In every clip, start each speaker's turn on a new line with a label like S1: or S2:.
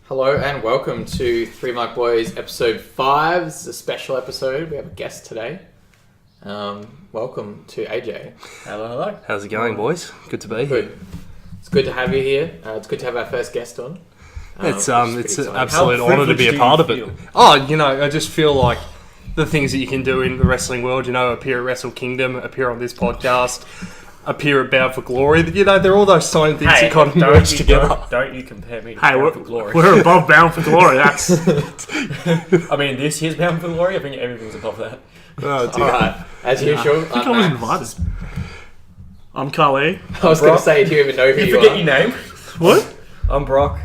S1: Hello and welcome to Three Mike Boys episode 5. This is a special episode. We have a guest today. Welcome to AJ.
S2: Hello.
S3: How's it going, boys? Good to be here.
S1: Good. It's good to have you here. It's good to have our first guest on.
S3: It's
S1: which is
S3: an
S1: pretty exciting.
S3: absolute
S2: How
S3: honour to be a
S2: privileged
S3: part of
S2: do
S3: it.
S2: you
S3: I just feel like the things that you can do in the wrestling world, appear at Wrestle Kingdom, appear on this podcast, appear at Bound for Glory, they're all those same things that kind of merge together.
S2: Don't you compare me to
S4: Hey,
S2: Bound for Glory.
S4: we're above Bound for Glory. That's
S2: I mean, this year's Bound for Glory, I think everything's above that.
S3: Oh, dear.
S1: Alright, as usual,
S4: I think I
S1: I'm
S4: was
S1: Max.
S4: invited. I'm Carly.
S1: I was going
S2: Brock.
S1: to say, do you even know who
S2: You
S1: you
S2: forget
S1: are?
S2: your name.
S4: What?
S2: I'm Brock.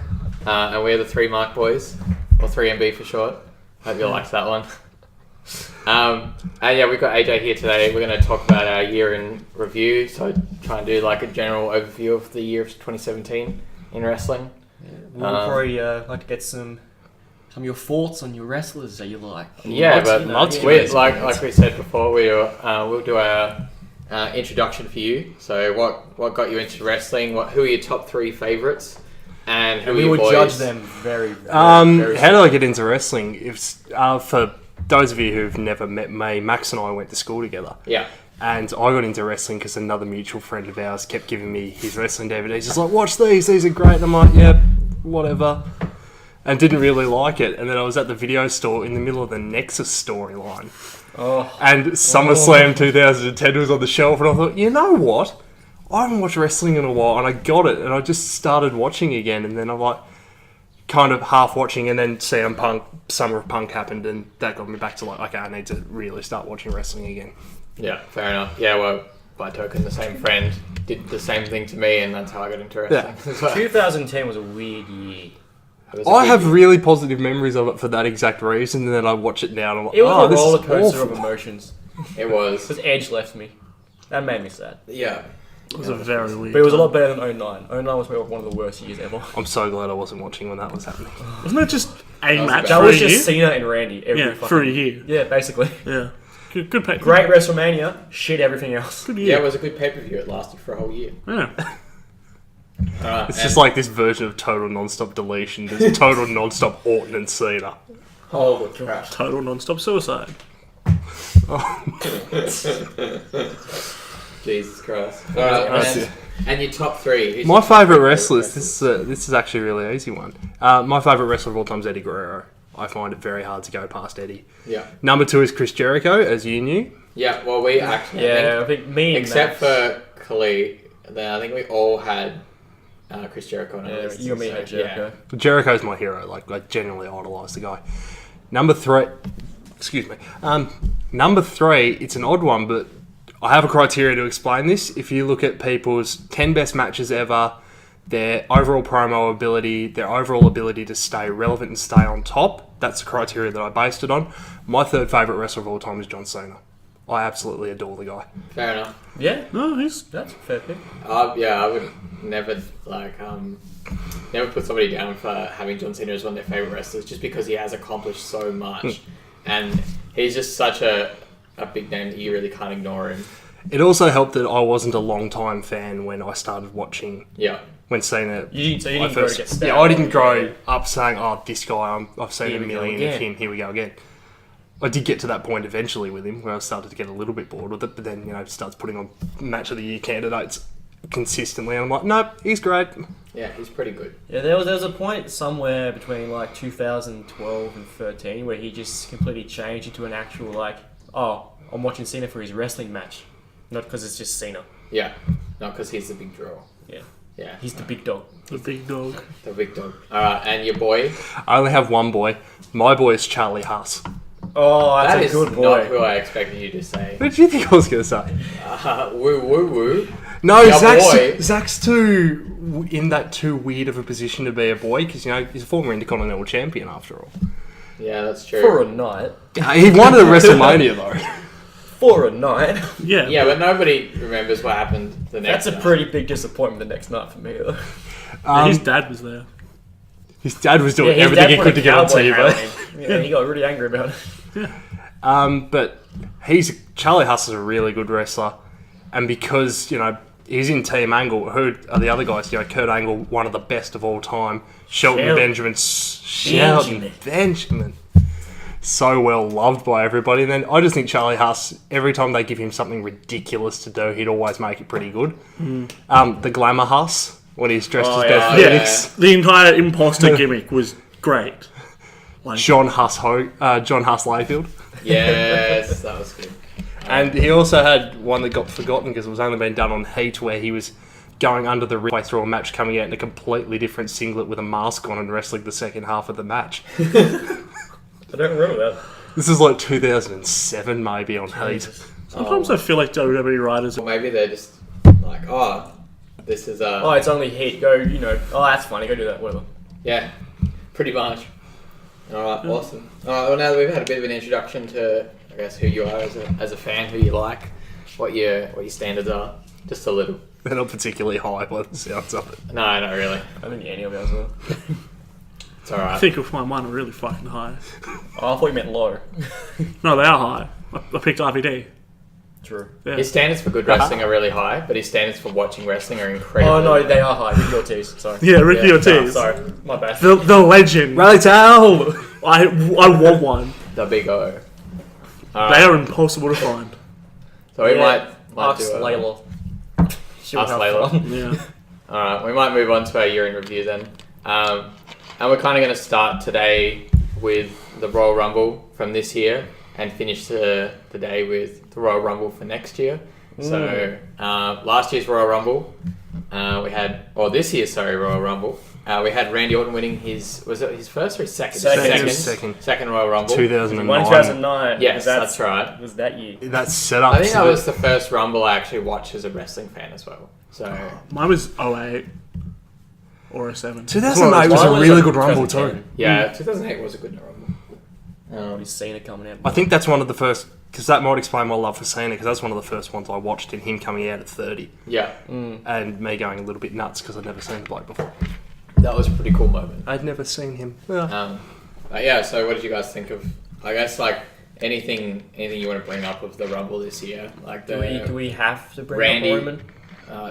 S1: And we're the Three Mike Boys, or 3MB for short. Hope you liked that one. And yeah, we've got AJ here today. We're going to talk about our year in review. So try and do like a general overview of the year of 2017 in wrestling.
S2: We'll probably like to get some of your thoughts on your wrestlers that you like.
S1: Yeah,
S2: Lots,
S1: but
S2: you know,
S3: lots
S2: yeah.
S3: of
S1: we, like we said before, we'll do our introduction for you. So what got you into wrestling? Who are your top 3 favorites? And who
S2: And
S1: are
S2: we
S1: your
S2: would
S1: boys?
S2: judge them very
S3: How
S2: soon.
S3: did I get into wrestling? For those of you who've never met me, Max and I went to school together.
S1: Yeah.
S3: And I got into wrestling because another mutual friend of ours kept giving me his wrestling DVDs. He's like, watch these are great. And I'm like, yep, whatever. And didn't really like it. And then I was at the video store in the middle of the Nexus storyline.
S2: Oh,
S3: And SummerSlam 2010 was on the shelf. And I thought, you know what? I haven't watched wrestling in a while. And I got it. And I just started watching again. And then I'm like, kind of half watching. And then CM Punk, Summer of Punk happened. And that got me back to like, okay, I need to really start watching wrestling again.
S1: Yeah, fair enough. Yeah, well, by token, the same friend did the same thing to me, and that's how I got into wrestling. So,
S2: 2010 was a weird year.
S1: it was a
S3: I
S1: big-
S3: have really positive memories of it for that exact reason, and then I watch it now and I'm like,
S2: It was
S3: oh,
S2: a
S3: this
S2: roller
S3: is
S2: coaster
S3: awful.
S2: of emotions.
S1: It was.
S2: Because Edge left me. That made me sad.
S1: Yeah.
S4: It was a very weird.
S2: But it was a
S4: time.
S2: lot better than 09. 09 was probably one of the worst years ever.
S3: I'm so glad I wasn't watching when that was happening.
S4: Wasn't it just a
S1: was
S4: match
S1: bad.
S2: That
S4: for a
S2: was
S4: year?
S2: just Cena and Randy every
S4: Yeah,
S2: fucking
S4: for a year.
S2: Yeah, basically.
S4: Yeah. Good pay.
S2: Great WrestleMania, shit everything else.
S4: Good
S1: Yeah,
S4: year.
S1: it was a good pay-per-view. It lasted for a whole year.
S4: Yeah.
S1: Alright,
S3: It's just like this version of Total Non-Stop Deletion. There's Total Non-Stop Orton and Cena.
S1: holy crap.
S4: Total non-stop suicide.
S1: Jesus Christ. Alright, and your top 3. Who's
S3: My
S1: your top
S3: favourite
S1: three
S3: wrestlers, this is actually a really easy one. My favourite wrestler of all time is Eddie Guerrero. I find it very hard to go past Eddie.
S1: Yeah.
S3: Number 2 is Chris Jericho, as you knew.
S1: Yeah, well, we actually,
S2: Yeah, I think me and
S1: except
S2: Max-
S1: for Khalid, then I think we all had Chris Jericho on our
S2: Yeah,
S1: list.
S2: you and me
S1: so,
S2: had Jericho.
S3: Jericho's my hero. Like, I genuinely idolise the guy. Number 3, excuse me. Number 3, it's an odd one, but I have a criteria to explain this. If you look at people's 10 best matches ever, their overall promo ability, their overall ability to stay relevant and stay on top, that's the criteria that I based it on. My third favourite wrestler of all time is John Cena. I absolutely adore the guy.
S1: Fair enough.
S2: Yeah,
S4: No, he's
S2: that's a fair pick.
S1: Yeah, I would never never put somebody down for having John Cena as one of their favorite wrestlers just because he has accomplished so much, and he's just such a big name that you really can't ignore him.
S3: It also helped that I wasn't a long-time fan when I started watching,
S1: Yeah,
S3: when Cena...
S2: You didn't
S3: I
S2: grow to get stabbed.
S3: yeah, I didn't grow up saying, oh, this guy, I've seen
S2: Here
S3: a
S2: we go
S3: million of
S2: again.
S3: him, here we go again. I did get to that point eventually with him where I started to get a little bit bored with it, but then, starts putting on Match of the Year candidates consistently, and I'm like, nope, he's great.
S1: yeah, he's pretty good.
S2: Yeah, there was a point somewhere between like 2012 and 13 where he just completely changed into an actual like, oh, I'm watching Cena for his wrestling match, not because it's just Cena.
S1: Yeah, not because he's the big draw.
S2: Yeah,
S1: Yeah,
S2: he's the big dog.
S4: the big dog.
S1: the big dog. All right, and your boy.
S3: I only have one boy. My boy is Charlie Huss.
S2: Oh, that's
S1: That
S2: a
S1: is
S2: good
S1: not
S2: boy.
S1: who I expected you to say.
S3: What did you think I was going to say?
S1: Woo woo woo.
S3: No,
S1: Your boy.
S3: Zach's too in that too weird of a position to be a boy because he's a former Intercontinental Champion after all.
S1: Yeah, that's true.
S2: For a night.
S3: He won at WrestleMania though.
S2: For a night.
S4: Yeah.
S1: Yeah, but nobody remembers what happened the next
S2: That's a
S1: night.
S2: pretty big disappointment the next night for me though.
S4: His dad was there.
S3: His dad was doing
S2: his
S3: everything
S2: dad
S3: he
S2: put
S3: could
S2: a
S3: to get on
S2: cowboy hat on
S3: TV.
S2: him. Yeah, he got really angry about it.
S3: But Charlie Huss is a really good wrestler, and because he's in Team Angle. Who are the other guys? Kurt Angle, one of the best of all time. Shelton Benjamin. So well loved by everybody. And then I just think Charlie Huss, every time they give him something ridiculous to do, he'd always make it pretty good. The Glamour Huss, when he's dressed as Beth Phoenix.
S4: The entire imposter gimmick was great.
S3: John Huss Layfield.
S1: Yes, that was good.
S3: And he also had one that got forgotten because it was only been done on Heat, where he was going under the ring through a match, coming out in a completely different singlet with a mask on and wrestling the second half of the match.
S2: I don't remember that.
S3: This is like 2007 maybe on Heat.
S4: Sometimes I feel like WWE writers.
S1: Or maybe they're just like, this is
S2: Oh, it's only Heat. Go, that's funny. Go do that. Whatever.
S1: yeah, pretty much. Alright, awesome. Alright, well now that we've had a bit of an introduction to, I guess, who you are as a fan, who you like, what your standards are, just a little.
S3: They're not particularly high by the sounds of it.
S1: No, not really.
S2: I think any of ours are.
S1: It's alright.
S4: I think of mine are really fucking high.
S2: Oh, I thought you meant low.
S4: No, they are high. I picked RVD.
S2: True.
S4: Yeah.
S1: His standards for good wrestling are really high, but his standards for watching wrestling are incredible.
S2: Oh no, they are high. Ricky Ortiz. Sorry.
S4: Yeah, Ricky Ortiz.
S2: Sorry, my bad.
S4: The legend.
S3: Rally Towel!
S4: I want one.
S1: The big O.
S4: They are impossible to find.
S1: So we might
S2: Ask
S1: do
S2: Layla. She'll
S1: Ask
S2: have
S1: Layla.
S2: fun.
S4: Yeah.
S1: Alright, we might move on to our year in review then. And we're kind of going to start today with the Royal Rumble from this year and finish the day with the Royal Rumble for next year. So last year's Royal Rumble, this year's Royal Rumble, we had Randy Orton winning was it his first or his second? Second Royal Rumble.
S3: 2009.
S2: 2009.
S1: Yes, that's right.
S2: Was that year?
S3: That's set up.
S1: I think that was the first Rumble I actually watched as a wrestling fan as well. So
S4: Mine was 08 or 07.
S3: 2008 was a really good Rumble too.
S1: yeah, 2008 was a good Rumble.
S2: With Cena coming out.
S3: I think that's one of the first, because that might explain my love for Cena, because that's one of the first ones I watched in him coming out at 30.
S1: Yeah,
S3: And me going a little bit nuts because I'd never seen the bloke before.
S1: that was a pretty cool moment.
S3: I'd never seen him.
S1: Yeah, so what did you guys think of, I guess, like, anything you want to bring up of the Rumble this year? Like
S2: Do we have to bring
S1: Randy,
S2: up Roman?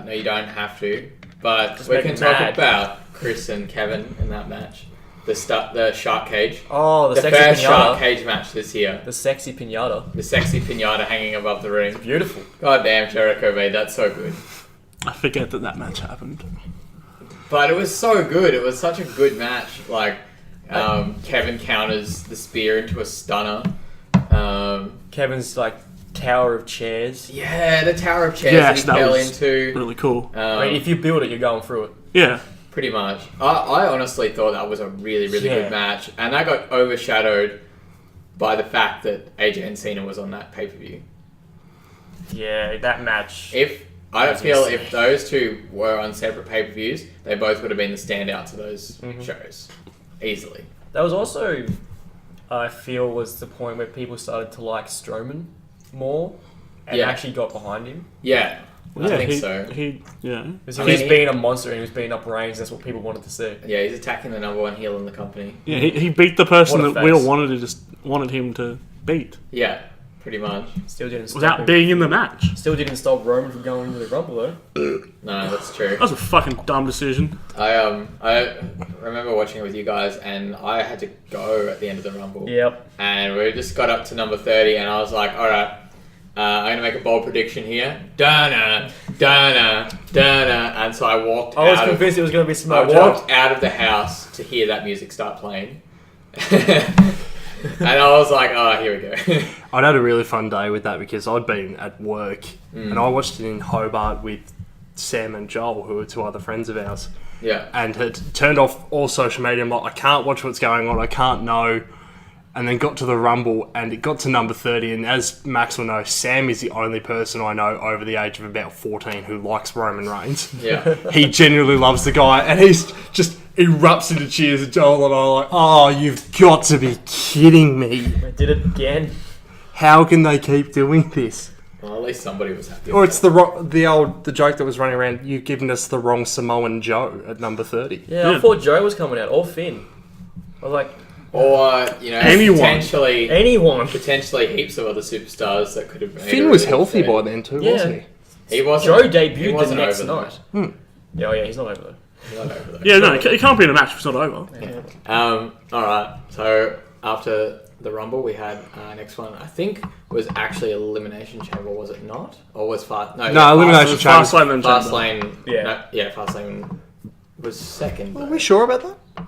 S1: No, you don't have to. But
S2: Just
S1: we
S2: make
S1: can
S2: him
S1: talk
S2: mad.
S1: about Chris and Kevin in that match. The shark cage.
S2: Oh,
S1: The
S2: sexy
S1: first shark
S2: pinata.
S1: cage match this year.
S2: The sexy pinata.
S1: The sexy pinata hanging above the ring.
S2: Beautiful.
S1: God damn, Jericho made that so good.
S4: I forget that match happened.
S1: But it was so good. It was such a good match. Like, Kevin counters the spear into a stunner.
S2: Kevin's like tower of chairs.
S1: Yeah, the tower of chairs
S4: Yes,
S1: that he
S4: that
S1: fell
S4: was
S1: into.
S4: really cool.
S2: I mean, if you build it, you're going through it.
S4: Yeah.
S1: Pretty much. I honestly thought that was a really, really
S2: Yeah.
S1: good match. And that got overshadowed by the fact that AJ and Cena was on that pay-per-view.
S2: Yeah, that match.
S1: I feel if those two were on separate pay-per-views, they both would have been the standouts of those shows. Easily.
S2: That was also, I feel, was the point where people started to like Strowman more and
S1: Yeah.
S2: actually got behind him.
S1: Yeah, I think so.
S4: Yeah.
S2: Because he
S1: I
S2: was
S1: mean,
S2: being a monster and he was beating up Reigns. That's what people wanted to see.
S1: Yeah, he's attacking the number one heel in the company.
S4: Yeah, he beat the person
S2: What a
S4: that we all
S2: face.
S4: wanted him to beat
S1: Yeah, pretty much.
S2: Still didn't stop
S4: without
S2: him.
S4: being in the match.
S2: Still didn't stop Roman from going into the Rumble though.
S1: No, that's true.
S4: That was a fucking dumb decision.
S1: I remember watching it with you guys, and I had to go at the end of the Rumble.
S2: Yep.
S1: And we just got up to number 30, and I was like, all right, I'm going to make a bold prediction here. Dana. And so I walked
S2: I was
S1: out
S2: convinced it was going to be
S1: I
S2: Samoa Joe.
S1: walked out of the house to hear that music start playing. And I was like, oh, here we go.
S3: I'd had a really fun day with that because I'd been at work and I watched it in Hobart with Sam and Joel, who are two other friends of ours,
S1: Yeah.
S3: and had turned off all social media. I'm like, I can't watch what's going on. I can't know. And then got to the Rumble, and it got to number 30. And as Max will know, Sam is the only person I know over the age of about 14 who likes Roman Reigns.
S1: Yeah.
S3: He genuinely loves the guy, and he's just erupts into cheers. And Joel and I are like, oh, you've got to be kidding me.
S2: I did it again.
S3: How can they keep doing this?
S1: Well, at least somebody was happy.
S3: Or it's the joke that was running around, you've given us the wrong Samoan Joe at number 30.
S2: Yeah, I thought Joe was coming out, or Finn. I was like,
S1: Or,
S4: Anyone.
S2: anyone.
S1: potentially heaps of other superstars that could have made
S3: Finn
S1: it
S3: was
S1: really
S3: healthy
S1: fair.
S3: by then too,
S2: Yeah.
S3: wasn't he?
S1: He wasn't.
S2: Joe
S1: he
S2: debuted the
S1: wasn't
S2: next
S1: over
S2: night.
S3: Hmm.
S2: Yeah, oh yeah, he's not over though.
S1: He's not over though.
S4: Yeah, no, it can't be in a match if it's not over.
S1: All right. So after the Rumble, we had next one. I think was actually Elimination Chamber, was it not? Or was Fast? No,
S3: Elimination Chamber.
S4: Fastlane and Chamber.
S1: Fastlane.
S2: Yeah.
S1: No, yeah, Fastlane was second.
S3: Are
S1: though.
S3: we sure about that?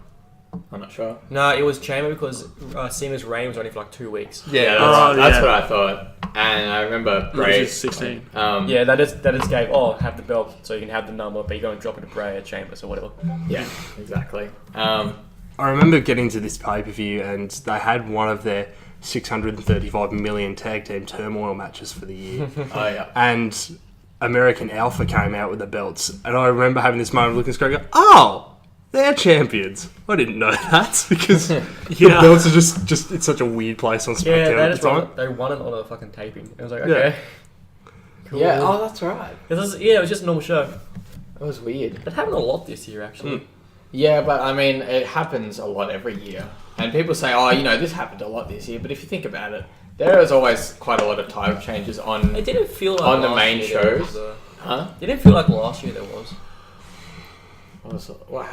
S1: I'm not sure.
S2: No, it was Chamber because Cena's reign was only for like 2 weeks.
S1: Yeah,
S4: Oh,
S1: that's
S4: yeah.
S1: what I thought. And I remember Bray.
S4: Which is 16.
S2: Yeah, that is gave. Oh, have the belt so you can have the number, but you're going to drop it to Bray at Chamber, so whatever.
S1: Yeah, exactly.
S3: I remember getting to this pay-per-view and they had one of their 635 million tag team turmoil matches for the year.
S1: Oh yeah.
S3: And American Alpha came out with the belts. And I remember having this moment of looking at the screen and go, oh, they're champions. I didn't know that because the belts are just it's such a weird place on
S2: Yeah,
S3: SmackDown at the time.
S2: they won it on a fucking taping. It was like,
S3: Yeah.
S2: okay. Cool.
S1: Yeah. Oh, that's right.
S2: It was just a normal show.
S1: That was weird.
S2: It happened a lot this year, actually.
S1: Yeah, but I mean, it happens a lot every year. And people say, oh, this happened a lot this year. But if you think about it, there is always quite a lot of title changes on.
S2: It didn't feel like
S1: On the
S2: last
S1: main
S2: year there
S1: shows?
S2: was,
S1: Huh?
S2: it didn't feel like last year there was.
S1: Wow.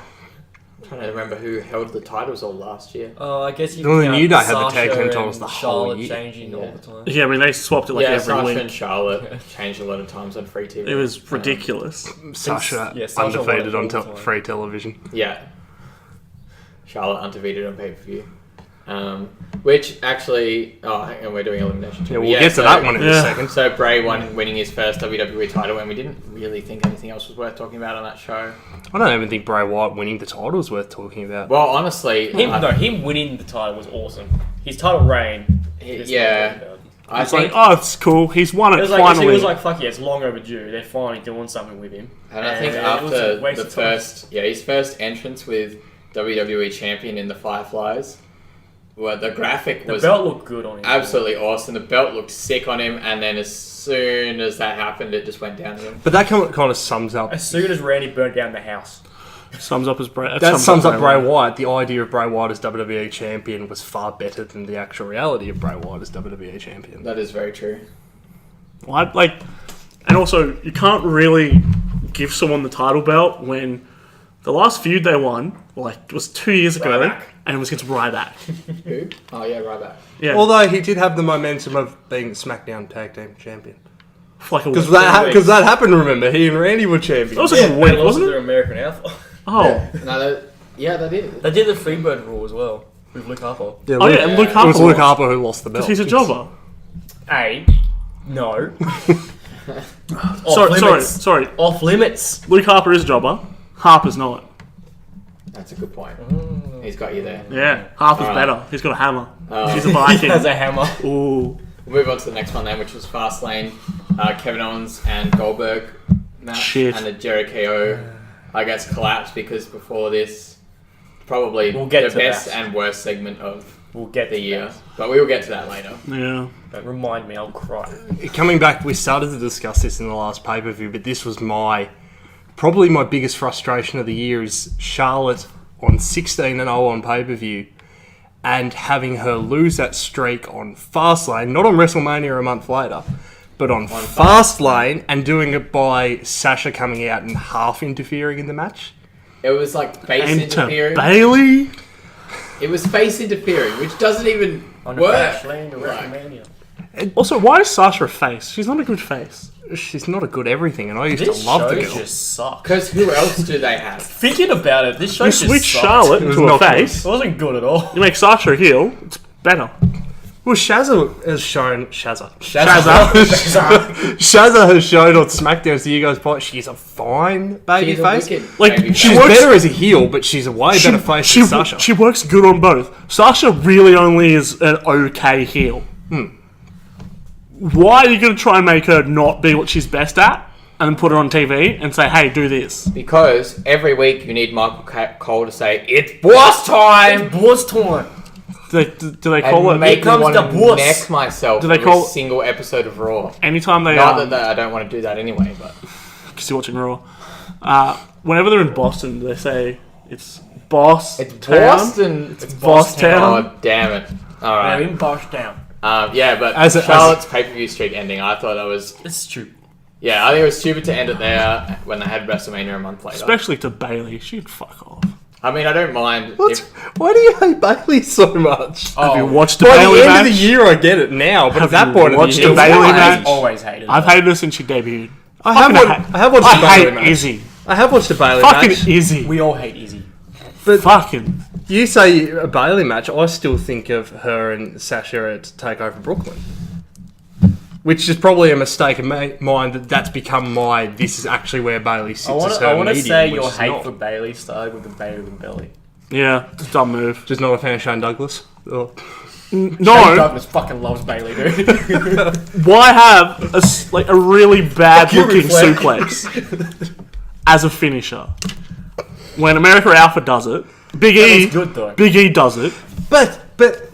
S1: I'm trying to remember who held the titles all last year.
S2: Oh, I guess you.
S3: Well, the
S2: count
S3: New Day had the
S2: Sasha
S3: tag team
S2: and
S3: titles the whole
S2: Charlotte
S3: year.
S2: changing all
S1: Yeah.
S2: the time.
S4: Yeah, I mean, they swapped it like
S1: yeah,
S4: every
S1: Sasha
S4: week.
S1: and Charlotte changed a lot of times on free TV.
S4: It was ridiculous.
S3: Sasha,
S2: Yeah, Sasha won
S3: undefeated
S2: it
S3: on
S2: all the time.
S3: free television.
S1: Yeah. Charlotte undefeated on pay-per-view. Which actually... Oh, and we're doing Elimination
S3: Yeah,
S1: Chamber.
S3: we'll get to that one in a
S4: Yeah.
S3: second.
S1: So Bray winning his first WWE title, and we didn't really think anything else was worth talking about on that show.
S3: I don't even think Bray Wyatt winning the title is worth talking about.
S1: Well, honestly...
S2: Him winning the title was awesome. His title reign.
S1: yeah. I
S4: It's
S1: think...
S4: like, oh, it's cool. He's won it,
S2: It was like,
S4: finally.
S2: it was like, fuck yeah, it's long overdue. They're finally doing something with him.
S1: And I think
S2: it
S1: after
S2: was a waste
S1: the
S2: of time.
S1: his first entrance with WWE Champion in the Fireflies, well, the graphic
S2: The
S1: was
S2: belt looked good on him.
S1: absolutely awesome. The belt looked sick on him, and then as soon as that happened, it just went downhill.
S3: But that kind of sums up.
S2: As soon as Randy burnt down the house.
S4: Sums up as Bray.
S3: That sums up Bray Wyatt. The idea of Bray Wyatt as WWE champion was far better than the actual reality of Bray Wyatt as WWE champion.
S1: That is very true.
S4: And also, you can't really give someone the title belt when the last feud they won, was 2 years ago,
S1: Ryback.
S4: and it was against Ryback.
S1: Who? Oh yeah, Ryback.
S4: Yeah,
S3: Although he did have the momentum of being SmackDown Tag Team Champion.
S4: for like a
S3: Because
S4: week.
S3: that happened, remember? He and Randy were champions.
S4: That was like a
S2: they
S4: week,
S2: lost
S4: wasn't
S2: to
S4: it?
S2: their American Alpha.
S4: Oh.
S1: No, they did.
S2: They did the Freebird rule as well with Luke Harper.
S3: Yeah,
S4: Oh, yeah, and Luke
S3: It
S4: Harper
S3: was Luke
S4: lost.
S3: Harper who lost the belt.
S4: Because he's a jobber.
S2: No.
S4: Sorry.
S2: Off limits.
S4: Luke Harper is a jobber. Harper's not.
S1: That's a good point. He's got you there.
S4: Yeah, Harper's
S1: Alright.
S4: better. He's got a hammer.
S1: Oh.
S4: He's a
S2: He
S4: Viking.
S2: has a hammer.
S4: Ooh.
S1: We'll move on to the next one then, which was Fastlane. Kevin Owens and Goldberg match.
S4: Shit.
S1: And the Jericho, I guess, collapsed because before this, probably
S2: We'll get
S1: the
S2: to
S1: best
S2: that.
S1: and worst segment of
S2: We'll get
S1: the
S2: to
S1: year.
S2: that.
S1: But we will get to that later.
S4: Yeah.
S2: Don't remind me, I'll cry.
S3: Coming back, we started to discuss this in the last pay-per-view, but this was probably my biggest frustration of the year is Charlotte on 16-0 on pay-per-view and having her lose that streak on Fastlane, not on WrestleMania a month later, but on Fastlane, and doing it by Sasha coming out and half interfering in the match.
S1: It was like face
S4: And to
S1: interfering.
S4: Bailey.
S1: It was face interfering, which doesn't even
S2: On the
S1: work.
S2: Fastlane to WrestleMania.
S4: Also, why is Sasha a face? She's not a good face.
S3: She's not a good everything, and I used
S2: This
S3: to love
S2: show
S3: the girl.
S2: just sucks.
S1: Because who else do they have?
S2: Thinking about it, this show
S4: You
S2: just
S4: switch
S2: sucked.
S4: Charlotte
S3: It was
S4: to a
S3: not good.
S4: face.
S2: It wasn't good at all.
S4: You make Sasha a heel. It's better.
S3: Well, Shazza has shown... Shazza has shown on SmackDown, so you guys point, she's a fine
S1: She's a
S3: babyface.
S1: wicked
S4: Like,
S1: baby
S4: she
S3: She's
S1: face.
S4: works-
S3: better as a heel, but she's a way better face than Sasha.
S4: She works good on both. Sasha really only is an okay heel. Why are you going to try and make her not be what she's best at and then put her on TV and say, hey, do this?
S1: Because every week you need Michael Cole to say, "It's boss time!"
S2: Boss time.
S4: Do they call
S1: And
S4: it...
S1: make
S2: Here comes
S1: me want
S2: the
S1: to
S2: boss.
S1: neck myself
S4: Do they
S1: every
S4: call-
S1: single episode of Raw.
S4: Anytime they...
S1: Not that I don't want to do that anyway, but...
S4: Because you're watching Raw. Whenever they're in Boston, they say it's Boss
S1: It's
S4: Town.
S1: Boston.
S4: It's Boss Town.
S1: Oh, damn it.
S2: I'm
S1: Alright.
S2: in Boss Town.
S1: Yeah, but
S3: As a-
S1: Charlotte's pay-per-view streak ending, I thought that was...
S2: It's stupid.
S1: Yeah, I think it was stupid to end it there when they had WrestleMania a month later.
S4: Especially to Bailey. She'd fuck off.
S1: I mean, I don't mind.
S3: What?
S1: If,
S3: Why do you hate Bailey so much?
S2: Oh,
S4: Have you watched the
S3: By
S4: Bailey
S3: the end
S4: match?
S3: of the year, I get it now, but
S4: Have
S3: at that
S4: you
S3: point of
S4: watched
S3: the
S4: the
S3: year,
S4: Bailey
S3: why?
S4: match?
S2: Always hated
S4: I've
S2: her.
S4: hated her since she debuted.
S3: I have watched the
S4: I
S3: Bailey
S4: hate
S3: match.
S4: Izzy.
S3: I have watched the Bailey
S4: Fucking
S3: match.
S4: Izzy.
S2: We all hate Izzy.
S3: But
S4: Fucking.
S3: you say a Bailey match, I still think of her and Sasha at Takeover Brooklyn. Which is probably a mistake of mine that that's become my. This is actually where Bailey sits as her
S2: I want to
S3: medium,
S2: say
S3: which
S2: your
S3: is
S2: hate
S3: not.
S2: for Bailey started with the Bailey and Belly.
S4: Yeah, it's a dumb move.
S3: Just not a fan of Shane Douglas. Oh.
S2: Shane
S4: No,
S2: Douglas fucking loves Bailey, dude.
S4: why have a really bad
S2: you,
S4: looking
S2: Ric Flair.
S4: suplex as a finisher? When America Alpha does it, Big E,
S2: was good, though.
S4: Big E does it.
S3: But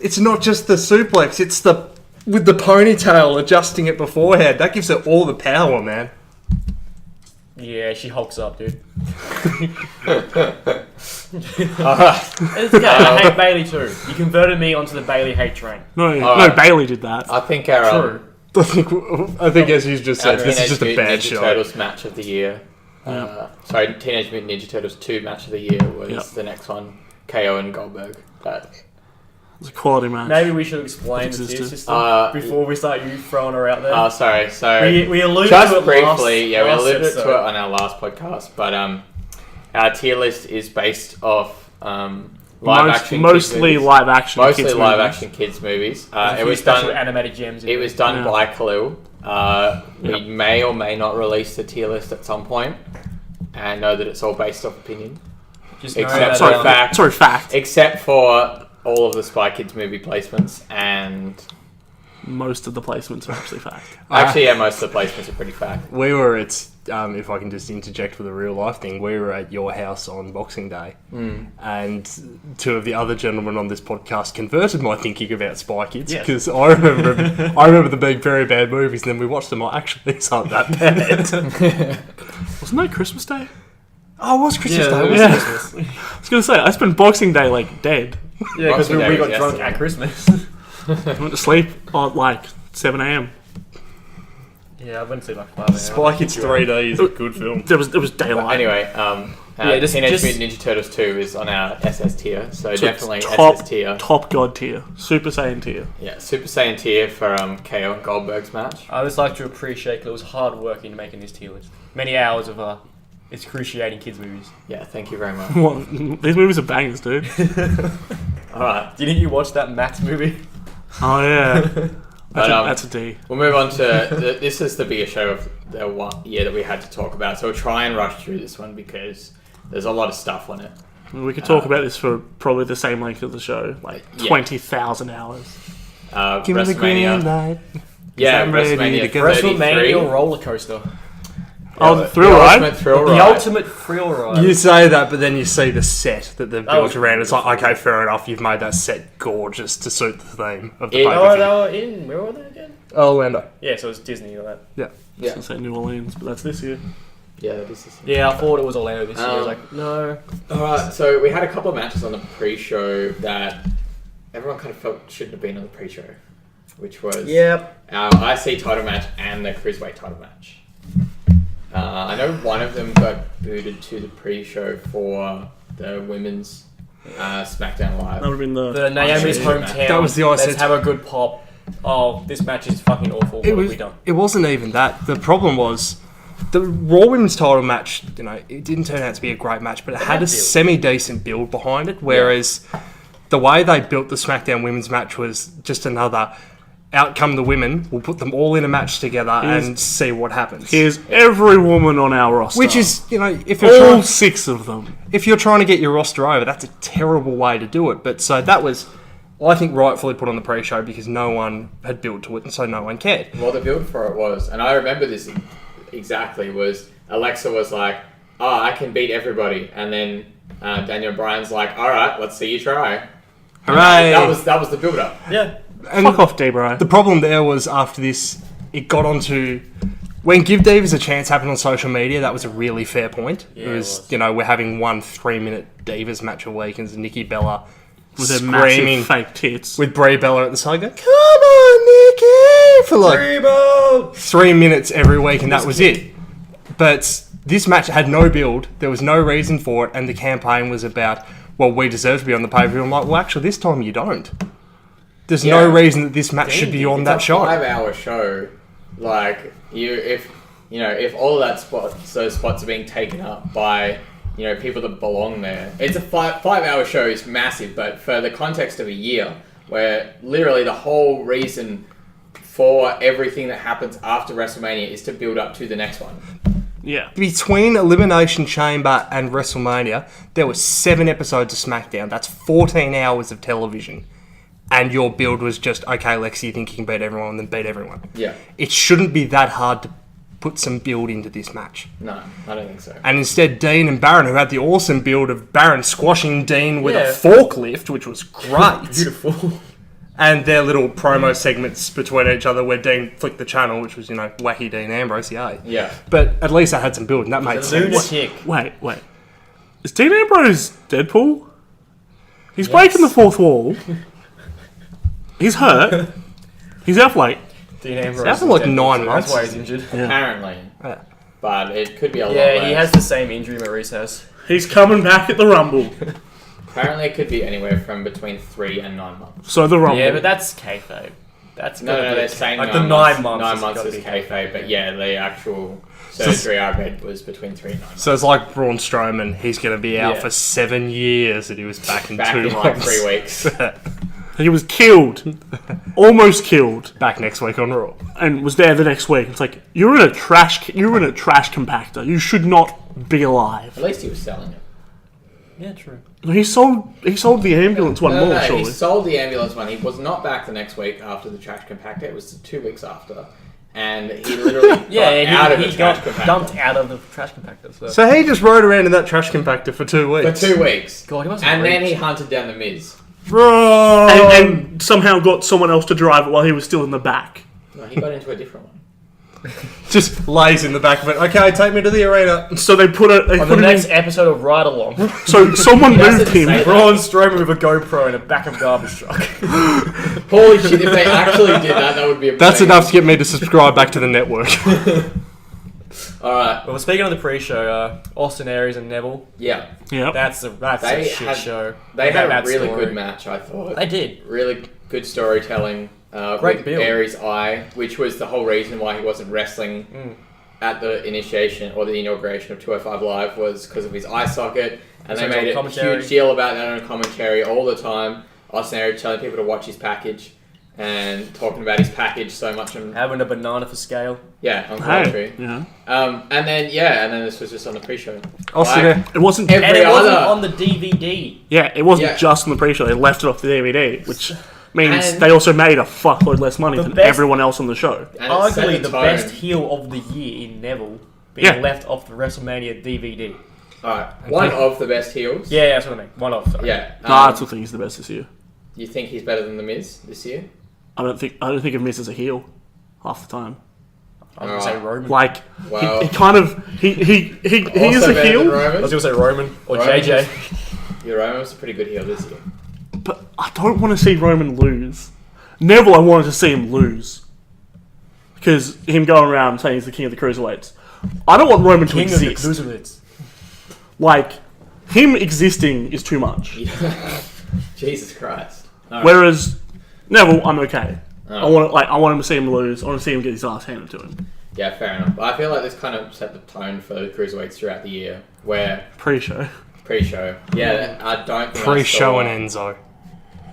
S3: it's not just the suplex, it's the with the ponytail adjusting it beforehand. That gives it all the power, man.
S2: Yeah, she hulks up, dude.
S1: Alright.
S2: It's okay, I hate Bailey too. You converted me onto the Bailey hate train.
S4: No,
S1: Alright.
S4: Bailey did that.
S1: I think our
S3: I think as you just
S1: our
S3: said, this is
S1: Teenage
S3: just a
S1: Mutant
S3: bad
S1: Ninja
S3: show.
S1: Turtles match of the year. Sorry, Teenage Mutant Ninja Turtles 2 match of the year was
S4: Yep.
S1: the next one. KO and Goldberg. That
S4: It's a quality match.
S2: Maybe we should explain the tier
S4: Existed.
S2: system before we start you throwing her out there.
S1: Oh, sorry. So
S2: we alluded
S1: just
S2: to it
S1: briefly, we
S2: last
S1: alluded to
S2: episode.
S1: it on our last podcast, but our tier list is based off live action,
S4: mostly
S1: kids movies.
S4: live action.
S1: Mostly
S4: kids
S1: live
S4: movies.
S1: action kids movies.
S2: There's a
S1: It
S2: few
S1: was
S2: special
S1: done.
S2: animated gems. In
S1: It was done
S4: Yeah.
S1: by Khalil. We
S4: Yep.
S1: may or may not release the tier list at some point, and know that it's all based off opinion,
S2: Just know
S1: except
S2: that,
S1: for fact.
S4: Sorry, fact.
S1: Except for all of the Spy Kids movie placements, and
S4: Most of the placements are actually fact.
S1: actually, yeah, most of the placements are pretty fact.
S3: We were at, if I can just interject with a real life thing, we were at your house on Boxing Day, and two of the other gentlemen on this podcast converted my thinking about Spy Kids
S2: Yes.
S3: because I remember them being very bad movies, and then we watched them. Actually, these aren't that bad.
S4: Wasn't that Christmas Day?
S3: Oh, it was Christmas Day.
S2: it
S3: wasn't
S4: Yeah.
S3: it?
S2: Christmas.
S4: I was gonna say I spent Boxing Day like dead.
S2: Yeah, because
S1: Boxing Day
S2: we
S1: was
S2: got drunk
S1: yesterday.
S2: at Christmas.
S4: I went to sleep at like 7 a.m.
S2: Yeah, I went to see like 5
S3: Spy Kids 3D is a good film.
S4: It was daylight.
S1: Anyway,
S2: Yeah, just-
S1: Teenage
S2: just-
S1: Mutant Ninja Turtles 2 is on our SS tier, so
S4: So
S1: definitely
S4: top,
S1: SS tier.
S4: top god tier, Super Saiyan tier.
S1: Yeah, Super Saiyan tier for KO and Goldberg's match.
S2: I just like to appreciate that it was hard work in making this tier list. Many hours of excruciating kids movies.
S1: Yeah, thank you very much.
S4: What? These movies are bangers, dude.
S1: Alright,
S2: Didn't you watch that Max movie?
S4: Oh yeah,
S1: but
S4: that's a D.
S1: we'll move on to this is the biggest show of the year that we had to talk about, so we'll try and rush through this one because there's a lot of stuff on it.
S4: We could talk about this for probably the same length of the show, like
S1: Yeah.
S4: 20,000 hours.
S3: Give me the green
S1: WrestleMania.
S3: light.
S1: Yeah,
S3: I'm ready
S1: WrestleMania
S3: to go.
S1: 33.
S2: WrestleMania roller coaster.
S4: Oh, the thrill
S1: the
S4: ride?
S1: ultimate thrill
S2: The
S1: ride.
S2: ultimate thrill ride.
S3: You say that, but then you see the set that they've
S2: That
S3: built
S2: was
S3: around. It's like, okay, fair enough. You've made that set gorgeous to suit the theme of the
S1: Yeah.
S3: pay
S2: Oh,
S3: per
S2: they were in. Where were they again?
S3: Orlando.
S2: Yeah, so it was Disney or that.
S3: Yeah.
S4: I was
S1: Yeah,
S4: gonna say New Orleans, but that's this year.
S1: yeah, that is this.
S2: Yeah, I thought it was Orlando this year. I was
S1: Um,
S2: like, no.
S1: Alright, so we had a couple of matches on the pre-show that everyone kind of felt shouldn't have been on the pre-show, which was
S2: Yep.
S1: our IC title match and the Cruiserweight title match. I know one of them got booted to the pre-show for the women's SmackDown Live.
S4: That would have been
S2: The Naomi's
S1: Sure.
S2: hometown.
S3: That was the
S2: Let's
S3: IC.
S2: have a good pop. Oh, this match is fucking awful. What have we done?
S3: It wasn't even that. The problem was the Raw Women's title match. You know, it didn't turn out to be a great match, but it had a
S2: build.
S3: semi-decent build behind it. Whereas the way they built the SmackDown Women's match was just another. Out come the women. We'll put them all in a match together and see what happens.
S4: Here's every woman on our roster.
S3: Which is, you know, if you're
S4: all
S3: trying,
S4: 6 of them.
S3: if you're trying to get your roster over, that's a terrible way to do it. But so that was, I think, rightfully put on the pre-show because no one had built to it, and so no one cared.
S1: Well, the build for it was, and I remember this exactly, was Alexa was like, oh, I can beat everybody. And then Daniel Bryan's like, all right, let's see you try.
S3: Hooray!
S1: That was the build-up.
S2: Yeah.
S3: And
S4: Fuck off, D-Bro.
S3: the problem there was after this, it got onto when Give Divas a Chance happened on social media. That was a really fair point.
S2: Yeah,
S3: it
S2: it
S3: was,
S2: was.
S3: you know, we're having 1 3-minute Divas match a week, and Nikki Bella
S4: With their
S3: screaming
S4: massive fake tits.
S3: with Brie Bella at the side, going, "Come on, for like 3 minutes every week, and that was it. But this match had no build. There was no reason for it, and the campaign was about, well, we deserve to be on the pay-per-view. I'm like, well, actually, this time you don't. There's no reason that this match should be on that show.
S1: It's a 5-hour show. Like, if all of those spots are being taken up by, people that belong there. It's a 5-hour show is massive, but for the context of a year, where literally the whole reason for everything that happens after WrestleMania is to build up to the next one.
S4: Yeah.
S3: Between Elimination Chamber and WrestleMania, there were 7 episodes of SmackDown. That's 14 hours of television. And your build was just, okay, Lexi, you think you can beat everyone, then beat everyone.
S1: Yeah.
S3: It shouldn't be that hard to put some build into this match.
S1: No, I don't think so.
S3: And instead, Dean and Baron, who had the awesome build of Baron squashing Dean with
S2: Yeah.
S3: a forklift, which was great.
S2: Beautiful.
S3: And their little promo segments between each other where Dean flicked the channel, which was, wacky Dean Ambrose, yay.
S1: Yeah.
S3: But at least that had some build, and that made sense.
S2: Lunatic.
S4: Wait. Is Dean Ambrose Deadpool? He's breaking the fourth wall. He's hurt. He's out late.
S2: Dean Ambrose.
S3: That's for like
S2: is
S3: 9
S2: dead, so
S3: months.
S2: That's why he's injured.
S1: Apparently.
S3: Yeah.
S1: But it could be a lot
S2: Yeah,
S1: less.
S2: he has the same injury Maurice has.
S4: He's coming back at the Rumble.
S1: Apparently it could be anywhere from between 3 and 9 months.
S4: So the Rumble.
S2: Yeah, but that's kayfabe. That's
S1: No,
S2: gotta be
S1: they're saying
S2: like
S1: 9
S2: the
S1: months.
S2: 9 months.
S1: 9
S2: has
S1: months
S2: gotta
S1: is
S2: be
S1: kayfabe, but yeah, the actual surgery I read was between 3 and 9 months.
S3: So it's like Braun Strowman, he's going to be out
S2: Yeah.
S3: for 7 years, and he was back in
S1: Back
S3: 2
S1: in like
S3: months.
S1: 3 weeks.
S4: He was killed. Almost killed.
S3: Back next week on Raw.
S4: And was there the next week. It's like, you're in a trash compactor. You should not be alive.
S1: At least he was selling it.
S2: Yeah, true.
S4: He sold the ambulance one more,
S1: He
S4: surely.
S1: sold the ambulance one. He was not back the next week after the trash compactor. It was 2 weeks after. And he literally got out of the
S2: he
S1: trash
S2: got
S1: compactor.
S2: dumped out of the trash compactor. So.
S3: So he just rode around in that trash compactor for 2 weeks.
S1: For 2 weeks.
S2: God, he must
S1: And
S2: have
S1: then he
S2: reached.
S1: hunted down the Miz.
S3: Bro!
S4: And somehow got someone else to drive it while he was still in the back.
S1: No, he got into a different one.
S3: Just lays in the back of it. Okay, take me to the arena.
S4: So they put it. They
S2: On
S4: put
S2: the
S4: it
S2: next
S4: in,
S2: episode of Ride Along,
S4: so someone
S1: doesn't
S4: moved him.
S1: say that.
S2: Braun Strowman with a GoPro in a back of garbage truck.
S1: Holy shit, if they actually did that, that would be amazing.
S3: That's enough to get me to subscribe back to the network.
S1: Alright,
S2: Well, speaking of the pre-show, Austin Aries and Neville,
S1: yeah.
S4: Yep.
S2: that's a
S1: They
S2: shit
S1: had-
S2: show.
S1: They had a
S2: That
S1: really
S2: story.
S1: good match, I thought.
S2: They did.
S1: Really good storytelling.
S2: Great
S1: with
S2: build.
S1: Aries' eye, which was the whole reason why he wasn't wrestling at the initiation or the inauguration of 205 Live was because of his eye socket. And they
S2: So
S1: made a
S2: commentary.
S1: huge deal about that on commentary all the time. Austin Aries telling people to watch his package and talking about his package so much on
S2: Having a banana for scale.
S1: on
S4: Hey.
S1: commentary.
S4: Yeah.
S1: And then this was just on the pre-show.
S3: Austin,
S1: Like,
S4: It wasn't.
S1: Every
S2: And it wasn't
S1: other-
S2: on the DVD.
S4: Yeah, it wasn't
S1: Yeah.
S4: just on the pre-show. They left it off the DVD, which means
S1: And-
S4: they also made a fuckload less money
S2: The
S4: than
S2: best-
S4: everyone else on the show.
S1: And it set
S2: Arguably the
S1: tone.
S2: best heel of the year in Neville being
S4: Yeah.
S2: left off the WrestleMania DVD.
S1: Alright, one of the best heels.
S2: Yeah, that's what I mean. One of. Sorry.
S1: Yeah.
S4: Nah, I still think he's the best this year.
S1: You think he's better than The Miz this year?
S4: I don't think of Miz as a heel half the time.
S2: I was gonna say Roman.
S4: Like
S1: Well,
S4: he kind of he is
S1: also
S4: a
S1: better than
S4: heel,
S2: I
S1: Roman.
S2: was gonna say Roman or
S1: Roman
S2: JJ.
S1: was- Yeah, Roman was a pretty good heel this year.
S4: but I don't want to see Roman lose. Neville, I wanted to see him lose because him going around saying he's the king of the cruiserweights. I don't want Roman to
S2: King of the
S4: exist.
S2: Cruiserweights.
S4: Like him existing is too much.
S1: Jesus Christ. Alright.
S4: Whereas Neville, I'm okay.
S1: Oh.
S4: I want him to see him lose. I want to see him get his ass handed to him.
S1: Yeah, fair enough. But I feel like this kind of set the tone for the cruiserweights throughout the year, where
S4: Pre-show.
S1: pre-show. Yeah, I don't think
S3: pre-show
S1: I
S3: and
S1: saw-
S3: Enzo.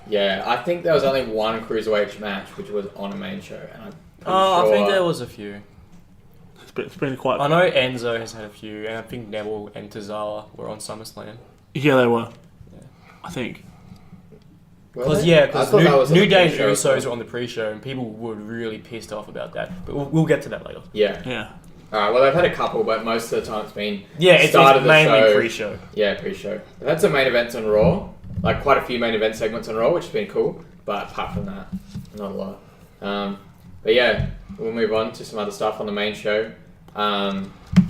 S1: Yeah, I think there was only one cruiserweight match, which was on a main show, and I'm pretty
S2: Oh,
S1: sure.
S2: I think there was a few.
S4: It's been quite.
S2: I know Enzo has had a few, and I think Neville and Tozawa were on SummerSlam.
S4: Yeah, they were. I think.
S1: Were
S2: Because
S1: they? I
S2: because
S1: thought that was on
S2: New
S1: the
S2: Day and
S1: pre-show as
S2: Usos
S1: well.
S2: were on the pre-show, and people were really pissed off about that. But we'll get to that later.
S1: Yeah.
S4: Yeah.
S1: Alright, well, they've had a couple, but most of the time it's been
S2: Yeah, it's
S1: start of the
S2: mainly
S1: show.
S2: pre-show.
S1: Yeah, pre-show. They've had some main events on Raw, like quite a few main event segments on Raw, which has been cool. But apart from that, not a lot. But yeah, we'll move on to some other stuff on the main show.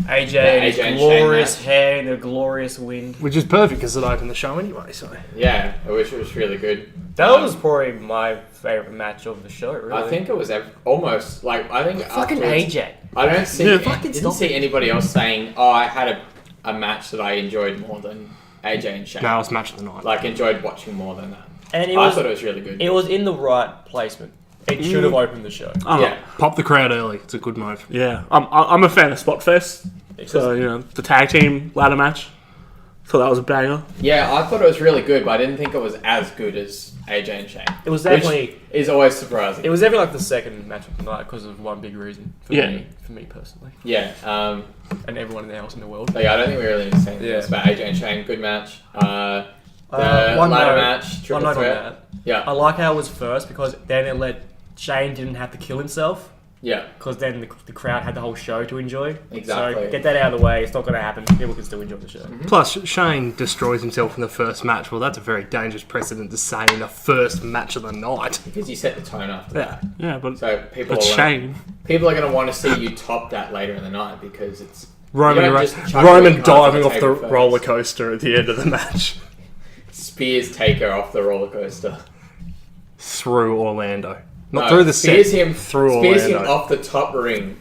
S2: AJ
S1: Yeah,
S2: and his
S1: AJ and
S2: glorious
S1: Shane
S2: hair and the glorious wind.
S3: Which is perfect because it opened the show anyway. So
S1: Yeah, I wish it was really good.
S2: That was probably my favourite match of the show, really.
S1: I think it was almost like I think
S2: Fucking
S1: afterwards-
S2: AJ.
S1: I don't see
S4: Yeah,
S2: fucking
S1: didn't
S2: stop
S1: see anybody else saying, "Oh, I had a match that I enjoyed more than AJ and Shane."
S3: now it's match of the night.
S1: Like enjoyed watching more than that.
S2: And it
S1: I
S2: was,
S1: thought it was really good.
S2: it was in the right placement. It should have opened the show.
S1: Yeah,
S3: Pop the crowd early. It's a good move.
S4: Yeah, I'm a fan of Spotfest. So, you know, the tag team ladder match. So that was a banger.
S1: yeah. I thought it was really good, but I didn't think it was as good as AJ and Shane.
S2: It was
S1: Which
S2: definitely
S1: is always surprising.
S2: it was definitely like the second match of the night because of one big reason for
S4: Yeah.
S2: me personally,
S1: Yeah.
S2: and everyone else in the world.
S1: But yeah, I don't think we really need to say anything
S2: Yeah.
S1: else about AJ and Shane. Good match. The
S2: One
S1: ladder
S2: note-
S1: match,
S2: One
S1: triple
S2: note on
S1: threat.
S2: that.
S1: Yeah,
S2: I like how it was first because then it let Shane didn't have to kill himself
S1: yeah.
S2: because then the crowd had the whole show to enjoy.
S1: Exactly.
S2: So get that out of the way. It's not going to happen. People can still enjoy the show.
S3: Plus, Shane destroys himself in the first match. Well, that's a very dangerous precedent to say in the first match of the night.
S1: Because you set the tone after that.
S4: Yeah, but
S1: So people
S4: it's
S1: are
S4: Shane.
S1: people are going to want to see you top that later in the night because it's
S3: Roman,
S1: You don't just chuck
S3: Roman
S1: your cards on
S3: diving
S1: the
S3: off the
S1: table first.
S3: roller coaster at the end of the match
S1: Spears Taker off the roller coaster.
S3: through Orlando. Not
S1: No,
S3: through the
S1: Spears
S3: set,
S1: him
S3: through
S1: Spears him
S3: Orlando.
S1: off the top ring.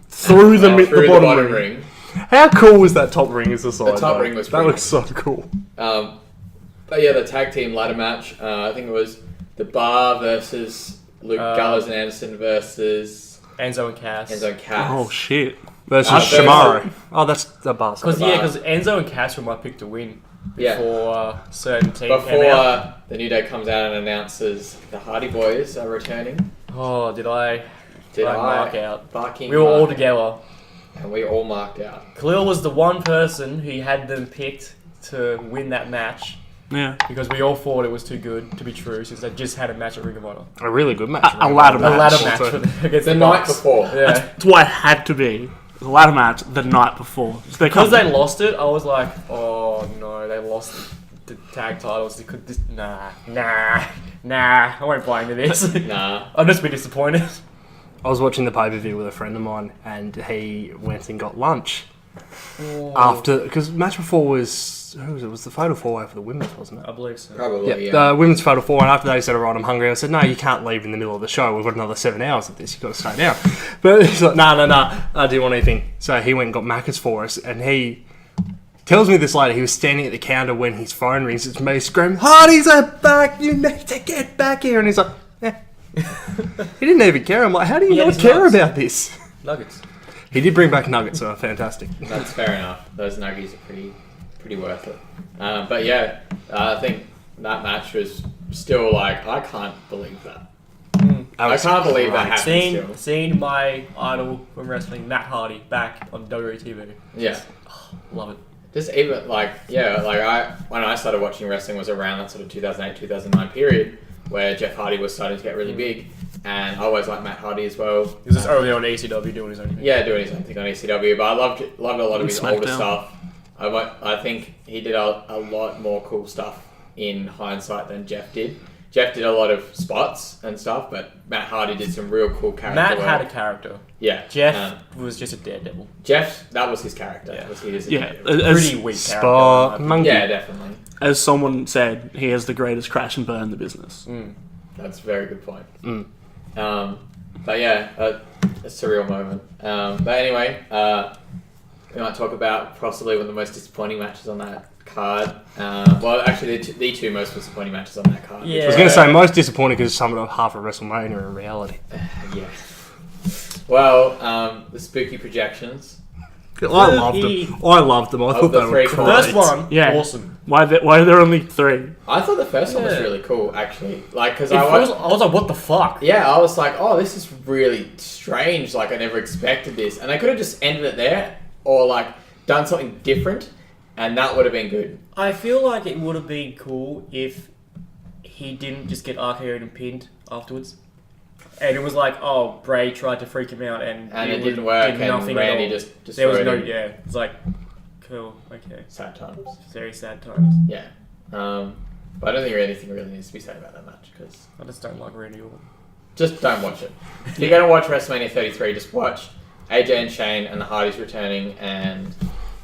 S4: Through the,
S1: Through
S4: the bottom ring.
S3: How cool was that top ring as a side?
S1: The top
S3: though?
S1: ring was
S3: that
S1: pretty
S3: looks so cool.
S1: But yeah, the tag team ladder match. I think it was the Bar versus Luke Gallows and Anderson versus
S2: Enzo and Cass.
S1: Enzo and Cass.
S4: Oh, shit.
S3: Versus
S1: versus-
S3: Shimaro. Oh, that's the boss.
S2: Because
S1: Bar.
S2: Enzo and Cass were my pick to win
S1: Yeah.
S2: before certain team came
S1: Before
S2: out.
S1: the New Day comes out and announces the Hardy Boys are returning,
S2: Oh, did I mark out?
S1: Barking
S2: We were all
S1: mark
S2: together.
S1: and we all marked out.
S2: Khalil was the one person who had them picked to win that match
S4: Yeah.
S2: because we all thought it was too good to be true since they just had a match at Ring of Honor.
S3: A really good match.
S4: A ladder
S2: A
S4: match.
S2: ladder match
S3: also.
S2: against
S1: The
S2: the
S1: night
S2: Bucks.
S1: before.
S2: Yeah.
S4: That's why it had to be the ladder match the night before. So
S2: Because they lost it, I was like, oh no, they lost the tag titles. They could just, nah, I won't buy into this.
S1: Nah.
S2: I'll just be disappointed.
S3: I was watching the pay-per-view with a friend of mine, and he went and got lunch after because match before was who was it? It was the Fatal 4-Way for the women's, wasn't it?
S2: I believe so.
S1: Probably, yeah.
S3: The women's Fatal 4, and after they said, "Alright, I'm hungry," I said, "No, you can't leave in the middle of the show. We've got another 7 hours of this. You've got to stay down." But he's like, "No, I didn't want anything." So he went and got Macca's for us, and he tells me this later. He was standing at the counter when his phone rings. It's me screaming, "Hardy's are back! You need to get back here!" And he's like, "Eh." He didn't even care. I'm like, "How do you
S2: He had
S3: not
S2: his
S3: care
S2: nuts.
S3: about this?"
S2: Nuggets.
S3: He did bring back nuggets, so fantastic.
S1: That's fair enough. Those nuggies are pretty worth it. But yeah, I think that match was still like, I can't believe that. I can't believe that happened still.
S2: Seeing my idol from wrestling, Matt Hardy, back on WWE.
S1: Yeah.
S2: Love it.
S1: Just even like, yeah, like when I started watching wrestling was around that sort of 2008, 2009 period where Jeff Hardy was starting to get really big. And I always liked Matt Hardy as well.
S2: He was just early on ECW doing his own thing.
S1: Yeah, doing his own thing on ECW, but I loved a lot of his older
S4: SmackDown.
S1: stuff. I think he did a lot more cool stuff in hindsight than Jeff did. Jeff did a lot of spots and stuff, but Matt Hardy did some real cool character
S2: Matt
S1: work.
S2: had a character.
S1: Yeah.
S2: Jeff was just a daredevil.
S1: Jeff, that was his character.
S2: Yeah.
S1: Was he is a
S4: Yeah.
S1: daredevil.
S2: Pretty weak character.
S3: Spot monkey.
S1: Yeah, definitely.
S4: As someone said, he has the greatest crash and burn in the business.
S1: That's a very good point. But yeah, a surreal moment. But anyway, we might talk about possibly one of the most disappointing matches on that card. Well, actually, the two most disappointing matches on that card.
S2: Yeah.
S3: I was going to say most disappointing because some of half of WrestleMania in reality.
S1: Yeah. Well, the spooky projections.
S3: I loved them. I loved them. I thought
S1: the
S3: they were
S1: three
S3: great.
S2: First one,
S4: Yeah.
S2: awesome.
S4: Why are there only 3?
S1: I thought the first one was
S2: Yeah.
S1: really cool, actually. Like, because
S2: I
S1: I watched.
S2: was like, what the fuck?
S1: Yeah, I was like, oh, this is really strange. Like, I never expected this. And I could have just ended it there or, like, done something different, and that would have been good.
S2: I feel like it would have been cool if he didn't just get RKO'd and pinned afterwards. And it was like, oh, Bray tried to freak him out and
S1: It didn't work,
S2: did
S1: and
S2: nothing at
S1: Randy
S2: all.
S1: just
S2: There was
S1: destroyed
S2: no,
S1: him.
S2: yeah. It's like, cool, okay.
S1: Sad times.
S2: Very sad times.
S1: Yeah. But I don't think anything really needs to be said about that match, because
S2: I just don't like Randy Orton.
S1: just don't watch it. If you're going to watch WrestleMania 33, just watch AJ and Shane and the Hardys returning and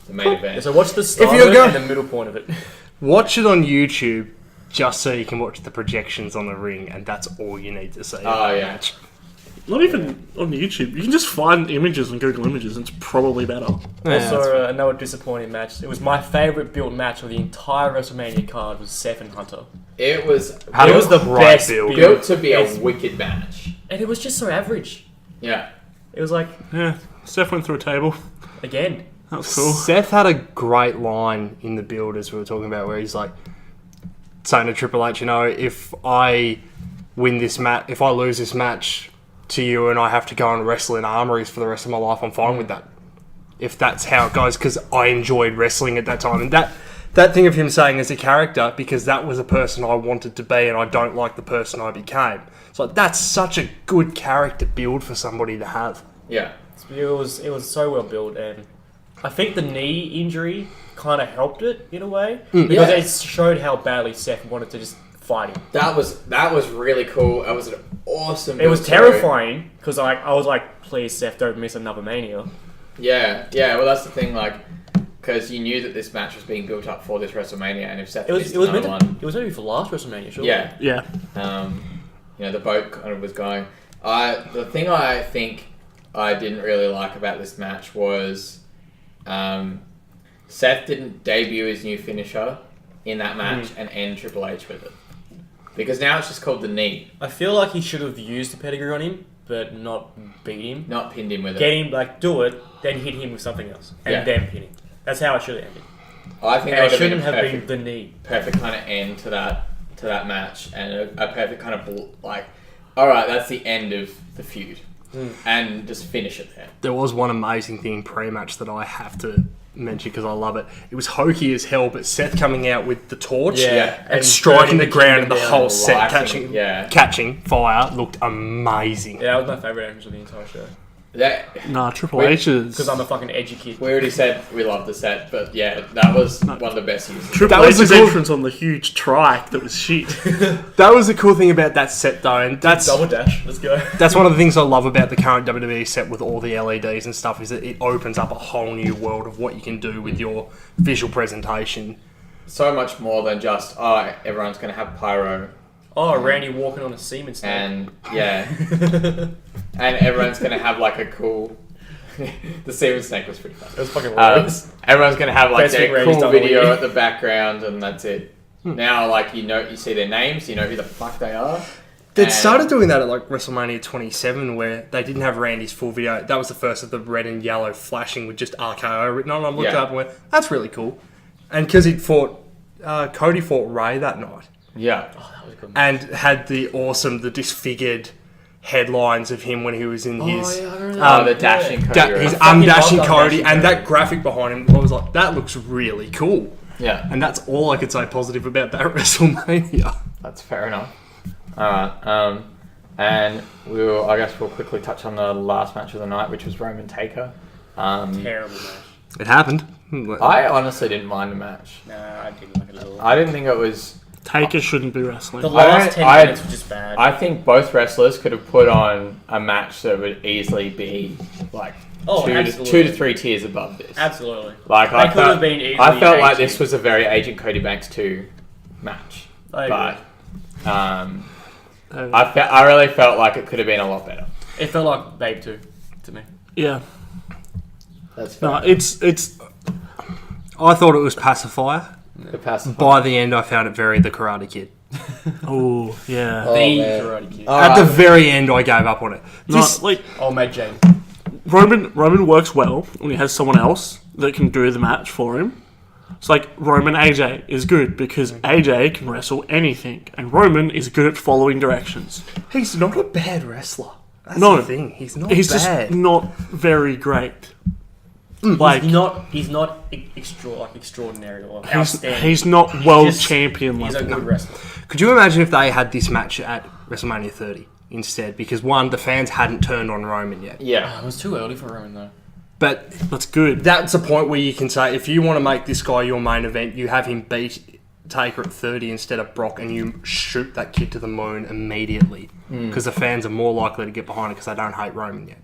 S1: the main event.
S2: So watch the start
S3: you're
S2: of it
S3: going-
S2: and the middle point of it.
S3: Watch it on YouTube just so you can watch the projections on the ring, and that's all you need to see.
S1: Oh, yeah.
S4: Not even on YouTube. You can just find images on Google Images, and it's probably better.
S2: Also, another disappointing match. It was my favourite built match of the entire WrestleMania card was Seth and Hunter.
S1: It was
S3: Had
S2: It was the
S3: great
S2: best
S3: build.
S1: built to be
S2: It's-
S1: a wicked match.
S2: And it was just so average.
S1: Yeah.
S2: It was like,
S4: Yeah, Steph went through a table.
S2: again,
S4: That was cool.
S3: Seth had a great line in the build, as we were talking about, where he's like saying to Triple H, you know, if I win this match, if I lose this match to you and I have to go and wrestle in armories for the rest of my life, I'm fine with that. If that's how it goes, because I enjoyed wrestling at that time. And that thing of him saying as a character, because that was a person I wanted to be and I don't like the person I became. It's like, that's such a good character build for somebody to have.
S1: Yeah.
S2: it was so well built, and I think the knee injury kind of helped it in a way because
S1: Yeah.
S2: it showed how badly Seth wanted to just fight him.
S1: That was really cool. That was an awesome.
S2: It was
S1: build story.
S2: terrifying because I was like, please Seth, don't miss another Mania.
S1: Yeah. Well, that's the thing. Like, because you knew that this match was being built up for this WrestleMania, and if Seth
S2: It was
S1: missed
S2: it was
S1: another
S2: meant to,
S1: one,
S2: it was meant to be for last WrestleMania, sure.
S1: yeah.
S4: Yeah.
S1: The boat kind of was going. The thing I think I didn't really like about this match was Seth didn't debut his new finisher in that match and end Triple H with it. Because now it's just called the knee,
S2: I feel like he should have used the pedigree on him, but not beat him.
S1: not pinned him with
S2: Get
S1: it.
S2: him, like, do it, then hit him with something else, and
S1: Yeah.
S2: then pin him. That's how it should have ended.
S1: I think
S2: And
S1: that
S2: it
S1: would have been
S2: shouldn't
S1: a
S2: have
S1: perfect,
S2: been the knee.
S1: perfect kind of end to that match, and a perfect kind of like, all right, that's the end of the feud, and just finish it there.
S3: There was one amazing thing pre-match that I have to mention because I love it. It was hokey as hell, but Seth coming out with the torch
S1: Yeah.
S3: and striking
S2: burning
S3: the ground and the
S2: kingdom
S3: whole
S2: down.
S3: set
S1: Lighting,
S3: catching fire looked amazing.
S2: Yeah, that was my favourite entrance of the entire show.
S1: That
S4: Nah, Triple
S1: Wait,
S4: H is...
S2: Because I'm a fucking edgy kid.
S1: we already said we love the set, but yeah, that was one of the best uses.
S4: Triple
S3: That was
S4: H's
S3: the cool-
S4: entrance on the huge trike that was shit.
S3: That was the cool thing about that set though, and that's
S2: Double dash, let's go.
S3: that's one of the things I love about the current WWE set with all the LEDs and stuff, is that it opens up a whole new world of what you can do with your visual presentation.
S1: So much more than just everyone's gonna have pyro
S2: Oh, Randy walking on a semen snake.
S1: and yeah, and everyone's gonna have like a cool. The Semen Snake was pretty fun.
S2: It was fucking hilarious.
S1: Everyone's gonna have like
S2: Best
S1: their
S2: thing Randy's
S1: cool
S2: done all
S1: video
S2: year.
S1: at the background, and that's it. Now, like you see their names, you know who the fuck they are.
S3: They
S1: And-
S3: started doing that at like WrestleMania 27, where they didn't have Randy's full video. That was the first of the red and yellow flashing with just RKO written on. I looked
S1: Yeah.
S3: up and went, "That's really cool." And because Cody fought Ray that night,
S1: Yeah,
S2: Oh, that was a good.
S3: and had the disfigured headlines of him when he was in his.
S2: yeah, I remember that.
S1: the dashing Cody.
S3: He's
S1: right?
S2: fucking
S3: undashing
S2: love
S3: Cody,
S2: undashing
S3: and
S2: Cody.
S3: that graphic behind him, I was like, that looks really cool.
S1: Yeah,
S3: And that's all I could say positive about that WrestleMania.
S1: that's fair enough. All right, and I guess we'll quickly touch on the last match of the night, which was Roman Taker.
S2: Terrible match.
S3: It happened.
S1: I honestly didn't mind the match.
S2: No, I didn't like it at all.
S1: I didn't think it was.
S4: Taker shouldn't be wrestling.
S2: The
S1: I
S2: last
S1: don't-
S2: 10 minutes were just bad.
S1: I think both wrestlers could have put on a match that would easily be like
S2: Oh,
S1: two
S2: absolutely.
S1: to three tiers above this.
S2: Absolutely.
S1: Like
S2: They
S1: I
S2: could have
S1: felt,
S2: been easily
S1: I felt like
S2: 18.
S1: this was a very Agent Cody Banks 2 match,
S2: I agree.
S1: but I really felt like it could have been a lot better.
S2: It felt like Babe 2 to me.
S4: Yeah.
S1: That's fair.
S4: No, it's...
S3: I thought it was Pacifier.
S1: The past.
S3: By the end, I found it very The Karate Kid.
S4: Oh, yeah.
S1: Oh,
S2: The
S1: man.
S2: Karate Kid.
S3: At the very end, I gave up on it.
S4: No,
S3: This,
S4: like,
S2: Oh, Mad Jane.
S4: Roman works well when he has someone else that can do the match for him. It's like Roman AJ is good because AJ can wrestle anything, and Roman is good at following directions.
S3: he's not a bad wrestler. That's
S4: No.
S3: the thing. He's not
S4: He's
S3: bad.
S4: just not very great. Like
S2: He's not extraordinary or outstanding.
S4: he's not world
S2: just-
S4: champion
S2: He's a
S4: level.
S2: good wrestler.
S3: Could you imagine if they had this match at WrestleMania 30 instead? Because one, the fans hadn't turned on Roman yet.
S1: Yeah.
S2: It was too early for Roman though.
S3: But
S4: That's good.
S3: that's a point where you can say, if you want to make this guy your main event, you have him beat Taker at 30 instead of Brock, and you shoot that kid to the moon immediately. Because the fans are more likely to get behind it because they don't hate Roman yet.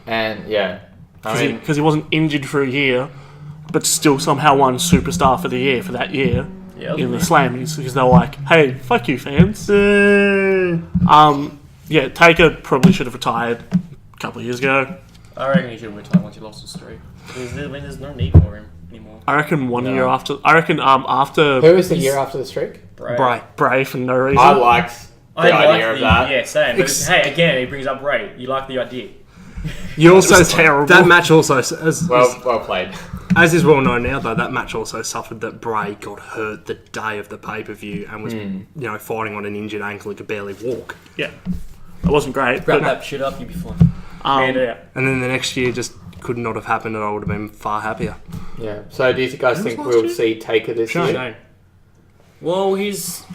S1: And yeah, I mean,
S4: Because he wasn't injured for a year, but still somehow won Superstar for the year for that year
S2: Yeah,
S4: in the Slammies because they were like, "Hey, fuck you, fans." Yeah, Taker probably should have retired a couple of years ago.
S2: I reckon he should have retired once he lost his streak. There's no need for him anymore.
S4: I reckon one
S1: No.
S4: year after. I reckon after
S1: who was the year after the streak?
S3: Bray.
S4: Bray for no reason.
S1: I liked the
S2: I like
S1: idea of that.
S2: Yeah, same. But hey, again, he brings up Bray. You like the idea.
S3: You also
S4: was terrible.
S3: That match also, as
S1: Well played.
S3: is well known now, though, that match also suffered that Bray got hurt the day of the pay per view and was fighting on an injured ankle and could barely walk.
S4: Yeah, that wasn't great.
S2: Wrap
S4: But,
S2: that shit up, you'd be fine. Hand it out.
S3: And then the next year just could not have happened, and I would have been far happier.
S1: Yeah. So do you guys think we'll see Taker this year?
S2: Shane. Well, isn't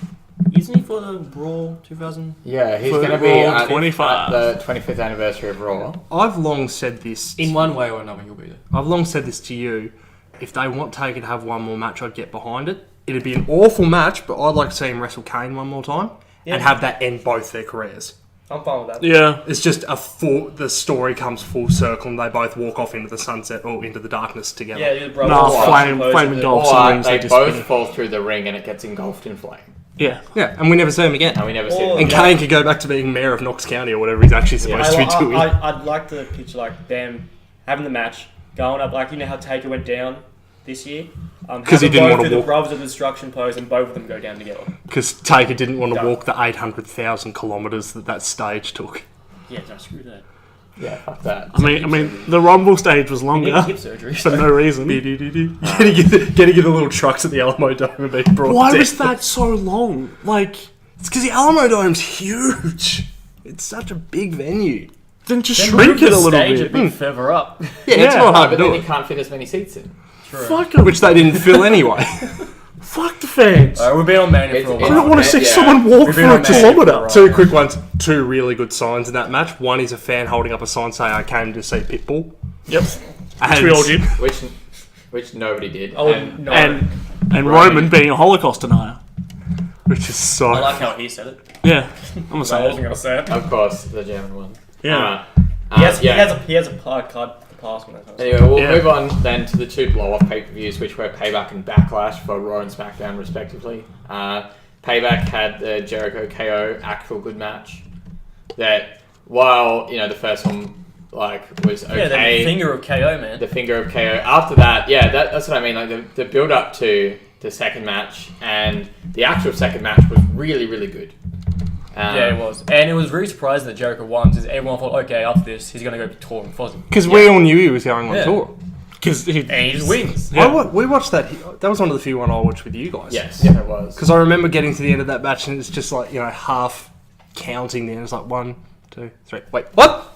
S2: he for the Raw 2000?
S1: Yeah, he's
S4: For
S1: going to be
S4: Raw
S1: at
S4: 25.
S1: the 25th anniversary of Raw.
S3: I've long said this.
S2: In one way or another, he'll be there.
S3: I've long said this to you. If they want Taker to have one more match, I'd get behind it. It'd be an awful match, but I'd like to see him wrestle Kane one more time and have that end both their careers.
S2: I'm fine with that.
S4: yeah,
S3: It's just the story comes full circle and they both walk off into the sunset or into the darkness together.
S2: Yeah, the brothers.
S4: No,
S2: are
S4: flame
S2: supposed to-
S4: engulfs.
S1: Or
S4: Rings,
S1: they
S4: they
S1: both
S4: just-
S1: fall through the ring and it gets engulfed in flame.
S4: yeah.
S3: Yeah, and we never see him again.
S1: And we never see
S2: Or-
S1: them.
S3: And Kane could go back to being mayor of Knox County or whatever he's actually supposed to be doing.
S2: I'd like to picture like them having the match, going up like how Taker went down this year.
S3: 'Cause he didn't want to
S2: do
S3: walk.
S2: the Brothers of Destruction pose and both of them go down together.
S3: Because Taker didn't want to
S2: Done.
S3: walk the 800,000 kilometres that stage took.
S2: Yeah, no, screw that.
S1: Yeah, fuck that.
S4: I mean, the Rumble stage was
S2: He needs
S4: longer
S2: hip surgery.
S4: for no reason.
S3: Getting in the little trucks at the Alamo Dome and being brought
S4: Why
S3: down.
S4: was that so long? Like,
S3: It's because the Alamo Dome's huge. It's such a big venue.
S4: then just
S2: Then
S4: shrink
S2: move
S4: it
S2: the
S4: a little
S2: stage
S4: bit.
S2: a bit further up.
S3: Yeah, it's
S4: Yeah.
S3: not hard to
S1: But then
S3: do
S1: you
S3: it.
S1: can't fit as many seats in.
S4: Fuck 'em.
S3: Which they didn't fill anyway.
S4: Fuck the fans.
S2: Alright, we've been on Mania for a
S1: It's-
S4: I
S2: while.
S4: don't want to see
S1: Yeah.
S4: someone walk
S2: We've
S4: for
S2: been
S4: a
S2: on Mania
S4: kilometre.
S2: for a
S3: Two quick ones. Two really good signs in that match. One is a fan holding up a sign saying, "I came to see Pitbull."
S4: Yep.
S3: And
S4: Which we all did.
S1: Which nobody did.
S2: Oh,
S1: And
S2: no.
S4: And Roman being a Holocaust denier.
S3: Which is so.
S2: I like how he said it.
S4: Yeah. I'm gonna
S2: I
S4: say
S2: wasn't
S4: it.
S2: going to say it.
S1: of course, the German one.
S4: Yeah.
S2: He has a card to pass when I
S1: Anyway, we'll
S4: Yeah.
S1: move on then to the two blow-off pay-per-views, which were Payback and Backlash for Raw and SmackDown, respectively. Payback had the Jericho KO actual good match. That while the first one was okay,
S2: Yeah, the finger of KO, man.
S1: the finger of KO. After that, that's what I mean. Like the build up to the second match and the actual second match was really, really good.
S2: Yeah, it was. And it was really surprising that Jericho won, because everyone thought, okay, after this, he's going to go tour and Fozzy.
S3: Because we all knew he was going on
S2: Yeah.
S3: tour.
S4: Because he
S2: And he just wins.
S4: Yeah.
S3: We watched that. That was one of the few one I watched with you guys.
S1: Yes, it was.
S3: Because I remember getting to the end of that match and it's just like, half counting there. It's like 1, 2, 3. Wait, what?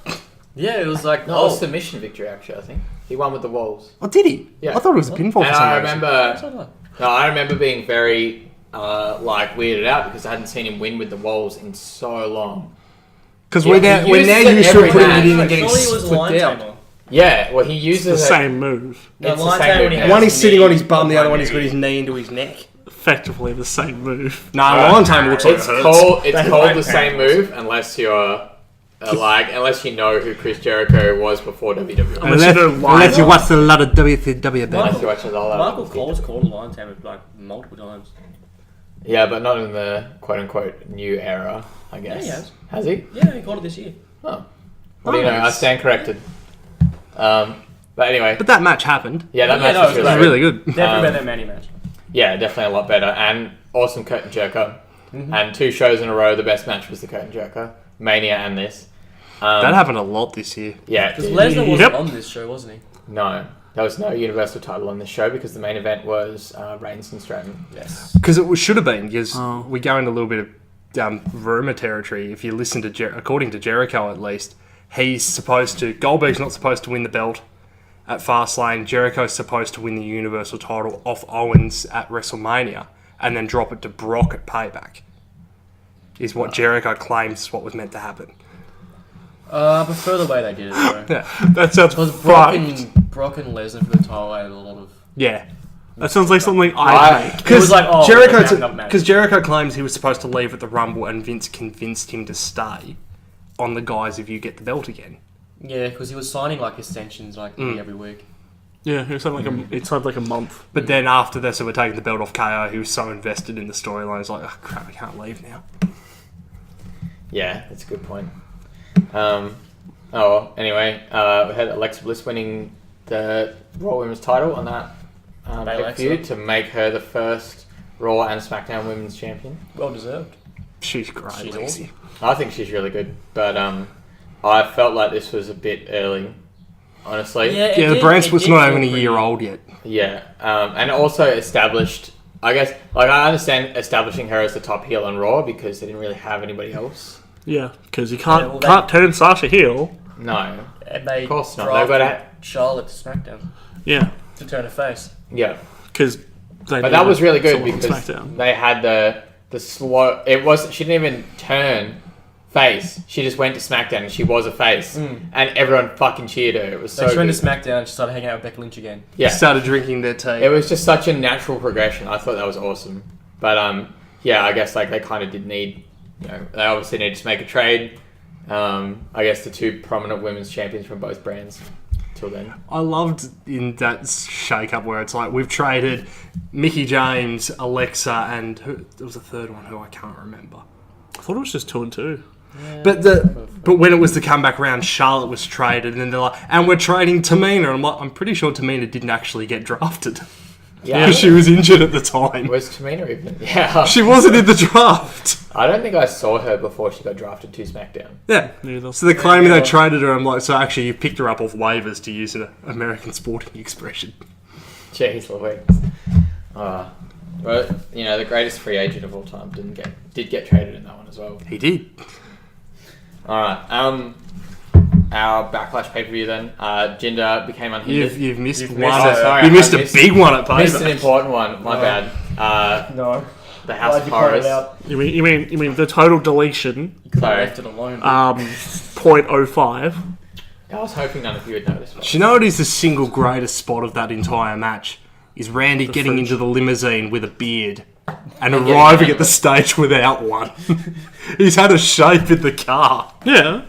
S2: Yeah, it was like,
S1: No, it was submission victory, actually, I think. He won with the walls.
S3: Oh, did he?
S1: Yeah.
S3: I thought it was a pinfall
S1: And
S3: for some
S1: I
S3: reason.
S1: remember... No, I remember being very, weirded out because I hadn't seen him win with the walls in so long.
S3: Because
S1: Yeah,
S3: we're now,
S1: he
S3: we're
S1: uses
S3: now
S1: it
S3: used to
S1: every
S3: putting
S1: match.
S3: it in and getting
S2: surely it was a
S3: split
S2: line
S3: out.
S2: tamer.
S1: Yeah, well, he uses
S4: the
S1: it...
S4: same move.
S2: No,
S1: It's the
S2: line
S1: same
S2: tamer when
S1: move.
S2: he has
S3: One he's
S2: his
S3: sitting
S2: knee
S3: on his bum, the other one he's
S2: behind
S3: got
S2: his
S3: his knee into his neck.
S4: Effectively the same move.
S3: No, line time looks like
S1: It's
S3: it hurts.
S1: called
S2: They
S1: the
S2: like
S1: same
S2: panels.
S1: move unless you're unless you know who Chris Jericho was before WWE.
S4: Unless you know line
S3: unless you
S4: time.
S3: watch a lot of WCW.
S1: Unless you watch it all out.
S2: Michael Cole's called a line tamer multiple times.
S1: Yeah, but not in the quote unquote new era, I guess.
S2: he has.
S1: Has he?
S2: Yeah, he called it this year.
S1: Oh. What do you know? I stand corrected. But anyway,
S3: But that match happened.
S1: yeah, that
S2: Yeah,
S1: match
S2: no,
S1: was
S2: it
S3: It
S1: really
S3: was really good.
S2: Definitely better than Manny match.
S1: Yeah, definitely a lot better. And awesome curtain jerker. And 2 shows in a row, the best match was the curtain jerker. Mania and this.
S3: That happened a lot this year.
S1: Yeah, it
S2: Because
S1: did.
S2: Lesnar wasn't
S4: Yep.
S2: on this show, wasn't he?
S1: No, there was no Universal title on this show because the main event was Reigns and Stratton.
S2: Yes.
S3: Because it should have been, because
S4: Oh.
S3: we go into a little bit of rumour territory. If you listen to, according to Jericho at least, he's supposed to, Goldberg's not supposed to win the belt at Fastlane. Jericho's supposed to win the Universal title off Owens at WrestleMania and then drop it to Brock at Payback. Is what Jericho claims is what was meant to happen.
S2: I prefer the way they did it, though.
S3: Yeah.
S4: That sounds
S2: Because
S4: fucked.
S2: Brock and Lesnar for the title had a lot of...
S3: Yeah.
S4: That sounds like something
S1: I-
S4: I'd make.
S2: It was like, oh,
S3: Jericho,
S2: we're having a match.
S3: because Jericho claims he was supposed to leave at the Rumble and Vince convinced him to stay on the guise of you get the belt again.
S2: Yeah, because he was signing like extensions like every week.
S4: Yeah, it sounded like a month.
S3: But then after this, so we're taking the belt off KO. He was so invested in the storyline. He's like, oh crap, I can't leave now.
S1: Yeah, that's a good point. Anyway, we had Alexa Bliss winning the Raw Women's title on that pay-per-view to make her the first Raw and SmackDown Women's Champion.
S2: Well deserved.
S3: She's great,
S2: She's
S3: Lacey.
S2: awesome.
S1: I think she's really good, but I felt like this was a bit early, honestly.
S2: Yeah,
S3: Yeah, the brand was not even a year old yet.
S1: Yeah, and also established. I guess, like, I understand establishing her as the top heel on Raw because they didn't really have anybody else.
S4: Yeah, because you can't turn Sasha heel.
S1: No.
S2: And they
S1: Of course not.
S2: drafted
S1: They've got
S2: Charlotte to SmackDown
S4: Yeah,
S2: to turn her face.
S1: Yeah.
S4: because
S1: But that was really good
S4: because
S1: because they had the slow. It was she didn't even turn face. She just went to SmackDown and she was a face, and everyone fucking cheered her. It was so
S2: So she went
S1: good.
S2: to SmackDown and she started hanging out with Becky Lynch again.
S1: Yeah,
S3: Started drinking their tea.
S1: it was just such a natural progression. I thought that was awesome. But yeah, I guess like they kind of did need. They obviously needed to make a trade. I guess the two prominent women's champions from both brands. Till then.
S3: I loved in that shake-up where it's like, we've traded Mickie James, Alexa, and there was a third one who I can't remember.
S4: I thought it was just 2 and 2.
S3: But when it was the comeback round, Charlotte was traded, and then they're like, and we're trading Tamina. And I'm pretty sure Tamina didn't actually get drafted
S1: Yeah.
S3: because she was injured at the time.
S1: Was Tamina even? Yeah.
S3: She wasn't in the draft.
S1: I don't think I saw her before she got drafted to SmackDown.
S3: Yeah.
S4: Neither.
S3: So they're claiming they traded her. I'm like, so actually you picked her up off waivers, to use an American sporting expression.
S1: Jeez Louise. Well, the greatest free agent of all time did get traded in that one as well.
S3: He did.
S1: All right. Our Backlash pay-per-view then. Jinder became unhindered.
S3: You've missed
S2: You've
S3: one.
S2: missed it.
S1: Sorry,
S3: You
S1: I
S3: missed a
S1: missed-
S3: big one at
S1: Missed an
S3: Payback.
S1: important one. My bad.
S2: No.
S1: The House of Horrors.
S4: You mean the total deletion?
S2: You could have
S1: Sorry.
S2: left it alone.
S4: 0.05.
S1: I was hoping none of you would notice.
S3: Do you know what is the single greatest spot of that entire match? Is Randy getting into the limousine with a beard and
S1: getting
S3: arriving
S1: out
S3: at the stage without one. He's had a shape in the car.
S4: Yeah.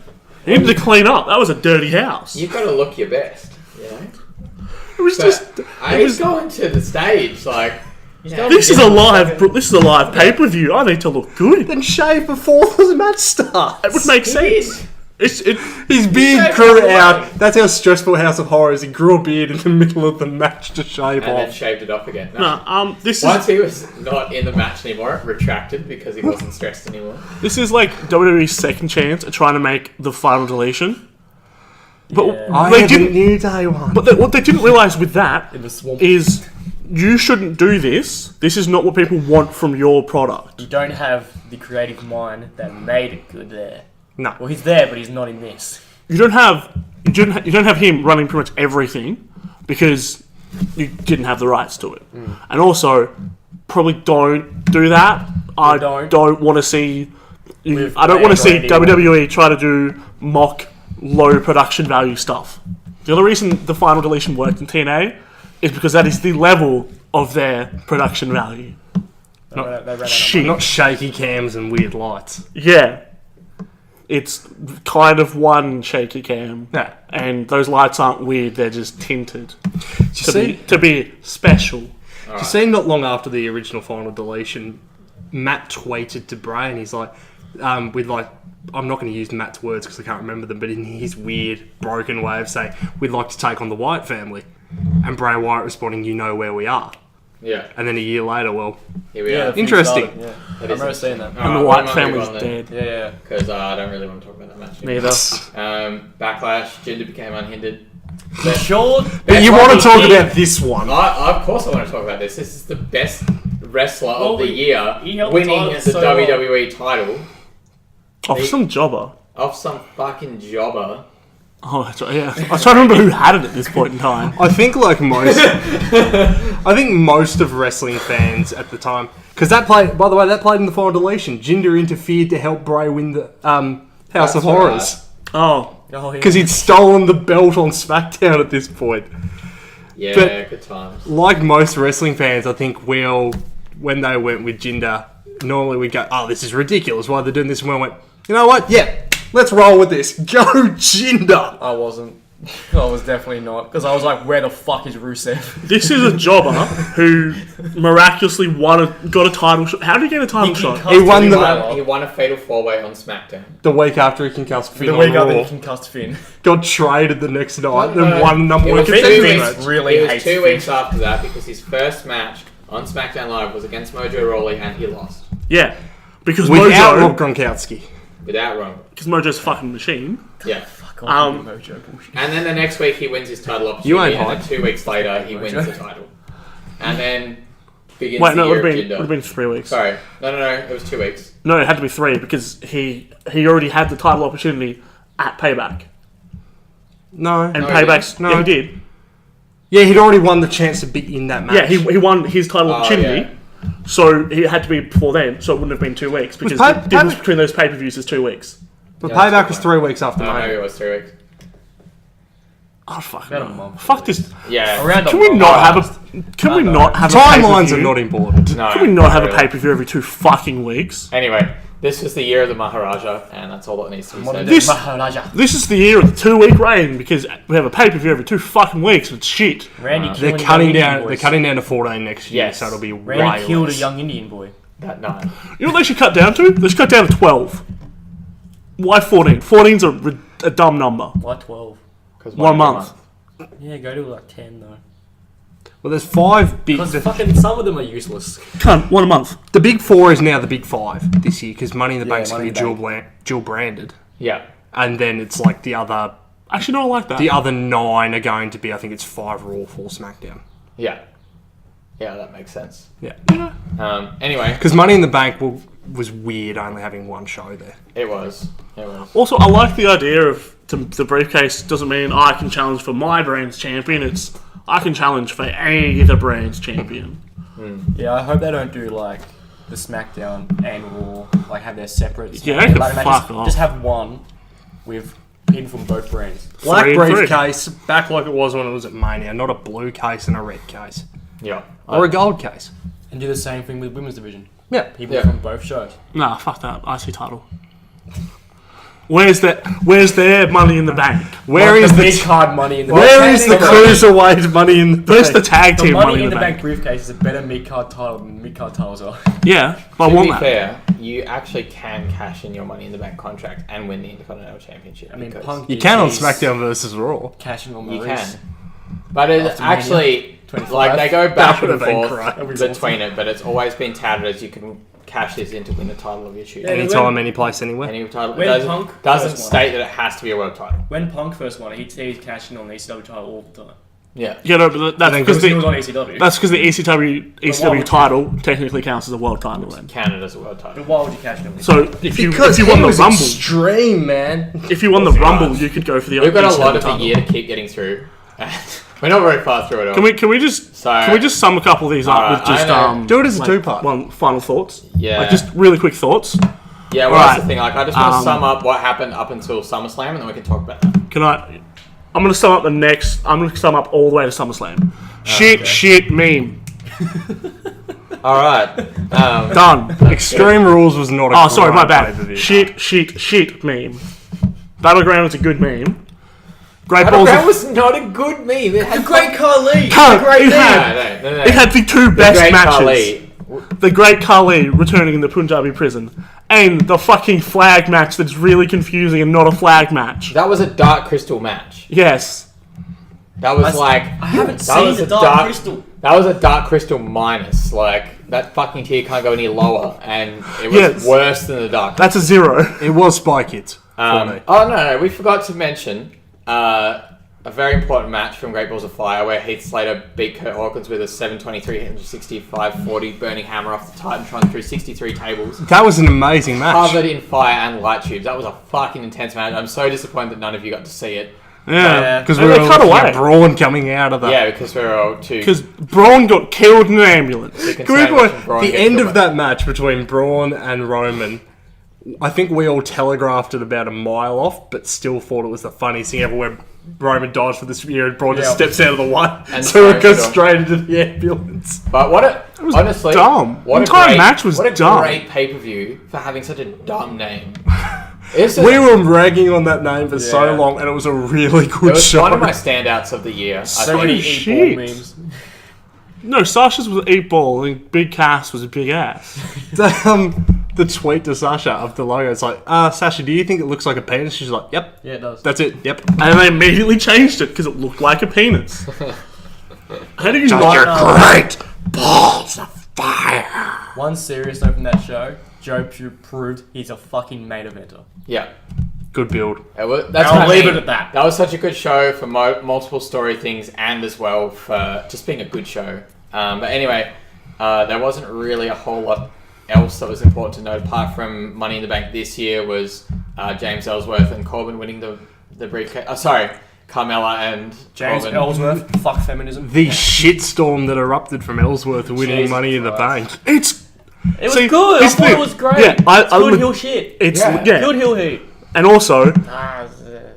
S4: He needed to clean up. That was a dirty house.
S1: You've got to look your best.
S4: It was
S1: But
S4: just.
S1: he's going to the stage like.
S4: This is a live pay-per-view. I need to look good.
S3: Then shave before the match starts.
S4: It would make sense.
S3: His beard
S1: Shave
S3: grew
S1: it
S3: out.
S1: away.
S3: That's how stressful House of Horrors. He grew a beard in the middle of the match to shave
S1: And then
S3: off.
S1: shaved it off again. No.
S4: No, this
S1: Once
S4: is
S1: he was not in the match anymore, it retracted because he wasn't stressed anymore.
S4: like WWE's second chance at trying to make the final deletion. But
S2: Yeah.
S3: I
S4: they
S3: had a
S4: didn't.
S3: new day one.
S4: But what they didn't realize with that
S2: In the swamp.
S4: is you shouldn't do this. This is not what people want from your product.
S2: You don't have the creative mind that made it good there.
S3: No.
S2: Well, he's there, but he's not in this.
S4: You don't have him running pretty much everything because you didn't have the rights to it. And also, probably don't do that. I don't want to see.
S2: With
S4: I don't want to see
S2: Randy
S4: WWE try to do mock low production value stuff. The only reason the final deletion worked in TNA is because that is the level of their production value.
S2: They ran out of
S4: Shit.
S3: Not shaky cams and weird lights.
S4: Yeah. It's kind of one shaky cam.
S3: Yeah.
S4: And those lights aren't weird, they're just tinted.
S3: see-
S4: To be special.
S3: You see, not long after the original final deletion, Matt tweeted to Bray and he's like, with like, I'm not going to use Matt's words because I can't remember them, but in his weird, broken way of saying, we'd like to take on the Wyatt family. And Bray Wyatt responding, you know where we are.
S1: Yeah,
S3: And then a year later, well,
S1: here we
S2: Yeah,
S1: are.
S2: the feud
S3: Interesting.
S2: started, Yeah.
S1: That
S2: I
S1: is
S2: remember seeing that.
S4: And the White family's dead.
S2: Yeah.
S1: Because I don't really want to talk about that match.
S4: Neither.
S1: Backlash, Jinder became unhindered.
S2: Sure.
S3: but you want to talk about this one.
S1: Of course I want to talk about this. This is the best wrestler
S2: Well,
S1: of the year,
S2: he held the
S1: winning
S2: title
S1: the
S2: so long.
S1: WWE title
S4: Oh, for some jobber.
S1: off some fucking jobber.
S4: Oh, that's right, yeah. I was trying to remember who had it at this point in time.
S3: I think like most, of wrestling fans at the time, because that played. By the way, that played in the final deletion. Jinder interfered to help Bray win the House of
S1: That's right.
S3: Horrors
S4: Oh,
S2: Oh, yeah.
S3: because he'd stolen the belt on SmackDown at this point.
S1: Yeah,
S3: But-
S1: good times.
S3: Like most wrestling fans, I think when they went with Jinder, normally we go, "Oh, this is ridiculous. Why they're doing this?" And we went, "You know what? Yeah, Let's roll with this. Go Jinder.
S2: I wasn't. I was definitely not. Because I was like, where the fuck is Rusev?
S4: This is a jobber who miraculously got a title shot. How did he get a title shot?
S3: He won
S1: He won a fatal 4-way on SmackDown.
S3: The week after he concussed Finn
S2: The
S3: on
S2: week
S3: Raw.
S2: after he concussed Finn.
S3: Got traded the next night, then
S1: No.
S3: won number
S1: It
S3: one
S1: was two
S3: contender
S1: weeks.
S3: match.
S2: Really
S1: It was
S2: hates
S1: 2
S2: Finn.
S1: weeks after that because his first match on SmackDown Live was against Mojo Rawley and he lost
S4: Yeah, because
S3: Without Rob
S4: Mojo,
S3: Gronkowski.
S1: without Rawley.
S4: because Mojo's a fucking machine.
S1: Yeah.
S2: Fuck
S4: Um,
S2: off, Mojo bullshit.
S1: And then the next week he wins his title
S3: You
S1: opportunity,
S3: ain't
S1: and then
S3: hype.
S1: 2 weeks later he
S2: Mojo.
S1: wins the title. And then begins
S4: Wait, no,
S1: the
S4: it
S1: year
S4: would
S1: of
S4: have
S1: Jinder.
S4: been 3 weeks.
S1: Sorry, no, it was 2 weeks.
S4: No, it had to be 3 because he already had the title opportunity at Payback,
S3: No.
S4: and
S1: No, he
S4: Payback's
S3: didn't.
S4: yeah,
S3: No.
S4: he did.
S3: Yeah, he'd already won the chance to be in that match.
S4: Yeah, he won his title
S1: Oh,
S4: opportunity,
S1: yeah.
S4: so it had to be before then. So it wouldn't have been 2 weeks because
S3: Pay-
S4: the difference
S3: Payback-
S4: between those pay-per-views is 2 weeks.
S3: The
S1: Yeah, that's
S3: payback
S1: a
S3: was
S1: good
S3: 3 weeks after
S1: Maybe
S3: Mania.
S1: it was 3 weeks.
S4: Oh fuck!
S2: About a
S4: No.
S2: month.
S4: Fuck this.
S1: Yeah.
S2: Around
S4: Can
S2: a
S4: we
S2: month.
S4: not have a? Can we
S2: No.
S4: not have a
S3: Timelines
S4: pay-per-view?
S3: are not important.
S1: No.
S4: Can we not have a
S1: really.
S4: pay-per-view every 2 fucking weeks?
S1: Anyway, this was the year of the Maharaja, and that's all that needs to be
S2: Modern
S1: said.
S2: day
S4: This-
S2: Maharaja.
S4: This is the year of the 2-week reign because we have a pay-per-view every 2 fucking weeks. And it's shit.
S2: Randy
S3: They're
S2: killed a
S3: cutting
S2: young
S3: down.
S2: Indian
S3: They're
S2: boys.
S3: cutting down to 14 next year,
S1: Yes.
S3: so it'll be
S2: Randy
S3: way
S2: killed
S3: less.
S2: a young Indian boy.
S1: No.
S4: You know what they should cut down to? They should cut down to 12. Why 14? 14's a dumb number.
S2: Why 12?
S1: 'Cause
S4: 1
S1: a
S4: month.
S2: Yeah, go to like 10 though.
S3: Well, there's 5 big.
S2: Because fucking some of them are useless.
S4: Cunt, 1 a month.
S3: The big 4 is now the big 5 this year because Money in the
S2: Yeah,
S3: Bank's going
S2: Money
S3: to
S2: in
S3: be
S2: the
S3: dual branded,
S1: Yeah.
S3: and then it's like the other
S4: Actually, no, I like that.
S3: 9 are going to be. I think it's 5 Raw, 4 SmackDown.
S1: Yeah. Yeah, that makes sense.
S3: Yeah,
S1: Anyway,
S3: because Money in the Bank was weird, only having 1 show there.
S1: it was.
S4: Also, I like the idea of the briefcase doesn't mean I can challenge for my brand's champion. It's I can challenge for either brand's champion.
S2: Yeah, I hope they don't do like the SmackDown and Raw, like have their separate.
S4: Yeah, they can
S2: like,
S4: fuck off.
S2: just have one with people from both brands.
S3: Black
S4: 3 and 3.
S3: briefcase, back like it was when it was at Mania, not a blue case and a red case.
S1: Yeah.
S3: Or a gold case.
S2: And do the same thing with women's division.
S3: Yeah.
S2: People
S1: Yeah.
S2: from both shows.
S4: Nah, fuck that. IC title. Where's their Money in the Bank?
S3: Where
S2: Like
S3: is
S2: the
S3: the
S2: big card money in the
S3: where is the
S2: technically,
S3: cruiserweight Money in the
S4: Where's the
S3: Bank?
S4: tag
S2: the
S4: team
S2: money in the bank briefcase is a better mid card title than mid card titles are.
S4: Yeah, but I
S1: To
S4: want
S1: be
S4: that.
S1: fair, you actually can cash in your Money in the Bank contract and win the Intercontinental Championship.
S2: I mean,
S1: because
S2: Punk
S3: You can on
S2: DC's
S3: SmackDown versus Raw.
S2: cashing on
S1: you
S2: Maurice.
S1: can. But it
S2: After Mania,
S1: actually,
S2: 25.
S1: like, they go back
S3: That
S1: and
S3: would've been
S1: forth
S3: great.
S2: That'd be
S1: between it, but it's always been touted as you can cash this in to win the title of your choosing.
S2: Yeah,
S3: Anytime, any place, anywhere.
S1: Any title.
S2: When
S1: It doesn't,
S2: Punk
S1: doesn't
S2: first won.
S1: state that it has to be a world title.
S2: When Punk first won it, he'd say he's cashing on the ECW title all the time.
S1: Yeah.
S4: Yeah, no, but that's
S3: think
S4: because
S2: Because he was
S4: the
S2: on ECW.
S4: that's because the ECW
S2: would you-
S4: title technically counts as a world title then.
S1: Counted as a world title.
S2: But why would you cash in on this?
S4: So if you
S3: Because
S4: won
S3: he
S4: the
S3: was
S4: Rumble,
S3: extreme, man.
S4: if you won the Rumble, you could go for the.
S1: We've got a
S4: ECW
S1: lot of the
S4: title.
S1: year to keep getting through. We're not very far through it all.
S4: Can we just
S1: So-
S4: sum a couple of these up
S1: Alright,
S4: with just
S1: I know.
S3: Do it as a
S4: like,
S3: two-part.
S4: One final thoughts.
S1: Yeah.
S4: Like just really quick thoughts.
S1: Yeah, well, that's
S4: Alright.
S1: the thing. Like, I just want to
S4: Um,
S1: sum up what happened up until SummerSlam, and then we can talk about that.
S4: Can I? I'm gonna sum up I'm gonna sum up all the way to SummerSlam. Shit meme.
S1: All right.
S4: Done.
S3: Extreme Rules was not a
S4: Oh, sorry, my
S3: great
S4: bad.
S3: pay-per-view.
S4: Shit meme. Battleground was a good meme. Great Balls
S1: That
S4: of...
S1: was not a good meme. It had
S2: Great Khali!
S4: Cunt,
S2: Great
S4: it
S2: meme!
S4: had-
S1: no.
S4: It had the 2 best
S1: Great
S4: matches.
S1: Khali.
S4: The Great Khali returning in the Punjabi prison. And the fucking flag match that's really confusing and not a flag match.
S1: That was a Dark Crystal match.
S4: Yes.
S1: That was like
S2: I haven't
S1: that
S2: seen
S1: was
S2: the
S1: a
S2: Dark Crystal.
S1: That was a Dark Crystal minus. Like, that fucking tier can't go any lower, and it was
S4: Yes.
S1: worse than the Dark.
S4: That's a 0.
S3: It was Spy Kids. for me.
S1: Oh no, we forgot to mention a very important match from Great Balls of Fire where Heath Slater beat Kurt Hawkins with a 723, 65, 40 burning hammer off the Titantron through 63 tables.
S3: That was an amazing match.
S1: Covered in fire and light tubes. That was a fucking intense match. I'm so disappointed that none of you got to see it.
S4: Yeah.
S3: Because
S4: And
S3: we were
S4: they cut
S3: looking
S4: away.
S3: at Braun coming out of that.
S1: Yeah, because we were all too.
S4: Because Braun got killed in an ambulance.
S3: Can we go- the end of that match between Braun and Roman, I think we all telegraphed it about a mile off, but still thought it was the funniest thing ever where Roman dodged for the spear and Braun just
S2: Yeah.
S3: steps out of the way.
S1: And
S3: So it goes
S1: throws it off.
S3: straight into the ambulance.
S1: But what a
S4: was
S1: What
S4: dumb. The
S1: a
S4: entire
S1: great,
S4: match was
S1: what a
S4: dumb.
S1: great pay per view for having such a dumb name. It's
S3: We were ragging on that name for so
S2: Yeah.
S3: long, and it was a really
S1: It
S3: good
S1: was
S3: show.
S1: one of my standouts of the year. I
S2: So
S1: think.
S2: many
S4: shit.
S2: e-ball memes.
S4: No, Sasha's was 8 ball and Big Cass was a big ass.
S3: The tweet to Sasha of the logo, it's like, Sasha, do you think it looks like a penis? She's like, yep,
S2: Yeah, it does.
S3: that's it, yep.
S4: And they immediately changed it because it looked like a penis. How do you
S3: You're
S4: not?
S3: great balls of fire.
S2: One serious note from that show, Joe proved he's a fucking main eventer.
S1: Yeah.
S3: Good build.
S1: That's
S2: I'll
S1: what I
S2: leave
S1: mean.
S2: it at that.
S1: That was such a good show for multiple story things and as well for just being a good show. But anyway, there wasn't really a whole lot else that was important to note apart from Money in the Bank this year was James Ellsworth and Corbin winning the briefcase. Carmella and
S2: James
S1: Corbin.
S2: Ellsworth, fuck feminism.
S3: The shitstorm that erupted from Ellsworth winning
S2: Jesus
S3: Money in the
S2: Christ.
S3: Bank.
S2: It was
S4: See,
S2: good. I
S4: it's
S2: thought
S4: the-
S2: it was great.
S4: yeah, I
S2: Good
S4: would-
S2: heel shit.
S4: It's
S1: Yeah.
S4: yeah.
S2: Good heel heat.
S4: And also,
S2: Ah,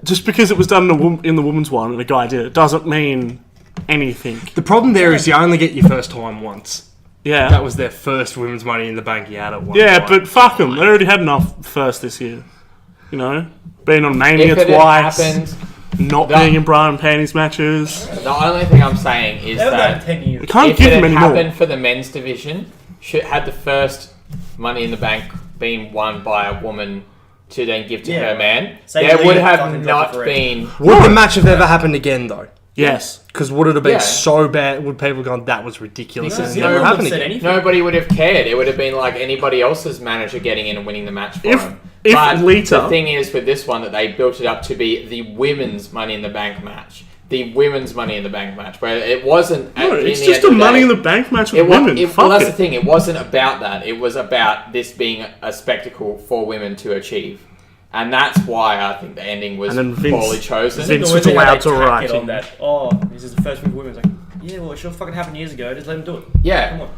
S4: just because it was done in the women's one and a guy did it doesn't mean anything.
S3: The problem there is you only get your first time once.
S4: Yeah.
S3: That was their first women's Money in the Bank you had at one
S4: Yeah,
S3: time.
S4: but fuck them. They already had enough first this year. You know? Being on Mania
S1: If it had
S4: twice.
S1: happened,
S4: Not
S1: that-
S4: being in bra and panties matches.
S1: the only thing I'm saying is
S2: They've
S1: that
S2: had 10 years.
S4: We can't
S1: if
S4: give
S1: it
S4: them
S1: had
S4: any more.
S1: happened for the men's division, had the first Money in the Bank been won by a woman to then give to
S2: Yeah.
S1: her man,
S2: Same
S1: there
S2: league
S1: would
S2: that
S1: have
S2: fucking
S1: not
S2: dropped the three.
S1: been.
S3: Would the match have ever happened again, though?
S4: Yes.
S3: Because would it have been
S1: Yeah.
S3: so bad? Would people have gone, that was ridiculous?
S1: Because
S3: and
S1: no
S3: never
S1: one
S3: happened
S2: said
S3: again?
S2: anything.
S1: Nobody would have cared. It would have been like anybody else's manager getting in and winning the match for
S4: If-
S1: him.
S4: if
S1: But
S4: Lita-
S1: the thing is with this one that they built it up to be the women's Money in the Bank match, the women's Money in the Bank match, where it wasn't.
S4: No,
S1: in
S4: it's
S1: the
S4: just
S1: end
S4: a
S1: of the
S4: Money
S1: day,
S4: in the Bank match with
S1: It was,
S4: women.
S1: well,
S4: Fuck
S1: that's
S4: it.
S1: the thing. It wasn't about that. It was about this being a spectacle for women to achieve, and that's why I think the ending was
S4: And then Vince-
S1: poorly chosen.
S4: Vince-
S2: The
S4: was
S2: way they
S4: allowed
S2: tack
S4: to
S2: it
S4: write
S2: on
S4: in.
S2: that. Oh, this is the first one for women. It's like, yeah, well, it should have fucking happened years ago. Just let them do it. Come
S1: Yeah,
S2: on.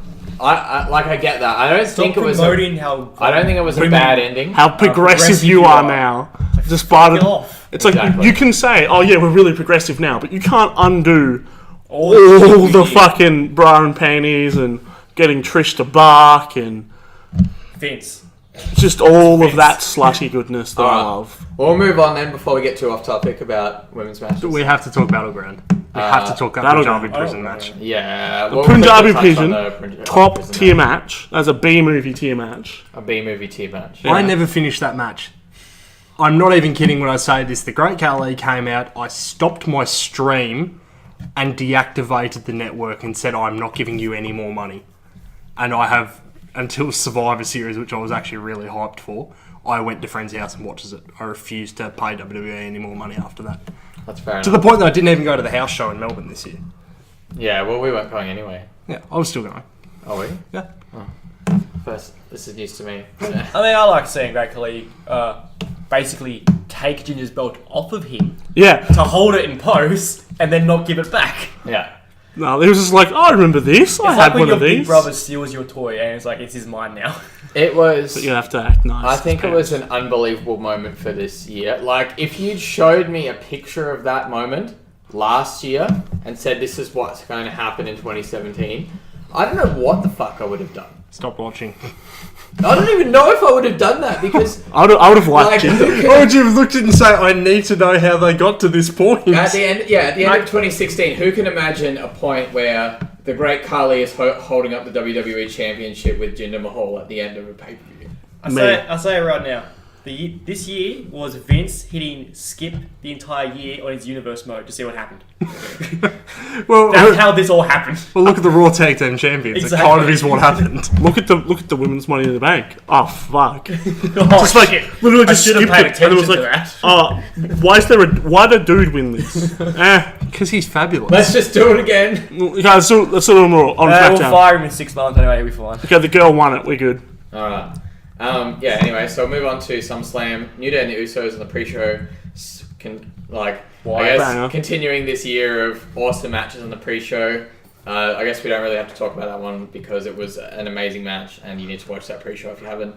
S1: I get that. I don't
S2: Stop
S1: think it was.
S2: promoting how.
S1: I don't think it was a
S2: women-
S1: bad ending.
S4: How progressive
S2: progressive
S4: you
S2: you
S4: are
S2: are.
S4: now. Despite
S2: Fuck
S4: it.
S2: off.
S4: It's like
S1: Exactly.
S4: you can say, "Oh yeah, we're really progressive now," but you can't undo
S2: All
S4: all
S2: shit
S4: the
S2: you did.
S4: fucking bra and panties and getting Trish to bark and
S2: Vince.
S4: just all of that slutty goodness that I
S1: Alright.
S4: love.
S1: We'll move on then before we get too off topic about women's matches.
S3: We have to talk Battleground. We have to talk that
S4: Battleground.
S3: Punjabi prison match.
S1: Yeah,
S4: The
S1: we'll
S4: Punjabi
S1: quickly touch on
S4: Pigeon,
S1: the Punjabi
S4: top
S1: Prison
S4: tier
S1: match.
S4: match. That's a B movie tier match.
S1: A B movie tier match.
S4: Yeah.
S3: I never finished that match. I'm not even kidding when I say this. The Great Khali came out, I stopped my stream and deactivated the network and said, I'm not giving you any more money. And I have, until Survivor Series, which I was actually really hyped for, I went to friend's house and watches it. I refused to pay WWE any more money after that.
S1: That's fair
S3: To
S1: enough.
S3: the point that I didn't even go to the house show in Melbourne this year.
S1: Yeah, well, we weren't going anyway.
S3: Yeah, I was still going.
S1: Are we?
S3: Yeah.
S1: First, this is news to me.
S2: I mean, I like seeing Great Khali basically take Ginger's belt off of him
S4: Yeah.
S2: to hold it in pose and then not give it back.
S1: Yeah.
S4: No, it was just like, oh, I remember this. I
S2: It's
S4: had
S2: like when
S4: one
S2: your
S4: of
S2: big
S4: these.
S2: brother steals your toy and it's like, it's his mine now.
S1: It was.
S4: But you have to act nice.
S1: I think it was an unbelievable moment for this year. Like, if you'd showed me a picture of that moment last year and said this is what's going to happen in 2017, I don't know what the fuck I would have done.
S3: Stop watching.
S1: I don't even know if I would have done that because
S4: I would have liked
S1: like,
S4: it.
S3: Or would you have looked at it and say, I need to know how they got to this point?
S1: at the end of 2016, who can imagine a point where the Great Khali is holding up the WWE Championship with Jinder Mahal at the end of a pay-per-view?
S2: I'll say it right now. This year was Vince hitting skip the entire year on his universe mode to see what happened.
S3: Well,
S2: That's how this all happened.
S3: well, look at the Raw Tag Team Champions.
S2: Exactly.
S3: It kind of is what happened.
S4: Look at the women's Money in the Bank. Oh fuck!
S2: Oh,
S4: Just like
S2: shit.
S4: literally
S2: I
S4: just
S2: should have
S4: skipped
S2: paid
S4: it, and it was
S2: attention
S4: like,
S2: to that.
S4: oh, why did a dude win this?
S3: Because he's fabulous.
S1: Let's just do it again.
S4: Okay, let's do it more on
S2: We'll
S4: SmackDown.
S2: fire him in 6 months anyway, we'll be fine.
S4: Okay, the girl won it. We're good.
S1: Alright. Yeah, anyway, so we'll move on to SummerSlam. New Day and the Usos on the pre-show.
S4: Banger.
S1: Continuing this year of awesome matches on the pre-show. I guess we don't really have to talk about that one because it was an amazing match and you need to watch that pre-show if you haven't.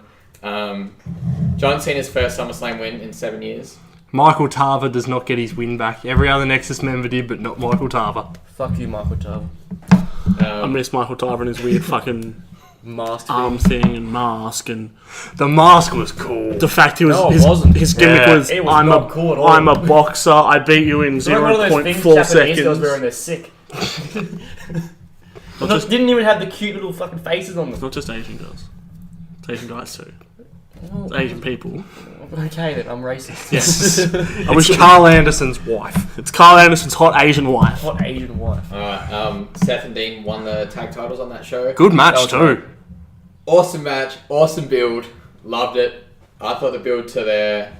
S1: John Cena's first SummerSlam win in 7 years.
S3: Michael Tarver does not get his win back. Every other Nexus member did, but not Michael Tarver.
S2: Fuck you, Michael Tarver.
S4: I miss Michael Tarver and his weird fucking
S2: mask.
S4: arm thing and mask and
S3: The mask was cool.
S4: the fact he was
S2: No, it
S4: his,
S2: wasn't.
S4: his gimmick
S3: Yeah,
S4: was,
S2: it was
S4: I'm
S2: not
S4: a
S2: cool at all.
S4: I'm a boxer. I beat you in
S2: It's like one of those things
S4: 0.4
S2: Japanese girls wear when
S4: seconds.
S2: they're sick. Didn't even have the cute little fucking faces on
S4: It's
S2: them.
S4: not just Asian girls. It's Asian guys too. It's Asian people.
S2: Okay then, I'm racist.
S4: Yes.
S3: I wish Carl Anderson's wife.
S4: It's Carl Anderson's hot Asian wife.
S2: Hot Asian wife.
S1: Alright, Seth and Dean won the tag titles on that show.
S3: Good match
S2: That was
S3: too.
S1: Awesome match, awesome build, loved it. I thought the build to their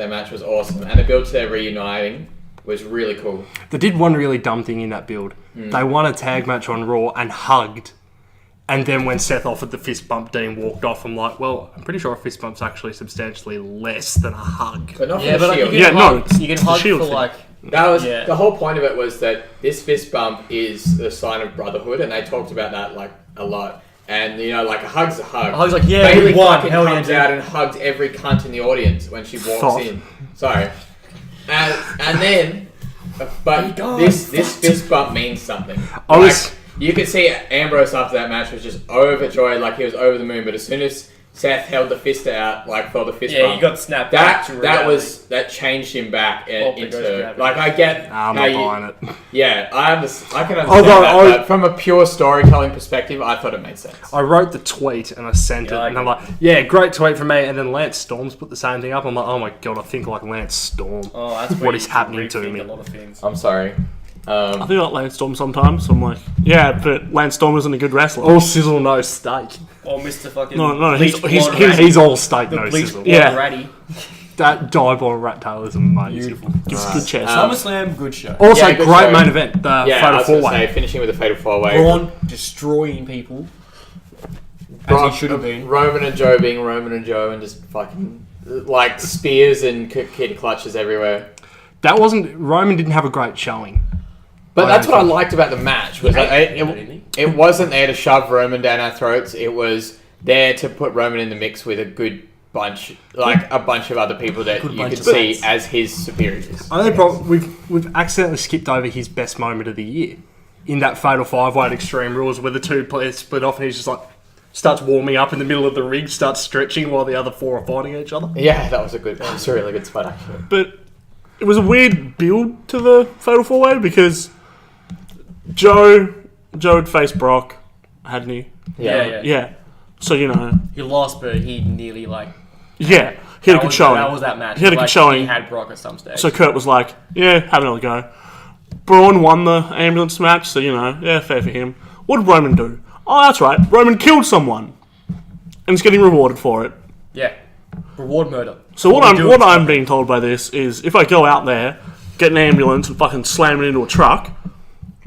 S1: match was awesome, and the build to their reuniting was really cool.
S3: They did one really dumb thing in that build. They won a tag match on Raw and hugged. And then when Seth offered the fist bump, Dean walked off. I'm like, well, I'm pretty sure a fist bump's actually substantially less than a hug.
S1: But not for
S2: Yeah,
S1: the
S2: but
S1: Shield.
S2: you
S4: Yeah,
S2: can
S4: no,
S2: hug,
S4: it's
S2: you can
S4: the
S2: hug
S4: Shield
S2: for
S4: thing.
S2: like.
S1: That was
S2: Yeah.
S1: the whole point of it, was that this fist bump is the sign of brotherhood, and they talked about that like a lot. And you know, like a hug's a hug.
S2: A hug's like, yeah,
S1: Bailey
S2: we won.
S1: fucking
S2: Hell yeah,
S1: comes
S2: dude.
S1: out and hugs every cunt in the audience when she walks
S4: Fuck.
S1: in. Sorry. And then, but
S2: God,
S1: this fist bump means something.
S3: I was-
S1: You could see Ambrose after that match was just overjoyed, like he was over the moon. But as soon as Seth held the fist out, like for the fist
S2: Yeah,
S1: bump,
S2: you got snapped back to
S1: that changed him back
S2: Oh, the ghost
S1: into
S2: gravity.
S1: like I get
S3: I'm
S1: how
S3: not
S1: you,
S3: buying it.
S1: yeah, I can understand
S3: Although
S1: that, but from a pure storytelling perspective, I thought it made sense.
S3: I wrote the tweet and I sent
S2: Yeah,
S3: it,
S2: I
S3: and I'm like, yeah, great tweet from me. And then Lance Storm's put the same thing up. I'm like, oh my god, I think like Lance Storm.
S2: Oh, that's
S3: What
S2: where
S3: is
S2: you
S3: happening to
S2: rethink
S3: me?
S2: A lot of things.
S1: I'm sorry.
S4: I think I like Lance Storm sometimes. So I'm like, yeah, but Lance Storm isn't a good wrestler.
S3: All sizzle, no steak.
S2: Oh, Mr. Fucking.
S4: No,
S2: Bleach
S4: he's-
S2: Blonde
S4: he's-
S2: Ratty.
S3: He's all steak,
S2: the
S3: no
S2: bleach
S3: sizzle.
S2: blonde
S4: Yeah.
S2: ratty.
S3: That dive-bomb rat tail is amazing.
S2: Beautiful.
S4: It's a good chest.
S2: SummerSlam, good show.
S3: Also,
S1: Yeah, good
S3: great
S1: show.
S3: main event. The
S1: Yeah, I
S3: Fatal
S1: was gonna
S3: 4-Way.
S1: say, finishing with a fatal 4-way.
S2: Braun destroying people. As he should have been.
S1: Roman and Joe being Roman and Joe, and just fucking like spears and kid clutches everywhere.
S3: That wasn't... Roman didn't have a great showing.
S1: But
S3: I
S1: that's
S3: don't
S1: what I
S3: think-
S1: liked about the match. Was that it wasn't there to shove Roman down our throats. It was there to put Roman in the mix with a good bunch, like a bunch of other people that
S2: Good
S1: you
S2: bunch
S1: could
S2: of
S1: see
S2: bats.
S1: as his superiors.
S3: I think we've accidentally skipped over his best moment of the year in that Fatal 5-Way at Extreme Rules where the two players split off and he's just like starts warming up in the middle of the ring, starts stretching while the other four are fighting each other.
S1: Yeah, that was a really good spot actually.
S4: But it was a weird build to the Fatal 4-Way because Joe had faced Brock, hadn't he?
S2: Yeah.
S4: Yeah. So, you know,
S2: He lost, but he nearly like.
S4: yeah, he had a good showing.
S2: That was that match.
S4: He had a good
S2: Like,
S4: showing.
S2: He had Brock at some stage.
S4: So Kurt was like, yeah, have another go. Braun won the ambulance match, so, you know, yeah, fair for him. What did Roman do? Oh, that's right, Roman killed someone. And he's getting rewarded for it.
S2: yeah. Reward murder.
S4: So what
S2: we do
S4: I'm
S2: is-
S4: I'm being told by this is if I go out there, get an ambulance and fucking slam it into a truck,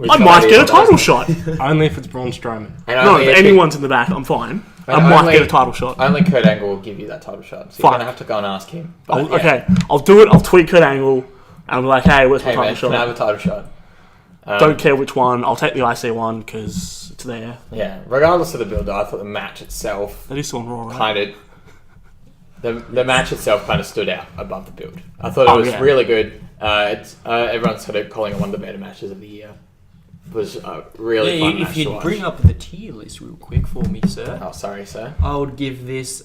S4: I might get a title shot.
S3: Only if it's Braun Strowman.
S4: No, if anyone's in the back, I'm fine. I
S1: But
S4: might
S1: only-
S4: get a title shot.
S1: Only Kurt Angle will give you that title shot. So
S4: Fuck.
S1: you're gonna have to go and ask him. But, yeah.
S4: Okay, I'll do it. I'll tweet Kurt Angle and I'll be like, hey, where's my
S1: Hey
S4: title
S1: man, can I have
S4: shot?
S1: a title shot?
S4: Don't care which one. I'll take the IC one because it's there.
S1: Yeah, regardless of the build, I thought the match itself
S4: That is still on Raw, right?
S1: kind of the match itself kind of stood out above the build. I thought it was
S4: yeah.
S1: really good. Everyone's sort of calling it one of the better matches of the year. It was a really fun
S2: Yeah,
S1: match
S2: if
S1: to
S2: you'd
S1: watch.
S2: bring up the tier list real quick for me, sir,
S1: Oh, sorry, sir.
S2: I would give this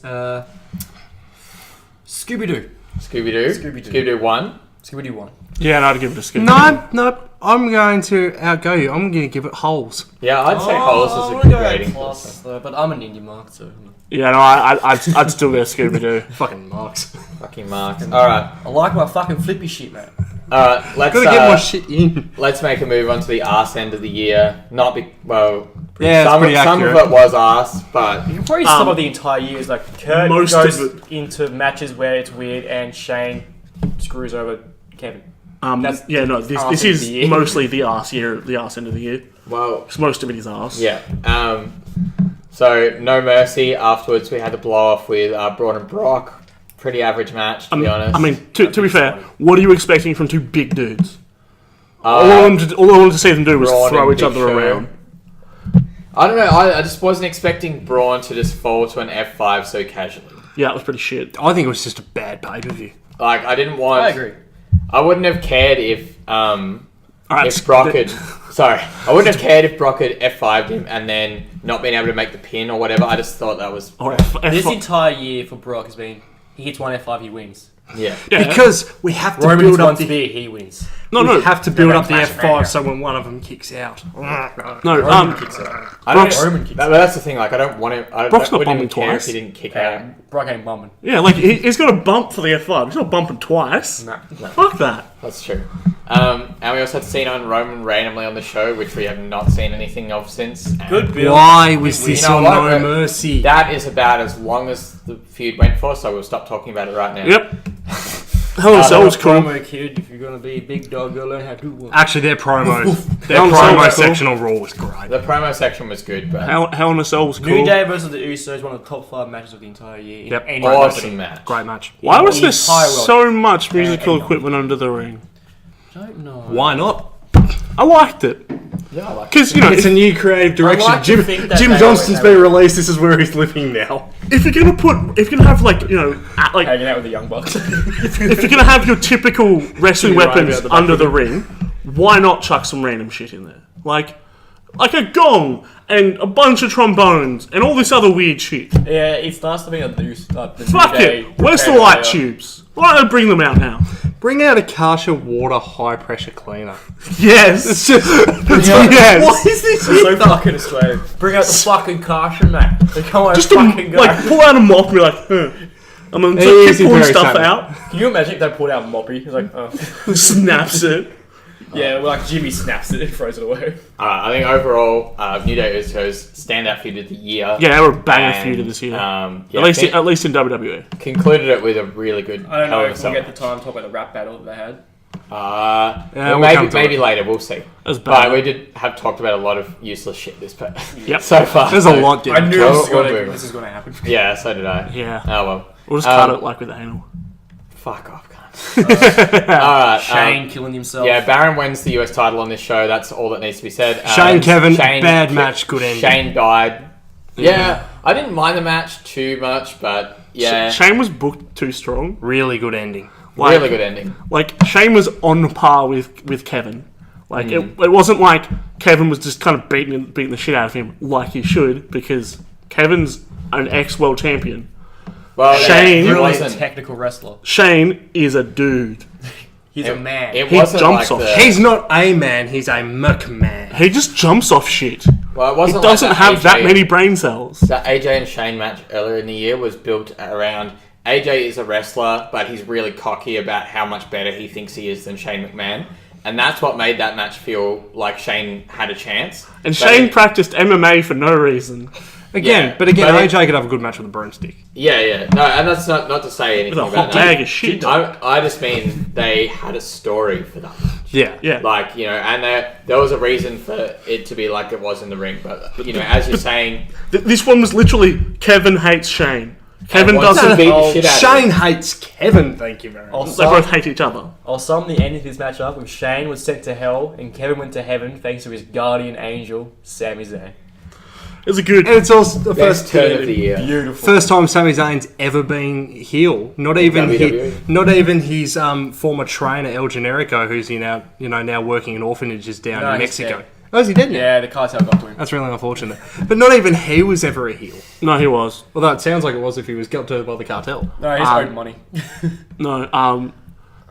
S2: Scooby Doo.
S1: Scooby-Doo.
S2: Scooby-Doo.
S1: Scooby-Doo 1.
S2: Scooby Doo 1.
S4: Yeah, and I'd give it a skip.
S3: No, I'm going to outgo you. I'm going to give it holes.
S1: Yeah, I'd say Holes is a
S2: I'm
S1: good
S2: gonna go
S1: rating.
S2: plus, though, but I'm an indie mark, so
S4: Yeah, no, I'd still go Scooby Doo.
S3: Fucking marks.
S1: Fucking mark. Alright.
S2: I like my fucking flippy shit, mate.
S1: Alright, let's
S3: Gotta get my shit in.
S1: let's make a move on to the arse end of the year. Not be well.
S3: Yeah, it's
S1: some
S3: pretty
S1: of
S3: accurate.
S1: it was arse, but
S2: You can probably sum up the entire year as like Kurt
S4: most
S2: goes
S4: of
S2: into matches where it's weird and Shane screws over Kevin. That's
S4: Yeah, no,
S2: arse
S4: this
S2: end of
S4: is
S2: the year.
S4: mostly the arse year, the arse end of the year.
S1: well,
S4: Because most of it is arse.
S1: yeah. So no mercy. Afterwards, we had the blow off with Braun and Brock. Pretty average match, to be honest.
S4: I mean, to be fair, what are you expecting from two big dudes? All
S1: Uh,
S4: I wanted to see them do was
S1: Braun
S4: throw
S1: and
S4: each
S1: Big
S4: other
S1: Show.
S4: around.
S1: I don't know. I just wasn't expecting Braun to just fall to an F5 so casually.
S4: Yeah, it was pretty shit.
S3: I think it was just a bad pay-per-view.
S1: Like I didn't want.
S2: I agree.
S1: I wouldn't have cared if
S4: I Alright,
S1: if Brock had... Sorry. I wouldn't have cared if Brock had F5'd him and then not been able to make the pin or whatever. I just thought that was...
S4: Or
S2: This entire year for Brock has been he hits one F5, he wins.
S1: Yeah.
S4: yeah.
S3: Because we have to
S2: Roman
S3: build
S2: hits
S3: up
S2: one
S3: the
S2: spear, he wins.
S3: we have to build up the
S2: Smash
S3: F5
S2: Banger.
S3: so when one of them kicks out.
S4: No,
S2: Roman kicks out.
S1: I don't,
S4: Brock's-
S2: Roman kicks
S1: but that's the thing. Like, I don't want him... I
S4: Brock's not
S1: wouldn't even
S4: bumping
S1: care
S4: twice.
S1: if he didn't kick out.
S2: Brock ain't bumming.
S4: yeah, like he's got a bump for the F5. He's not bumping twice.
S2: Nah.
S4: Fuck that.
S1: That's true. And we also had Cena and Roman randomly on the show, which we have not seen anything of since. And
S2: Good build.
S3: Why was
S1: You
S3: this
S1: know
S3: on
S1: what?
S3: No Mercy?
S1: that is about as long as the feud went for, so we'll stop talking about it right now.
S4: Yep. Hell in a Cell was cool.
S2: Promo kid, if you're gonna be a big dog, go learn how to do one.
S3: Actually, their promos, their
S4: Hell in a Cell
S3: promo
S4: was cool.
S3: section on Raw was great.
S1: The promo section was good, but
S4: Hell in a Cell was
S2: New
S4: cool.
S2: Day versus the Usos, one of the top 5 matches of the entire year. in
S3: Yep.
S2: any
S1: awesome
S2: company.
S1: match.
S3: Great match.
S4: Why was
S2: The
S4: there
S2: entire world.
S4: so much musical
S2: and-
S4: equipment under the ring?
S2: Don't know.
S3: Why not?
S4: I liked it.
S1: Yeah, I like it.
S4: Because, you know,
S3: It's a new creative direction.
S2: like to think that
S3: Jim
S2: they
S3: Johnston's
S2: always
S3: been released. This is where he's living now.
S4: if you're gonna have like, you know, like
S2: Hanging out with the Young Bucks.
S4: if you're gonna have your typical wrestling
S2: Jimmy Ryan
S4: weapons
S2: out the back
S4: under
S2: of
S4: the ring, why not chuck some random shit in there? Like a gong and a bunch of trombones and all this other weird shit.
S2: Yeah, it's nice to be on the
S4: Fuck
S2: New Day
S4: it. Where's the
S2: prepare
S4: light
S2: later.
S4: tubes? Why don't they bring them out now?
S3: Bring out a Kasha water high pressure cleaner.
S4: Yes.
S3: It's just
S4: yes.
S3: What is this?
S2: It's so fucking Australian. Bring out the fucking caution, mate. They come on,
S4: Just to
S2: fucking go.
S4: like pull out a mop and be like, I'm gonna
S3: Easy,
S4: keep pulling
S3: very
S4: stuff
S3: simple.
S4: out.
S2: Can you imagine if they pulled out Moppy? He's like, oh.
S4: Snaps it.
S2: Yeah, well, like Jimmy snaps it and throws it away.
S1: I think overall, New Day Usos standout feud of the year.
S4: Yeah, they were a banger
S1: And,
S4: feud of this year.
S1: yeah,
S4: at least in WWE.
S1: concluded it with a really good.
S2: I don't
S1: Hell
S2: know
S1: in a
S2: if
S1: Cell
S2: we'll get the
S1: match.
S2: time to talk about the rap battle that they had.
S1: Well,
S3: we'll
S1: maybe
S3: come to
S1: maybe
S3: it.
S1: later. We'll see.
S4: was
S1: But
S4: bad.
S1: we did have talked about a lot of useless shit this
S4: Yep.
S1: so far.
S3: There's a lot.
S2: I knew
S1: We'll-
S2: this,
S1: we'll move on.
S2: is going to happen.
S1: Yeah, so did I.
S4: Yeah.
S1: Oh well.
S4: We'll just cut
S1: Um,
S4: it like with anal.
S1: Fuck off, cunt. Alright.
S2: Shane killing himself.
S1: Yeah, Baron wins the US title on this show. That's all that needs to be said.
S3: Shane, Kevin, bad match, good ending.
S1: Shane died. Yeah, I didn't mind the match too much, but yeah,
S4: Shane was booked too strong.
S3: Really good ending.
S4: Like,
S1: really good ending.
S4: Like Shane was on par with Kevin. Like it wasn't like Kevin was just kind of beating the shit out of him like he should, because Kevin's an ex-world champion.
S1: Well,
S4: Shane-
S1: it
S2: Really
S1: wasn't.
S2: technical wrestler.
S4: Shane is a dude.
S2: He's a man.
S1: It
S4: He
S1: wasn't
S4: jumps
S1: like
S4: off.
S1: the,
S3: He's not a man. He's a McMahon.
S4: He just jumps off shit.
S1: well, it
S4: He
S1: wasn't
S4: doesn't
S1: like
S4: have that
S1: AJ
S4: many brain cells.
S1: The AJ and Shane match earlier in the year was built around AJ is a wrestler, but he's really cocky about how much better he thinks he is than Shane McMahon. And that's what made that match feel like Shane had a chance.
S4: And
S1: But
S4: Shane
S1: it-
S4: practiced MMA for no reason.
S3: Again,
S1: Yeah,
S3: but again,
S1: but it-
S3: AJ could have a good match with a broomstick.
S1: Yeah. No, and that's not to say anything
S4: With a
S1: about
S4: hot bag
S1: that.
S4: of shit.
S1: I just mean they had a story for that match.
S3: Yeah.
S4: Yeah.
S1: Like, you know, and there was a reason for it to be like it was in the ring. But, you know, as you're saying,
S4: This one was literally Kevin hates Shane. Kevin
S1: wants to
S4: doesn't.
S1: beat the shit out of
S3: Shane
S1: him.
S3: hates Kevin. Thank you very much.
S4: They both hate each other.
S2: I'll sum the end of this match up with Shane was sent to hell and Kevin went to heaven thanks to his guardian angel, Sami Zayn.
S4: It was a good.
S3: And it's also the
S1: Best
S3: first
S1: turn of the year.
S2: Beautiful.
S3: first time Sami Zayn's ever been heel. Not even
S1: WWE.
S3: not even his former trainer El Generico, who's now working in orphanages down
S2: No,
S3: in
S2: he's
S3: Mexico.
S2: dead.
S3: Oh, is he dead now?
S2: Yeah, the cartel got to him.
S3: That's really unfortunate. But not even he was ever a heel.
S4: No, he was.
S3: Although it sounds like it was if he was got to by the cartel.
S2: No, he's owed money.
S4: No.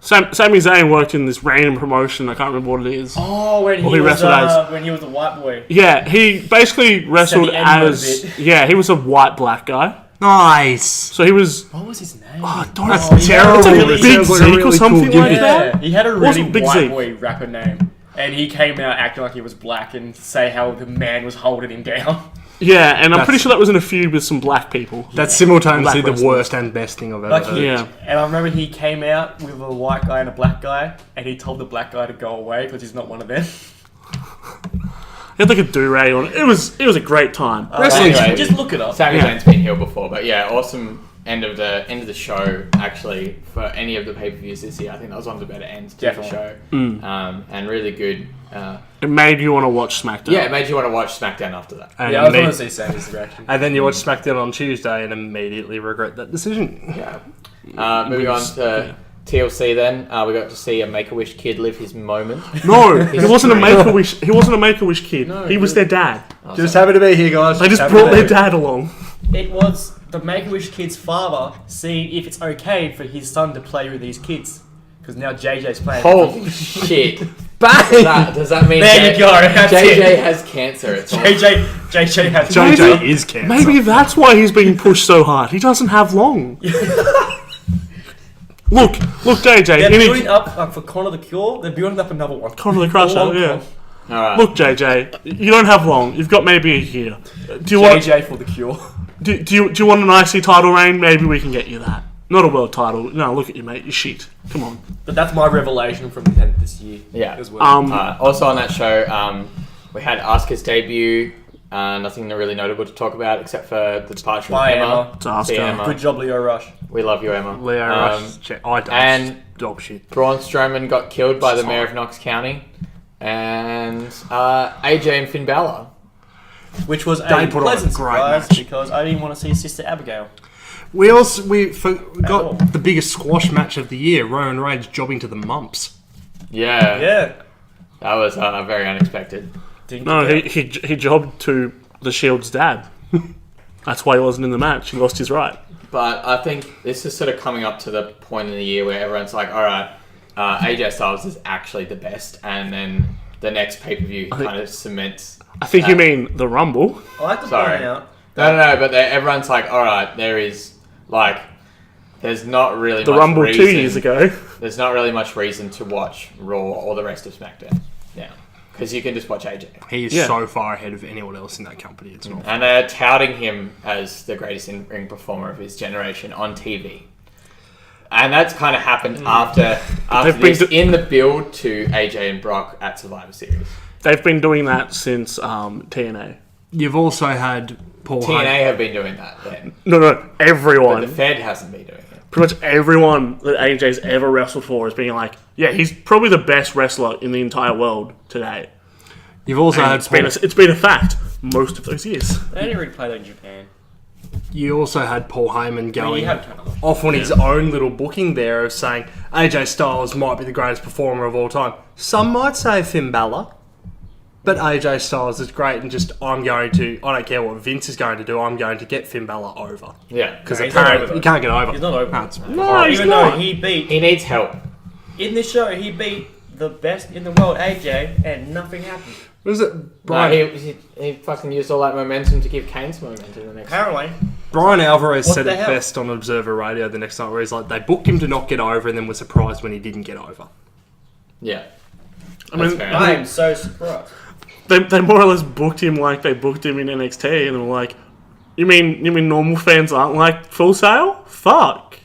S4: Sami Zayn worked in this random promotion. I can't remember what it is.
S2: Oh, when
S4: Well,
S2: he
S4: he
S2: was
S4: wrestled
S2: when he was the white boy.
S4: Yeah, he basically wrestled
S2: the N-word
S4: as.
S2: bit.
S4: Yeah, he was a white black guy.
S3: Nice.
S4: So he was.
S2: What was his name?
S4: Oh, don't.
S3: That's
S2: yeah,
S3: terrible.
S2: it's like a
S3: It
S4: Big
S3: sounds like a
S4: Zeke or
S3: really
S4: something
S3: cool
S4: like
S3: gimmick.
S4: that.
S2: Yeah, he had a really
S4: Wasn't Big
S2: white
S4: Zeke.
S2: boy rapper name. And he came out acting like he was black and say how the man was holding him down.
S4: Yeah, and I'm
S3: That's-
S4: pretty sure that was in a feud with some black people.
S3: That's simultaneously
S4: Black
S3: the
S4: wrestling.
S3: worst and best thing I've ever
S2: Like
S3: heard.
S2: he,
S4: Yeah.
S2: And I remember he came out with a white guy and a black guy, and he told the black guy to go away because he's not one of them.
S4: He had like a do-rag on it. It was a great time.
S3: Wrestling's
S1: Anyway,
S2: just look it up.
S1: Sami
S4: Yeah.
S1: Zayn's been here before, but yeah, awesome end of the show actually for any of the pay-per-views this year. I think that was one of the better ends to the
S2: Definitely.
S1: show, and really good.
S4: It made you want to watch SmackDown.
S1: Yeah, it made you want to watch SmackDown after that.
S3: And,
S2: Yeah, I was
S3: me-
S2: going to see Sammy's reaction.
S3: and then you watch SmackDown on Tuesday and immediately regret that decision.
S1: Yeah. Moving on to TLC then. We got to see a Make-A-Wish kid live his moment.
S4: No, he wasn't a
S1: dream.
S4: Make-A-Wish. He wasn't a Make-A-Wish kid.
S1: No,
S4: he was their dad.
S3: Just happy to be here, guys.
S4: They just
S3: Happy
S4: brought
S3: to be
S4: their
S3: here.
S4: dad along.
S2: It was the Make-A-Wish kid's father seeing if it's okay for his son to play with these kids. Because now JJ's playing.
S1: Holy shit.
S3: Bang!
S1: Does that mean
S2: There you go, that's
S1: JJ
S2: it.
S1: has cancer? It's all-
S2: JJ has
S3: JJ is cancer.
S4: Maybe that's why he's being pushed so hard. He doesn't have long. Look, JJ.
S2: They're
S4: you need-
S2: building up for Connor the Cure. They're building up another one.
S4: Connor the Crusher,
S2: Long
S4: yeah.
S2: Con.
S1: Alright.
S4: Look, JJ, you don't have long. You've got maybe a year. Do you want?
S2: JJ for the Cure.
S4: Do you want an IC title reign? Maybe we can get you that. Not a world title. No, look at you, mate. You're shit. Come on.
S2: But that's my revelation from the 10th this year.
S1: Yeah.
S2: As well.
S1: Also on that show, we had Asuka's debut. Nothing really notable to talk about except for the departure
S2: Bye,
S1: of Emma.
S2: Emma.
S4: It's Asuka.
S1: See Emma.
S2: Good job, Leo Rush.
S1: We love you, Emma.
S3: Leo Rush. I don't.
S1: and-
S3: dog shit.
S1: Braun Strowman got killed by the mayor of Knox County. And AJ and Finn Balor.
S2: Which was
S3: They
S2: a
S3: put on a
S2: pleasant
S3: great
S2: surprise
S3: match.
S2: because I didn't want to see Sister Abigail.
S3: We
S2: all.
S3: got the biggest squash match of the year. Roman Reigns jobbing to the mumps.
S1: Yeah.
S2: Yeah.
S1: That was very unexpected.
S2: Didn't
S4: No,
S2: get
S4: he jobbed to the Shield's dad. That's why he wasn't in the match. He lost his right.
S1: But I think this is sort of coming up to the point in the year where everyone's like, all right, AJ Styles is actually the best. And then the next pay-per-view kind of cements.
S4: I think you mean the Rumble.
S2: I like to
S1: Sorry.
S2: point out
S1: No, but everyone's like, all right, there's not really
S4: The
S1: much
S4: Rumble
S1: reason,
S4: 2 years ago.
S1: There's not really much reason to watch Raw or the rest of SmackDown now. Because you can just watch AJ.
S3: He is
S4: Yeah.
S3: so far ahead of anyone else in that company. It's not.
S1: And they're touting him as the greatest in-ring performer of his generation on TV. And that's kind of happened after
S4: They've been
S1: this, in the build to AJ and Brock at Survivor Series.
S4: They've been doing that since TNA.
S3: You've also had Paul
S1: TNA
S3: Heyman.
S1: have been doing that then.
S4: No,
S1: But
S4: everyone.
S1: the Fed hasn't been doing it.
S4: Pretty much everyone that AJ's ever wrestled for is being like, yeah, he's probably the best wrestler in the entire world today.
S3: You've also
S4: And
S3: had
S4: it's been a fact most of those years.
S2: they didn't really play that in Japan.
S3: You also had Paul Heyman
S2: I mean,
S3: going
S2: you had Canada.
S3: off on his own little booking there of saying AJ Styles might be the greatest performer of all time. Some might say Finn Balor, but AJ Styles is great and just I don't care what Vince is going to do, I'm going to get Finn Balor over.
S1: Yeah.
S3: Because
S2: No, he's not
S3: apparently
S2: over,
S3: you can't get over.
S2: He's not over.
S3: No, it's-
S4: No, he's
S2: Even
S4: not.
S2: though he beat,
S1: He needs help.
S2: in this show, he beat the best in the world, AJ, and nothing happened.
S3: What is it?
S1: No,
S3: Brian,
S1: he fucking used all that momentum to give Kane some momentum the next
S2: Apparently.
S3: Brian Alvarez
S2: What
S3: said
S2: the
S3: it
S2: hell?
S3: best on Observer Radio the next night where he's like, they booked him to not get over and then were surprised when he didn't get over.
S1: Yeah.
S4: I mean,
S1: That's fair.
S2: I am so surprised.
S4: they more or less booked him like they booked him in NXT, and they were like, "You mean normal fans aren't like Full Sail? Fuck."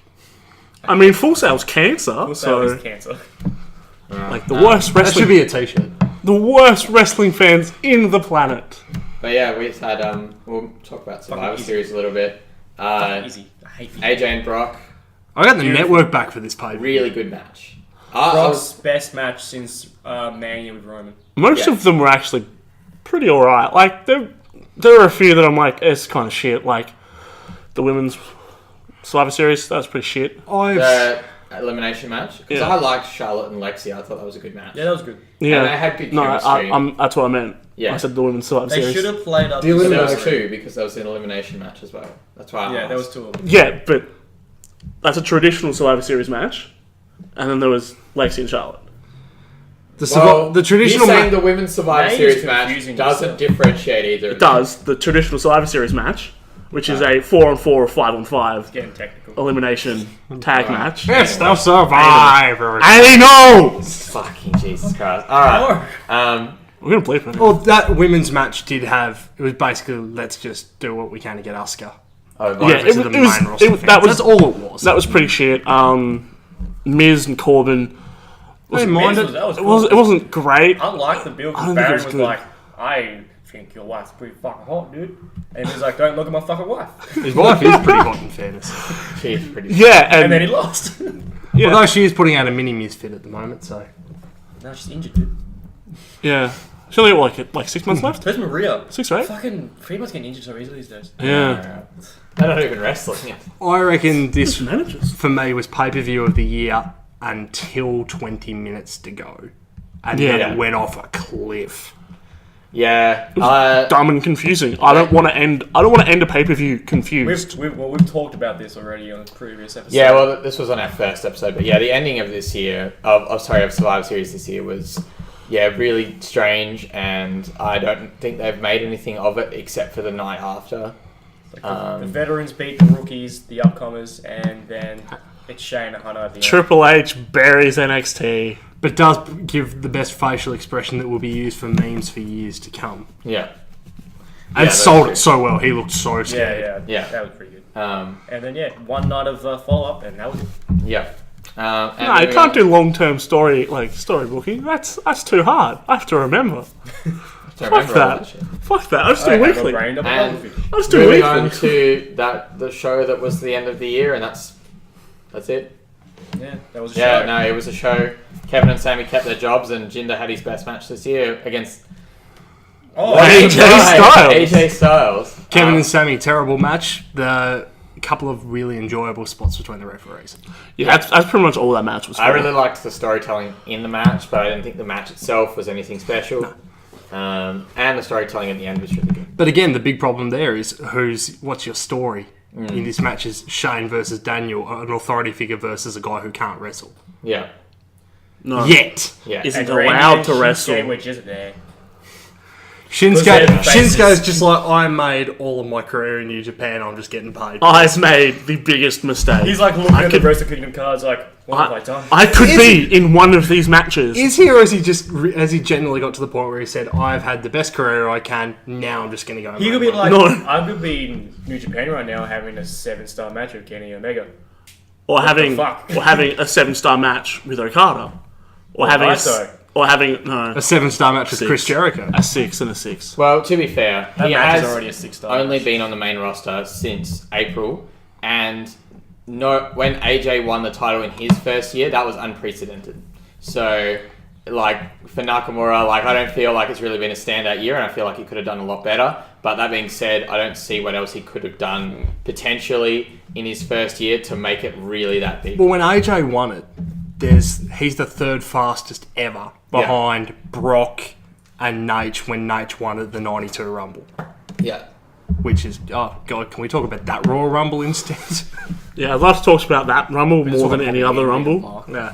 S4: I mean, Full Sail's cancer,
S2: So
S4: so
S2: is cancer.
S4: like the worst
S3: That should
S4: wrestling,
S3: be a t-shirt.
S4: the worst wrestling fans in the planet.
S1: But yeah, we've had, we'll talk about Survivor
S2: easy.
S1: Series a little bit.
S2: Easy. I hate you.
S1: AJ and Brock,
S3: I got the
S2: Beautiful.
S3: network back for this pay.
S1: really good match.
S2: Brock's best match since Mania with Roman.
S4: Most
S1: Yeah.
S4: of them were actually pretty alright. Like there are a few that I'm like, it's kind of shit. Like the women's Survivor Series, that was pretty shit.
S1: the elimination match. Because
S4: Yeah.
S1: I liked Charlotte and Lexi. I thought that was a good match.
S2: Yeah, that was good.
S4: Yeah,
S1: And they had good
S4: no,
S1: chemistry.
S4: that's what I meant.
S1: Yeah.
S4: I said the women's Survivor
S2: They
S4: Series.
S2: should have played up.
S3: The
S1: But there
S3: elimination-
S1: was two because there was an elimination match as well. That's why I
S2: Yeah,
S1: asked.
S2: there was two of them.
S4: Yeah, but that's a traditional Survivor Series match, and then there was Lexi and Charlotte.
S3: The traditional
S1: you saying
S3: ma-
S1: the women's Survivor
S2: Now
S1: Series
S2: you're
S1: match
S2: confusing
S1: doesn't
S2: yourself.
S1: differentiate either.
S4: It does the traditional Survivor Series match, which is a 4-on-4 or 5-on-5
S2: Getting technical.
S4: elimination tag match.
S3: Best of Survivor.
S4: I know.
S1: Fucking Jesus Christ. Alright.
S4: We're gonna bleep it.
S3: Well, that women's match did have. It was basically let's just do what we can to get Asuka.
S4: Yeah,
S3: over
S4: it
S3: to
S4: was-
S3: the
S4: it was-
S3: main roster
S4: it-
S3: fans.
S4: that was-
S3: That's all it was.
S4: That was pretty shit. Miz and Corbin.
S3: I didn't mind it.
S2: That was
S4: It
S2: cool.
S4: wasn't great.
S2: I like the build
S4: I
S2: because
S4: don't think it
S2: Baron
S4: was
S2: was
S4: good.
S2: like, I think your wife's pretty fucking hot, dude. And he was like, don't look at my fucking wife.
S3: His wife is pretty hot, in fairness.
S1: She's pretty.
S4: Yeah,
S2: And then he lost.
S4: yeah,
S3: Although she is putting out a mini misfit at the moment, so
S2: now she's injured, dude.
S4: yeah. She's only got like 6 months left.
S2: Where's Maria?
S4: 6 or 8.
S2: Fucking females getting injured so easily these days.
S4: Yeah.
S1: They're not even wrestling yet.
S3: I reckon this
S4: Managers.
S3: for me was pay per view of the year until 20 minutes to go. And
S4: Yeah.
S3: then it went off a cliff.
S1: Yeah.
S4: Dumb and confusing. I don't want to end a pay-per-view confused.
S2: We've talked about this already on a previous episode.
S1: Yeah, well, this was on our first episode, but yeah, the ending of this year, of Survivor Series this year was, really strange, and I don't think they've made anything of it except for the night after.
S2: The veterans beat the rookies, the upcomers, and then it's Shane and Hunter at the end.
S4: Triple H buries NXT.
S3: But does give the best facial expression that will be used for memes for years to come.
S1: Yeah.
S3: And
S1: that's
S3: sold
S1: true.
S3: it so well. He looked so scared.
S2: Yeah,
S1: Yeah.
S2: that was pretty good.
S1: Um,
S2: And then one night of follow-up, and that was it.
S1: yeah. And
S4: No, you
S1: moving
S4: can't
S1: on-
S4: do long-term storybooking. That's too hard. I have to remember.
S1: Don't remember all
S4: that.
S1: that shit.
S4: Fuck that. I just
S2: I
S4: do
S2: have a
S4: weekly.
S2: brain of a
S1: And-
S2: goldfish.
S4: I just do
S1: Moving
S4: weekly.
S1: on to the show that was the end of the year, and that's it.
S2: Yeah, that was a
S1: Yeah,
S2: show.
S1: no, it was a show. Kevin and Sammy kept their jobs, and Jinder had his best match this year against
S2: Oh,
S3: AJ
S4: Styles.
S1: AJ Styles.
S3: Kevin and Sammy, terrible match. The couple of really enjoyable spots between the referees.
S4: Yeah, that's pretty much all that match was for.
S1: I really liked the storytelling in the match, but I didn't think the match itself was anything special. And the storytelling at the end was really good.
S3: But again, the big problem there is what's your story in this match is Shane versus Daniel, an authority figure versus a guy who can't wrestle.
S1: Yeah.
S4: No.
S3: Yet.
S1: Yeah.
S4: Isn't
S2: And Randy
S4: allowed
S2: and
S4: to
S2: Shinsuke,
S4: wrestle.
S2: which isn't there.
S3: Shinsuke's
S2: faces-
S3: just like, I made all of my career in New Japan, I'm just getting paid.
S4: I's made the biggest mistake.
S2: He's like looking at
S4: could-
S2: the Wrestle Kingdom cards, like, what have I done?
S4: I could
S3: Is-
S4: be in one of these matches.
S3: Is he, or has he generally got to the point where he said, I've had the best career I can, now I'm just going to go and
S2: He
S3: make
S2: could be
S3: money."
S2: like,
S4: No.
S2: I could be in New Japan right now having a 7-star match with Kenny Omega.
S4: or having
S2: fuck?
S4: a 7-star match with Okada. Or having
S2: Naito.
S4: or having
S3: A 7-star match with
S4: 6.
S3: Chris Jericho.
S4: a 6 and a 6.
S1: Well, to be fair,
S2: That
S1: he
S2: match
S1: has
S2: is already a 6-star
S1: only
S2: match.
S1: been on the main roster since April, and when AJ won the title in his first year, that was unprecedented. So, for Nakamura, I don't feel like it's really been a standout year, and I feel like he could have done a lot better. But that being said, I don't see what else he could have done potentially in his first year to make it really that big.
S3: Well, when AJ won it, he's the third fastest ever behind Brock and Nate when Nate won at the 92 Rumble.
S1: Yeah.
S3: Which is, oh God, can we talk about that Royal Rumble instead?
S4: Yeah, I'd love to talk about that Rumble more
S2: talk
S4: than
S2: about
S4: any
S2: the
S4: other
S2: MVP
S4: Rumble.
S2: mark.
S4: Yeah.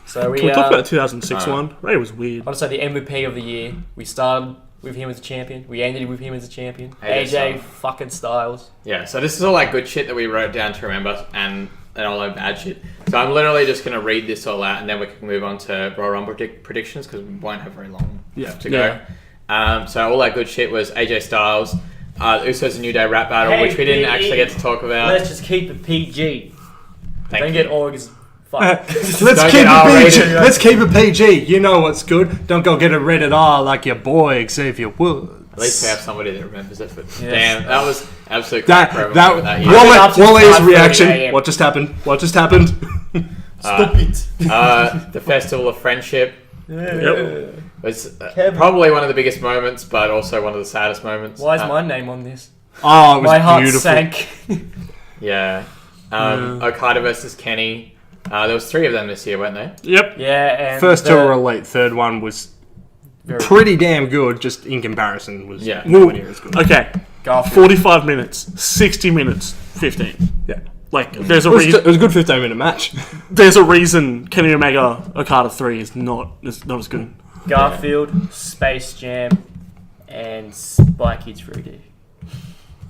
S2: So we,
S4: Can we talk about the 2006 one? That was weird.
S2: I want to say the MVP of the year. We started with him as a champion. We ended with him as a champion.
S1: AJ
S2: AJ fucking Styles.
S1: Yeah, so this is all good shit that we wrote down to remember, and all that bad shit. So I'm literally just going to read this all out, and then we can move on to Royal Rumble predictions, because we won't have very long to go. So all that good shit was AJ Styles, Usos New Day rap battle,
S2: Hey,
S1: which we didn't
S2: PG.
S1: actually get to talk about.
S2: Let's just keep it PG.
S1: Thank
S2: Don't
S1: you.
S2: get orgs. Fuck.
S3: Let's
S1: Don't
S3: keep
S1: get
S3: it
S1: R-rated.
S3: PG. Let's keep it PG. You know what's good. Don't go get a rated R like your boy Xavier Woods.
S1: At least we have somebody that remembers it, but
S2: Yes.
S1: damn, that was absolute
S3: That
S1: crap for
S3: that
S1: everyone that year.
S2: Up to
S3: Wally's
S2: 5:30
S3: reaction.
S2: AM.
S3: What just happened? What just happened?
S2: Stop it.
S1: The Festival of Friendship
S4: Yep.
S1: was
S2: Kevin.
S1: probably one of the biggest moments, but also one of the saddest moments.
S2: Why is my name on this?
S3: Oh, it was
S2: My heart
S3: beautiful.
S2: sank.
S1: Yeah. Okada versus Kenny. There was 3 of them this year, weren't there?
S4: Yep.
S2: Yeah, and
S3: First two were elite. Third one was
S2: very
S3: pretty damn good. Just in comparison, was
S1: Yeah.
S3: nowhere near as good.
S4: Okay.
S2: Garfield.
S4: 45 minutes, 60 minutes, 15.
S3: Yeah,
S4: There's a
S3: it was,
S4: reason.
S3: it was a good 15-minute match.
S4: There's a reason Kenny Omega Okada 3 is not as good.
S2: Garfield, Space Jam, and Spy Kids 3D.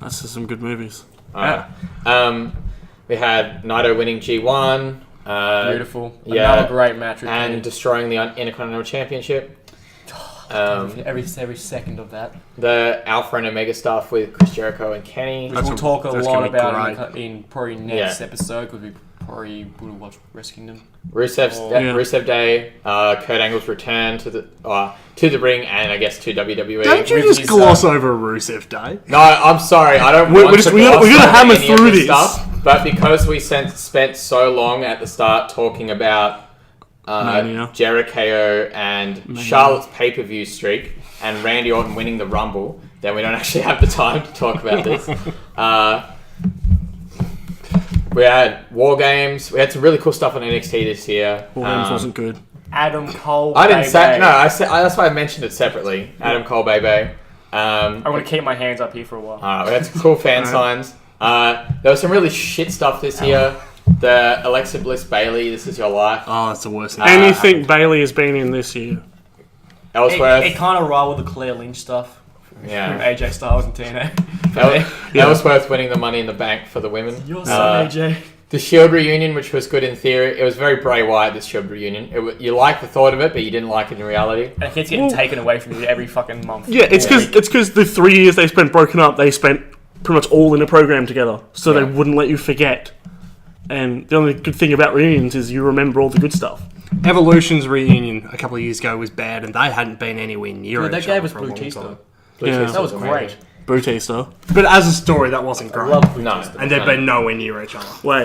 S4: That's just some good movies.
S1: We had Naito winning G1.
S2: Beautiful.
S1: yeah.
S2: Another great match with
S1: And
S2: Kenny.
S1: destroying the Intercontinental Championship.
S2: Every second of that.
S1: The Alpha and Omega stuff with Chris Jericho and Kenny.
S3: That's
S2: We'll talk a
S3: that's
S2: lot
S3: gonna be
S2: about
S3: great.
S2: in probably next
S1: Yeah.
S2: episode because we probably would have watched Wrestle Kingdom.
S1: Rusev Day. Kurt Angle's return to the ring, and I guess to WWE.
S3: Don't you
S2: With
S3: just
S2: his,
S3: gloss over Rusev Day?
S1: No, I'm sorry. I don't
S4: We're
S1: want
S4: just-
S1: to
S4: we're gonna
S1: gloss over
S4: hammer
S1: any of
S4: through
S1: this
S4: this.
S1: but because we spent so long at the start talking about
S4: Mania.
S1: Jericho and Charlotte's pay-per-view streak and Randy Orton winning the Rumble, then we don't actually have the time to talk about this. We had War Games. We had some really cool stuff on NXT this year.
S4: War Games wasn't good.
S2: Adam Cole.
S1: I didn't say
S2: baby.
S1: no. I said that's why I mentioned it separately. Adam Cole, baby.
S2: I'm gonna keep my hands up here for a while.
S1: Alright, we had some cool fan signs. There was some really shit stuff this year. The Alexa Bliss Bailey, This Is Your Life.
S3: Oh, that's the worst thing.
S4: Anything Bailey has been in this year.
S1: Ellsworth.
S2: It kind of rolled with the Claire Lynch stuff.
S1: Yeah.
S2: From AJ Styles and TNA.
S1: Ellsworth winning the Money in the Bank for the women.
S2: Your son, AJ.
S1: The Shield reunion, which was good in theory. It was very Bray Wyatt, this Shield reunion. You liked the thought of it, but you didn't like it in reality.
S2: And it keeps getting taken away from you every fucking month.
S4: Yeah, it's because the 3 years they spent broken up, they spent pretty much all in a program together, so they wouldn't let you forget. And the only good thing about reunions is you remember all the good stuff.
S3: Evolution's reunion a couple of years ago was bad, and they hadn't been anywhere near
S2: Dude,
S3: each
S2: that gave
S3: other
S2: us
S3: for a
S2: Blue
S3: long
S2: Cheese,
S3: time.
S2: though.
S4: Yeah.
S2: That was great.
S4: Bautista.
S3: But as a story, that wasn't great.
S1: No.
S3: And they've been nowhere near each other.
S4: Wait,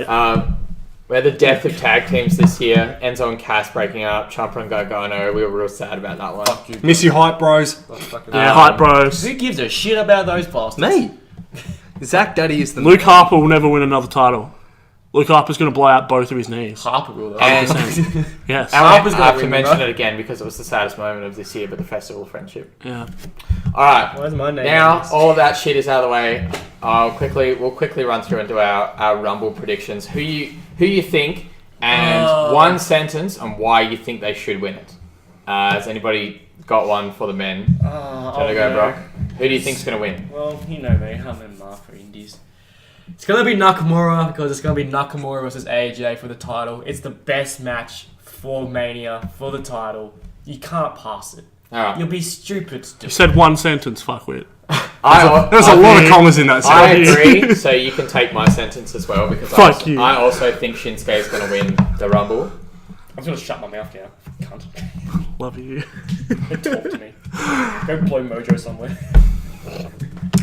S1: We had the death of tag teams this year. Enzo and Cass breaking up. Ciampa and Gargano. We were real sad about that one.
S3: Miss you, hype bros.
S4: yeah, hype bros.
S2: Who gives a shit about those bastards?
S3: Me. Zach Daddy is the
S4: Luke Harper will never win another title. Luke Harper's going to blow out both of his knees.
S2: Harper will, though.
S1: And
S4: Yes.
S2: Harper's
S1: I
S2: gonna
S1: have to
S2: win,
S1: mention
S2: right?
S1: it again because it was the saddest moment of this year, but the Festival of Friendship.
S4: Yeah.
S1: Alright.
S2: Where's my name?
S1: Now all of that shit is out of the way. We'll quickly run through and do our Rumble predictions. Who you think, and one sentence on why you think they should win it. Has anybody got one for the men? Do you want to go, Brock? Who do you think's gonna win?
S2: Well, you know me. I'm in Mark for Indies. It's gonna be Nakamura because it's gonna be Nakamura versus AJ for the title. It's the best match for Mania for the title. You can't pass it.
S1: Alright.
S2: You'll be stupid to do
S4: You
S2: it.
S4: said one sentence, fuckwit.
S3: There's a lot of commas in that
S1: I
S3: sentence.
S1: agree, so you can take my sentence as well because
S4: Fuck you.
S1: I also think Shinsuke is going to win the Rumble.
S2: I'm just gonna shut my mouth now. Cunt.
S4: Love you.
S2: Talk to me. Go blow Mojo somewhere.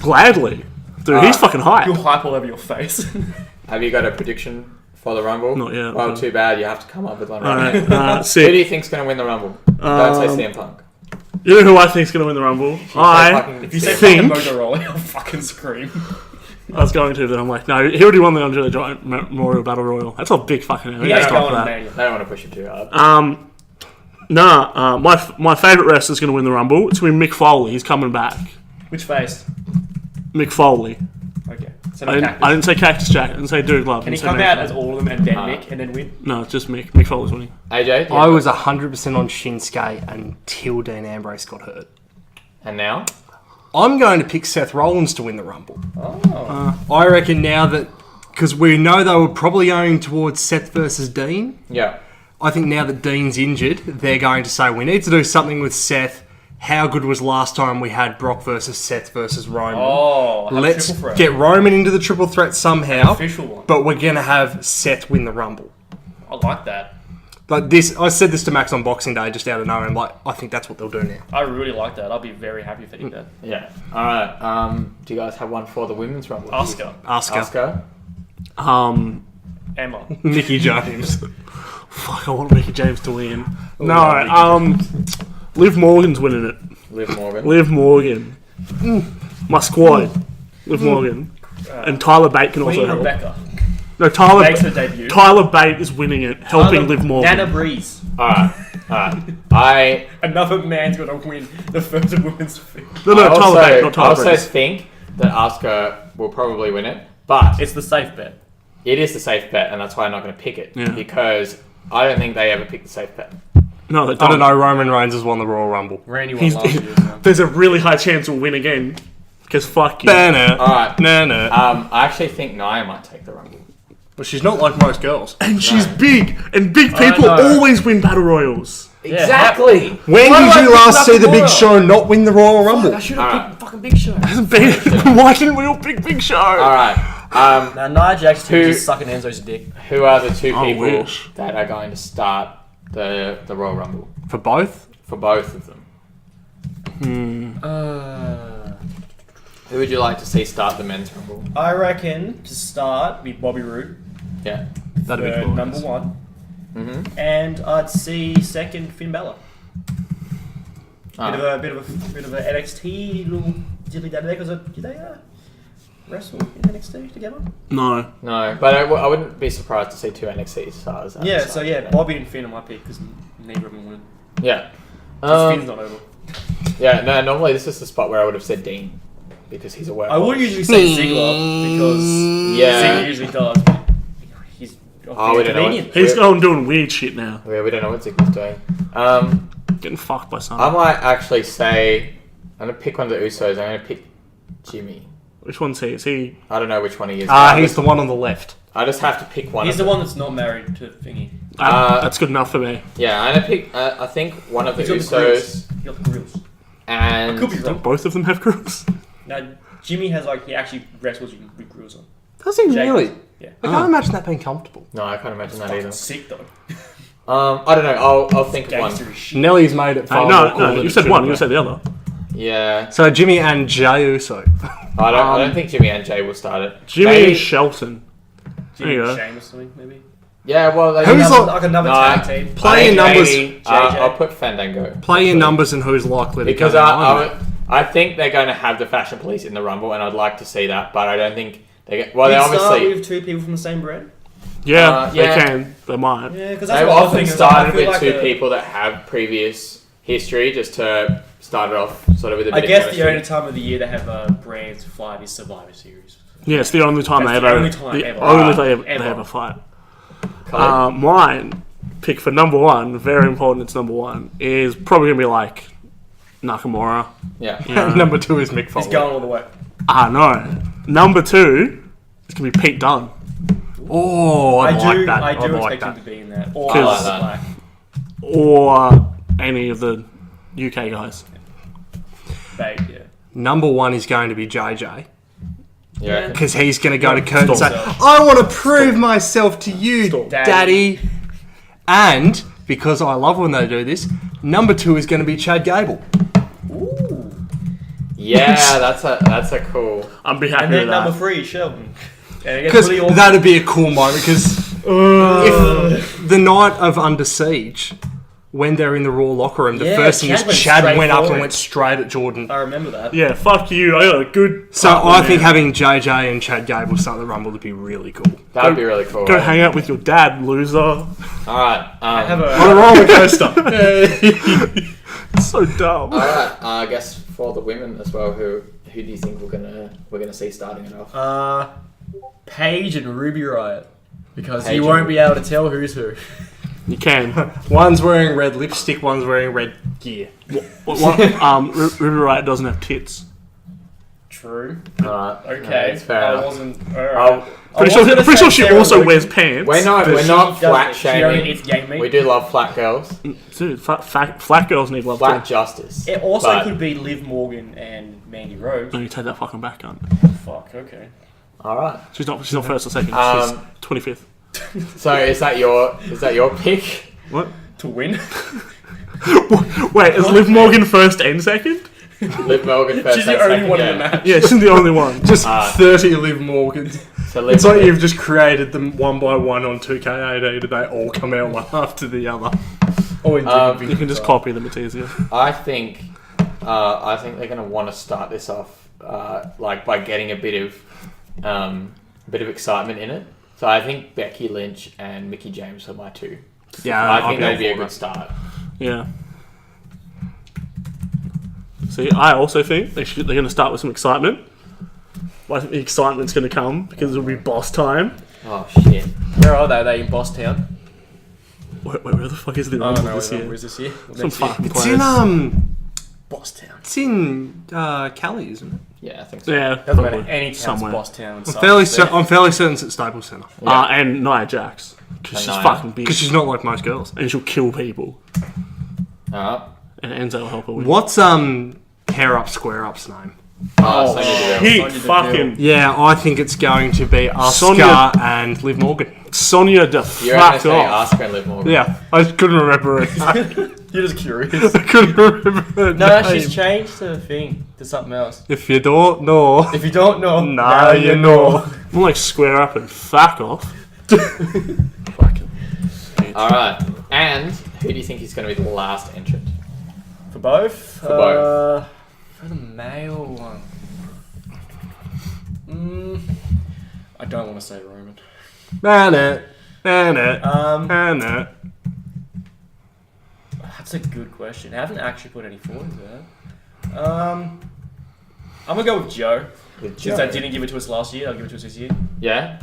S4: Gladly. Dude, he's fucking hype.
S2: You'll hype all over your face.
S1: Have you got a prediction for the Rumble?
S4: Not yet.
S1: Well, too bad. You have to come up with one right
S4: Alright,
S1: now. Who do
S4: sick.
S1: you think's going to win the Rumble? Don't say CM Punk.
S4: You know who I think's going to win the Rumble?
S2: If you say
S4: Think-
S2: fucking Mojo Roll, I'll fucking scream.
S4: I was going to, but I'm like, no, he already won the Andre the Giant Memorial Battle Royal. That's a big fucking...
S2: Yeah,
S4: stop
S2: go on,
S4: that.
S2: Mania.
S1: I don't want to push it too hard.
S4: My favourite wrestler's going to win the Rumble. It's going to be Mick Foley. He's coming back.
S2: Which face?
S4: Mick Foley.
S2: Okay. So
S4: I didn't say Cactus Jack. I didn't say Dude Love.
S2: Can he
S4: I didn't say
S2: come
S4: Mick
S2: out
S4: Foley.
S2: as all of them and then Mick and then win?
S4: No, it's just Mick. Mick Foley's winning.
S1: AJ?
S3: I was 100% on Shinsuke until Dean Ambrose got hurt.
S1: And now?
S3: I'm going to pick Seth Rollins to win the Rumble.
S2: Oh.
S3: I reckon now that... Because we know they were probably going towards Seth versus Dean.
S1: Yeah.
S3: I think now that Dean's injured, they're going to say, we need to do something with Seth. How good was last time we had Brock versus Seth versus Roman?
S2: Oh, have
S3: Let's
S2: triple threat.
S3: get Roman into the triple threat somehow.
S2: Official one.
S3: But we're going to have Seth win the Rumble.
S2: I like that.
S3: Like this, I said this to Max on Boxing Day just out of nowhere. I'm like, I think that's what they'll do now.
S2: I really like that. I'll be very happy if they did that.
S1: Yeah. Alright. Do you guys have one for the women's Rumble?
S2: Asuka.
S3: Asuka.
S1: Asuka?
S2: Emma.
S3: Mickey James.
S4: Fuck, I want Mickey James to win. No, Liv Morgan's winning it.
S1: Liv Morgan.
S4: Liv Morgan. My squad. Liv Morgan. And Tyler Bate can also
S2: Queen
S4: help.
S2: Rebecca.
S4: No, Tyler
S2: Makes her debut.
S4: Tyler Bate is winning it, helping Liv Morgan.
S2: Nana Breeze.
S1: Alright.
S2: Another man's gonna win the first women's field.
S4: No,
S1: I
S4: Tyler Bate, not
S1: I
S4: Tyler
S1: also
S4: Breeze.
S1: think that Asuka will probably win it, but
S2: It's the safe bet.
S1: it is the safe bet, and that's why I'm not going to pick it.
S4: Yeah.
S1: Because I don't think they ever pick the safe bet.
S4: No, they
S3: I don't know, Roman Reigns has won the Royal Rumble.
S2: Randy won
S4: He's,
S2: last year. So.
S4: there's a really high chance we'll win again. Because fuck you.
S3: Banner.
S1: Alright.
S3: Nana.
S1: I actually think Nia might take the Rumble.
S3: But she's not like most girls.
S4: And she's big. And big people
S2: know.
S4: always win battle royals.
S1: Exactly!
S3: When
S2: Why
S3: did
S2: do I
S3: you
S2: pick
S3: last see the Big
S2: Nakamura?
S3: Show not win the Royal Rumble?
S2: I should have picked fucking Big Show.
S4: Why didn't we all pick Big Show?
S1: Alright.
S2: Now Nia Jax
S1: Who-
S2: just sucking Enzo's dick.
S1: Who are the two
S4: I
S1: people
S4: wish.
S1: that are going to start the Royal Rumble?
S3: For both?
S1: For both of them. Who would you like to see start the men's Rumble?
S2: I reckon to start be Bobby Roode,
S1: Yeah.
S3: That'd be cool.
S2: number one,
S1: Mm-hmm.
S2: and I'd see second Finn Balor. Bit of a NXT little dilly dally because wrestle in NXT together?
S4: No.
S1: No, but I wouldn't be surprised to see 2 NXT stars.
S2: Yeah,
S1: outside
S2: so
S1: of
S2: yeah,
S1: that.
S2: Bobby and Finn are my pick because neither of them win.
S1: Yeah.
S2: Because Finn's not over.
S1: Yeah, no, normally this is the spot where I would have said Dean. Because he's a workhorse.
S2: I would usually say Ziggler because
S1: Yeah.
S2: Ziggler usually does, but he's
S1: Oh, we don't know
S2: convenient.
S1: what-
S4: He's going doing weird shit now.
S1: Yeah, we don't know what Ziggler's doing.
S4: Getting fucked by
S1: I
S4: someone.
S1: might actually say... I'm going to pick one of the Usos. I'm going to pick Jimmy.
S4: Which one's he? Is he?
S1: I don't know which one he is.
S3: He's the one on the left.
S1: I just have to pick one.
S2: He's
S1: of
S2: the
S1: them.
S2: one that's not married to Thingy.
S4: That's good enough for me.
S1: Yeah, I'm going to pick... I think one of the
S2: He's got the
S1: Usos
S2: grills. He got the grills.
S1: and...
S2: Could be
S4: Don't
S2: wrong.
S4: both of them have grills?
S2: No, Jimmy has he actually wrestles you with grills on.
S3: Does he
S2: Jake-
S3: really?
S2: Yeah.
S3: I can't imagine that being comfortable.
S1: No, I can't imagine that
S2: Fucking
S1: either.
S2: sick though.
S1: I don't know. I'll think of one.
S2: Gangster as shit.
S3: Nelly's made it far more
S4: No,
S3: cool
S4: no,
S3: than
S4: you
S3: it
S4: said
S3: should
S4: one,
S3: have
S4: you
S3: been.
S4: said the other.
S1: Yeah.
S3: So Jimmy and Jay Uso.
S1: I don't think Jimmy and Jay will start it.
S4: Jimmy
S1: Maybe-
S4: Shelton.
S2: Jimmy
S4: There you
S2: and
S4: go.
S2: Shane or something, maybe.
S1: Yeah, well... They
S3: Who's
S2: Like another
S1: No,
S2: tag team.
S3: Play your numbers.
S1: I'll put Fandango.
S3: Play your numbers and who's likely to
S1: Because
S3: go down.
S1: I think they're going to have the Fashion Police in the Rumble, and I'd like to see that, but I don't think they get... Well, they
S2: You'd start
S1: obviously...
S2: with 2 people from the same brand.
S4: Yeah,
S1: yeah.
S4: they can. They might.
S2: Yeah, because that's
S1: They've
S2: what I
S1: often
S2: think.
S1: started with 2 people that have previous history, just to start it off sort of with a bit
S2: I
S1: of
S2: guess the
S1: chemistry.
S2: only time of the year they have brands fly is Survivor Series.
S4: Yeah, it's the only time
S2: That's
S4: they
S2: the
S4: ever.
S2: only time
S4: the
S2: ever.
S4: only they ever,
S2: Ever.
S4: they ever fight.
S1: Colin?
S4: Mine pick for number 1, very important. It's number 1 is probably gonna be like Nakamura.
S1: Yeah.
S4: You know?
S3: Number 2 is Mick Foley.
S2: He's going all the way.
S4: No. Number 2 is gonna be Pete Dunne.
S3: Oh, I like that.
S2: I do
S3: like
S2: expect him
S3: that.
S2: to be in there. Or
S4: Because-
S1: I like
S4: Or any of the UK guys.
S2: Bait, yeah.
S3: Number 1 is going to be JJ.
S1: Yeah.
S3: Because he's going to go to Kurt and say,
S2: Stop.
S3: I want to prove myself to you,
S2: Stop.
S3: Daddy. And, because I love when they do this, number 2 is going to be Chad Gable.
S2: Ooh.
S1: Yeah, that's a cool...
S4: I'd be happy
S2: And
S4: with
S2: then
S4: that.
S2: number 3 is Sheldon.
S3: Because that'd be a cool moment, because if the night of Under Siege, when they're in the Raw locker room, the
S2: Yeah,
S3: first thing is
S2: Chad went
S3: Chad
S2: straight
S3: went up
S2: for
S3: and
S2: it.
S3: went straight at Jordan.
S2: I remember that.
S4: Yeah, fuck you. I got a good.
S3: So
S4: partner
S3: I think
S4: there.
S3: having JJ and Chad Gable start the Rumble would be really cool.
S1: That would be really cool.
S4: Go hang out with your dad, loser.
S1: Alright.
S2: I have
S3: On a
S2: a
S3: roller coaster.
S4: It's so dumb.
S1: Alright, I guess for the women as well, who do you think we're gonna see starting it off?
S2: Paige and Ruby Riot. Because
S1: Paige
S2: you
S1: and
S2: won't
S1: Ruby.
S2: be able to tell who's who.
S4: You can.
S3: One's wearing red lipstick, one's wearing red gear.
S4: Ruby Riot doesn't have tits.
S2: True.
S1: Alright.
S2: Okay.
S1: It's fair
S2: I
S1: enough.
S2: wasn't.
S1: Oh,
S4: Pretty sure she also wears pants.
S1: We're not
S2: She
S1: flat
S2: does- she only
S1: shaming.
S2: eats game meat.
S1: We do love flat girls.
S4: Dude, flat girls need love
S1: Flat
S4: too.
S1: justice.
S2: It also
S1: But-
S2: could be Liv Morgan and Mandy Rose.
S4: No, you take that fucking back, cunt.
S2: Fuck, okay.
S1: Alright.
S4: She's not first or second. She's
S1: Um,
S4: 25th.
S1: So is that your pick?
S4: What?
S2: To win?
S4: Wait, is Liv Morgan first and second?
S1: Liv Morgan first.
S2: She's the
S1: and
S2: only
S1: second,
S2: one
S1: yeah.
S2: in the match.
S4: Yeah, she's the only one.
S3: Just 30 Liv Morgans.
S1: So Liv
S3: It's like you've just created them one by one on 2K18 and they all come out one after the other.
S2: Oh, indeed.
S4: You can just copy them, it's easier.
S1: I think they're going to want to start this off like by getting a bit of excitement in it. So I think Becky Lynch and Mickie James are my 2.
S3: Yeah,
S1: I think that'd be a good start.
S4: Yeah. See, I also think they're going to start with some excitement. I think the excitement's going to come because it'll be boss time.
S1: Oh shit!
S2: Where are they? Are they in Boss Town?
S4: Where the fuck is the
S2: I don't
S4: Rumble
S2: know.
S4: this year?
S2: Where is this year?
S4: Some fucking
S3: It's
S4: place.
S3: in,
S2: Boss Town.
S3: it's in Cali, isn't it?
S1: Yeah, I think so.
S4: Yeah,
S2: Doesn't matter.
S4: probably.
S2: Any town's
S4: Somewhere.
S2: Boss Town.
S3: I'm fairly certain it's at Staples Centre.
S4: And Nia Jax. Because she's
S1: Nia.
S4: fucking big.
S3: Because she's not like most girls.
S4: And she'll kill people.
S1: Alright.
S4: And Enzo will help her win.
S3: What's Hair Up Square Up's name?
S1: Oh, Sonya Deville.
S4: He
S2: Sonya Deville.
S4: fucking
S3: Yeah, I think it's going to be
S4: Sonya-
S3: Asuka and Liv Morgan.
S4: Sonya the
S1: You're going to
S4: fuck
S1: say
S4: off.
S1: Asuka and Liv Morgan.
S3: Yeah, I couldn't remember it.
S2: You're just curious.
S3: I couldn't remember her
S2: No,
S3: name.
S2: she's changed the thing to something else.
S3: If you don't know,
S2: If you don't know,
S3: now you know.
S4: I'm like square up and fuck off. Fucking.
S1: Alright. And who do you think is going to be the last entrant?
S2: For both?
S1: For both.
S2: For the male one. I don't want to say Roman.
S3: Nah.
S2: That's a good question. I haven't actually put any forward there. I'm gonna go with Joe.
S1: With
S2: Since
S1: Joe.
S2: I didn't give it to us last year, I'll give it to us this year.
S1: Yeah?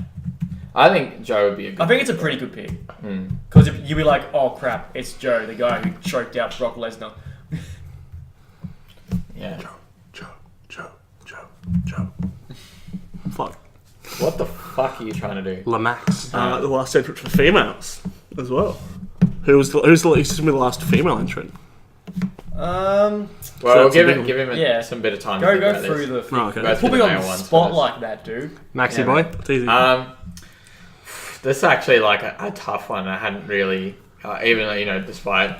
S1: I think Joe would be a good
S2: I think it's a pretty good pick.
S1: Mm.
S2: Because you'd be like, oh crap, it's Joe, the guy who choked out Brock Lesnar.
S1: Yeah.
S3: Joe.
S4: Fuck.
S1: What the fuck are you trying to do?
S3: Lamax.
S4: The last entrant for females as well. Who's the last female entrant?
S1: Well,
S4: So
S1: we'll
S4: that's a
S1: give
S4: big
S1: him
S2: Yeah.
S1: some bit of time. to
S2: Go
S1: think
S2: go
S1: about
S2: through
S1: this.
S2: the
S4: Oh, okay.
S1: Go through
S2: Put me
S1: the
S2: on
S1: male
S2: the
S1: ones
S2: spot
S1: first.
S2: like that, dude.
S3: Maxi
S1: Yeah.
S3: boy.
S4: It's easy.
S1: This is actually like a tough one. I hadn't really, even though, despite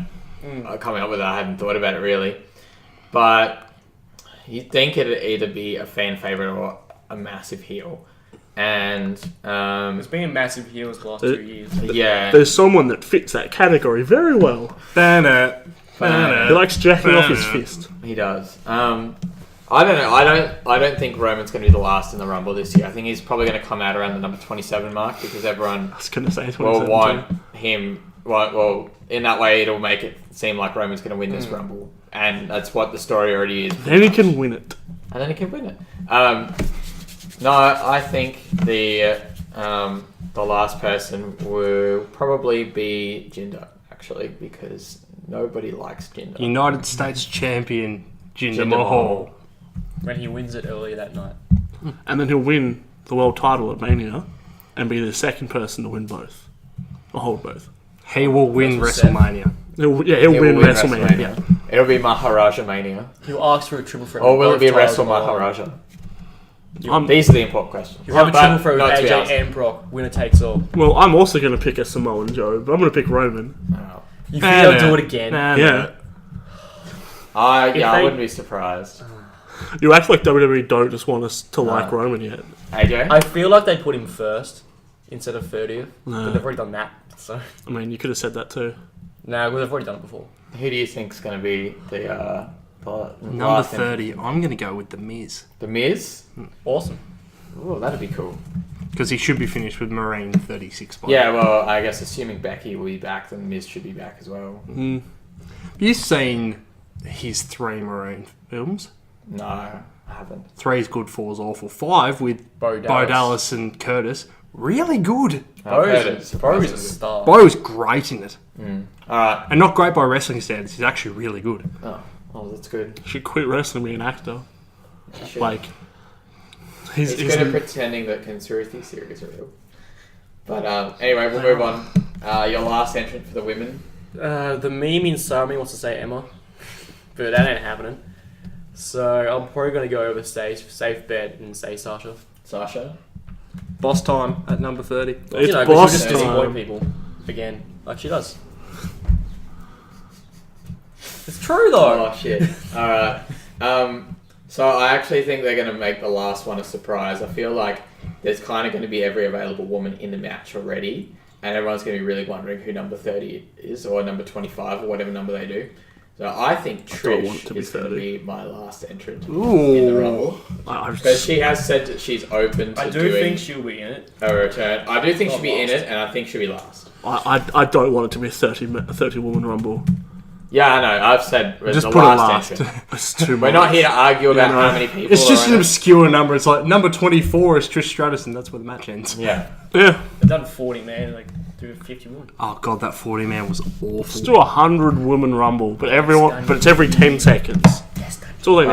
S1: coming up with it, I hadn't thought about it really. But you'd think it'd either be a fan favorite or a massive heel. And
S2: It's been a massive heels the last 2 years.
S1: yeah,
S4: There's someone that fits that category very well.
S3: Banner.
S4: He likes jacking off his fist.
S1: he does. I don't know. I don't think Roman's going to be the last in the Rumble this year. I think he's probably going to come out around the number 27 mark because everyone
S4: I was going to say
S1: will
S4: 27.
S1: want him. Well, in that way, it'll make it seem like Roman's going to win this Rumble, and that's what the story already is.
S4: Then he can win it.
S1: And then he can win it. No, I think the last person will probably be Jinder, actually, because nobody likes Jinder.
S3: United States champion Jinder
S1: Jinder
S3: Mahal.
S1: Mahal.
S2: When he wins it earlier that night.
S4: And then he'll win the world title at Mania and be the second person to win both. Or hold both.
S3: He will win
S2: That's what
S3: WrestleMania.
S4: He'll
S1: He'll
S4: win WrestleMania. Yeah.
S1: It'll be Maharaja Mania.
S2: He'll ask for a triple threat.
S1: Or will it
S2: with
S1: be
S2: both
S1: Wrestle
S2: titles on the line.
S1: Maharaja?
S4: I'm,
S1: These are the important questions.
S2: He'll have a
S1: But
S2: triple threat with
S1: not to be
S2: AJ
S1: asked.
S2: and Brock. Winner takes all.
S4: well, I'm also going to pick a Samoan Joe, but I'm going to pick Roman.
S1: No.
S2: You think they'll do it again?
S4: Yeah.
S1: I
S2: they-
S1: wouldn't be surprised.
S4: You act like WWE don't just want us to like Roman yet.
S1: AJ?
S2: I feel like they put him first instead of 30th. But
S4: No.
S2: they've already done that. So,
S4: I mean, you could have said that too.
S2: no, well, they've already done it before.
S1: Who do you think's going to be the
S3: Number
S1: last entrant?
S3: 30, I'm going to go with The Miz.
S1: The Miz?
S2: Awesome.
S1: Oh, that'd be cool.
S3: Because he should be finished with Marine 36 by
S1: Yeah, well, I guess assuming Becky will be back, then Miz should be back as well.
S3: Have you seen his 3 Marine films?
S1: No, I haven't.
S3: 3's good, 4's awful. 5 with
S2: Bo
S3: Bo Dallas and Curtis. Really good.
S1: I've heard it.
S2: Bo's a
S1: Surprisingly.
S2: star.
S3: Bo was great in it.
S1: Alright.
S3: And not great by wrestling standards. He's actually really good.
S1: Oh, that's good.
S4: Should quit wrestling, be an actor.
S1: Shit.
S4: Like,
S1: He's good at pretending that conspiracy theories are real. But anyway, we'll move on. Your last entrant for the women.
S2: The meme in Sami wants to say Emma, but that ain't happening. So I'm probably gonna go over safe bet and say Sasha.
S1: Sasha.
S3: Boss time at number 30.
S4: It's
S2: 'cause she
S4: boss
S2: just disappoint
S4: time.
S2: people again, like she does. It's true though.
S1: Oh, shit. Alright. So I actually think they're going to make the last one a surprise. I feel like there's kind of going to be every available woman in the match already. And everyone's going to be really wondering who number 30 is, or number 25, or whatever number they do. So I think
S4: don't want it
S1: Trish
S4: to be
S1: is going to
S4: 30.
S1: be my last entrant
S3: Ooh.
S1: in the Rumble.
S4: I
S1: Because she has said that she's open to
S2: I do
S1: doing
S2: think she'll be in it.
S1: a return. I do think
S2: Not
S1: she'll be in
S2: last.
S1: it, and I think she'll be last.
S4: I don't want it to be a 30 woman rumble.
S1: Yeah, I know. I've said
S3: Just
S1: the
S3: put it
S1: last
S3: last.
S1: entrant.
S4: It's too
S1: We're
S4: much.
S1: not here to argue about
S4: Yeah, no.
S1: how many people
S3: It's just
S1: are
S3: an
S1: in it.
S3: obscure number. It's like number 24 is Trish Stratus, and that's where the match ends.
S1: Yeah.
S4: Yeah.
S2: They've done 40 man, like do 51.
S3: Oh god, that 40 man was awful.
S4: Let's do a 100 woman rumble, but it's every 10 seconds. That's all they need,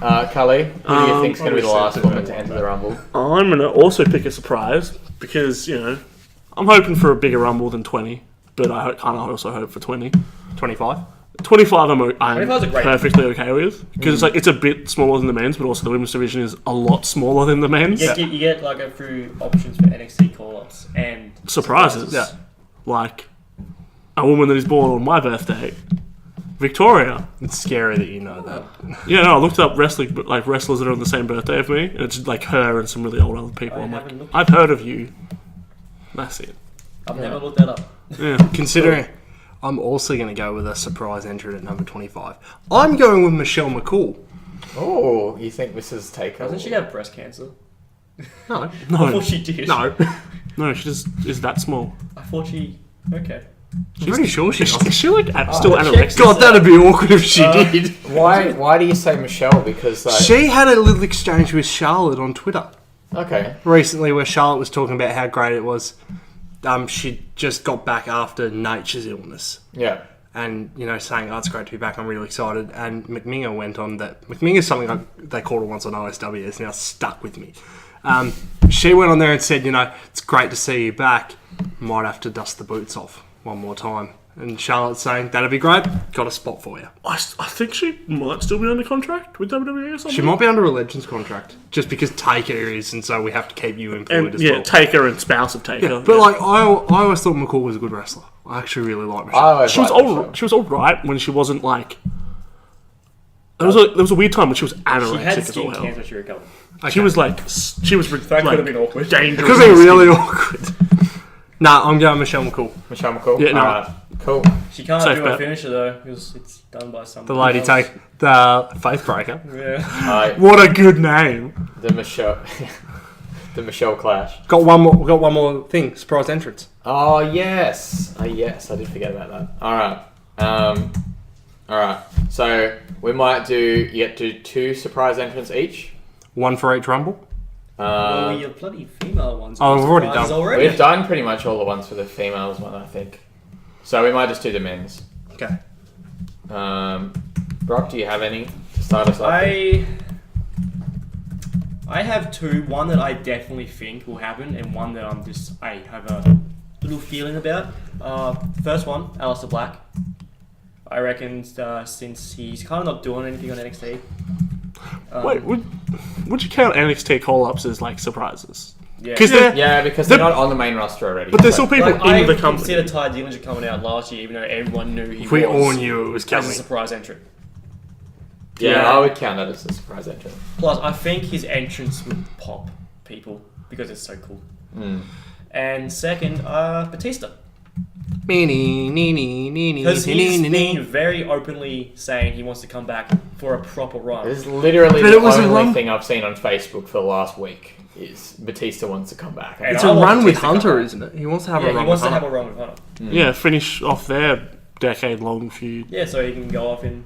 S4: right?
S1: Cully, who do you think's going to be the
S3: Obviously
S1: last
S3: it's a
S1: woman
S3: bad
S1: to
S3: one,
S1: enter
S3: but-
S1: the Rumble?
S4: I'm going to also pick a surprise because, I'm hoping for a bigger rumble than 20, but I kind of also hope for 20.
S3: 25.
S4: 25 I'm
S2: 25's a great
S4: perfectly okay with because it's a bit smaller than the men's, but also the women's division is a lot smaller than the men's.
S2: You get like a few options for NXT call-ups and
S4: Surprises.
S3: Yeah.
S4: Like a woman that is born on my birthday, Victoria.
S3: It's scary that you know that.
S4: Yeah, no, I looked up wrestling, but like wrestlers that are on the same birthday as me, and it's like her and some really old other people.
S2: I
S4: I'm
S2: haven't
S4: like,
S2: looked.
S4: I've heard of you. That's it.
S2: I've never looked that up.
S4: Yeah.
S3: Considering I'm also going to go with a surprise entrant at number 25. I'm going with Michelle McCool.
S1: Oh, you think this is Takeover?
S2: Doesn't she have breast cancer?
S3: No.
S2: I
S4: No,
S2: thought she did.
S3: No.
S4: no, she just is that small.
S2: I thought she. Okay.
S3: I'm pretty sure she
S4: Is
S3: does.
S4: she like still
S1: check
S4: anorexic?
S3: God, that'd be awkward if she did.
S1: Why do you say Michelle? Because like,
S3: She had a little exchange with Charlotte on Twitter
S1: okay.
S3: recently where Charlotte was talking about how great it was. She just got back after Nature's illness.
S1: Yeah.
S3: And, saying, oh, it's great to be back, I'm really excited. And McMinger went on that. McMinger's something they called her once on OSW. It's now stuck with me. She went on there and said, it's great to see you back. Might have to dust the boots off one more time. And Charlotte's saying, that'd be great. Got a spot for you.
S4: I think she might still be under contract with WWE or something.
S3: She might be under a Legends contract. Just because Taker is, and so we have to keep you employed
S4: and
S3: as
S4: yeah,
S3: well.
S4: Taker and spouse of Taker.
S3: Yeah, but I always thought McCall was a good wrestler. I actually really like Michelle.
S1: I always
S4: she was
S1: liked
S4: all
S1: Michelle.
S4: she was all right when she wasn't like. There was a weird time when she was anorexic
S2: She had
S4: as
S2: skin
S4: all hell.
S2: cancer. She recovered.
S4: She was like
S2: That could have been awkward.
S4: dangerous.
S3: It could be really awkward. Nah, I'm going Michelle McCall.
S1: Michelle McCall.
S4: Yeah, no.
S1: Alright, cool.
S2: She can't
S4: Safe
S2: do
S4: bet.
S2: a finisher though because it's done by someone.
S3: The lady
S2: else.
S3: take the Faithbreaker.
S2: Yeah.
S4: What a good name.
S1: The Michelle. The Michelle Clash.
S3: Got one more thing. Surprise entrance.
S1: Oh yes. Yes, I did forget about that. Alright. So we might do 2 surprise entrants each.
S3: One for each Rumble.
S2: Well, your bloody female ones.
S3: Oh, we've already
S2: surprises
S3: done.
S1: We've done pretty much all the ones for the females one, I think. So we might just do the men's.
S3: Okay.
S1: Brock, do you have any to start us off?
S2: I have 2. One that I definitely think will happen, and one that I have a little feeling about. First one, Aleister Black. I reckon since he's kind of not doing anything on NXT.
S4: Wait, would you count NXT call-ups as like surprises?
S2: Yeah.
S4: 'Cause
S1: Yeah, because they're not on the main roster already.
S4: But there's
S1: so-
S4: still people
S2: Like, I
S4: in the company.
S2: consider Ty Dillinger coming out last year, even though everyone knew he
S3: We
S2: was
S3: all knew it was
S2: as a
S3: coming.
S2: surprise entrant.
S1: Yeah, I would count that as a surprise entrant.
S2: Plus, I think his entrance would pop people because it's so cool.
S1: Mm.
S2: And second, Batista.
S3: Because
S2: Because he's been very openly saying he wants to come back for a proper run.
S1: This is literally
S3: But
S1: the
S3: it was a
S1: only
S3: run-
S1: thing I've seen on Facebook for the last week is Batista wants to come back.
S2: And
S3: It's
S2: I
S3: a
S2: want
S3: run with
S2: Batista to come
S3: Hunter,
S2: back.
S3: isn't it? He wants to have a
S2: Yeah,
S3: run
S2: he wants
S3: with
S2: to have
S3: Hunter.
S2: a run with Hunter.
S4: Yeah, finish off their decade-long feud.
S2: Yeah, so he can go off in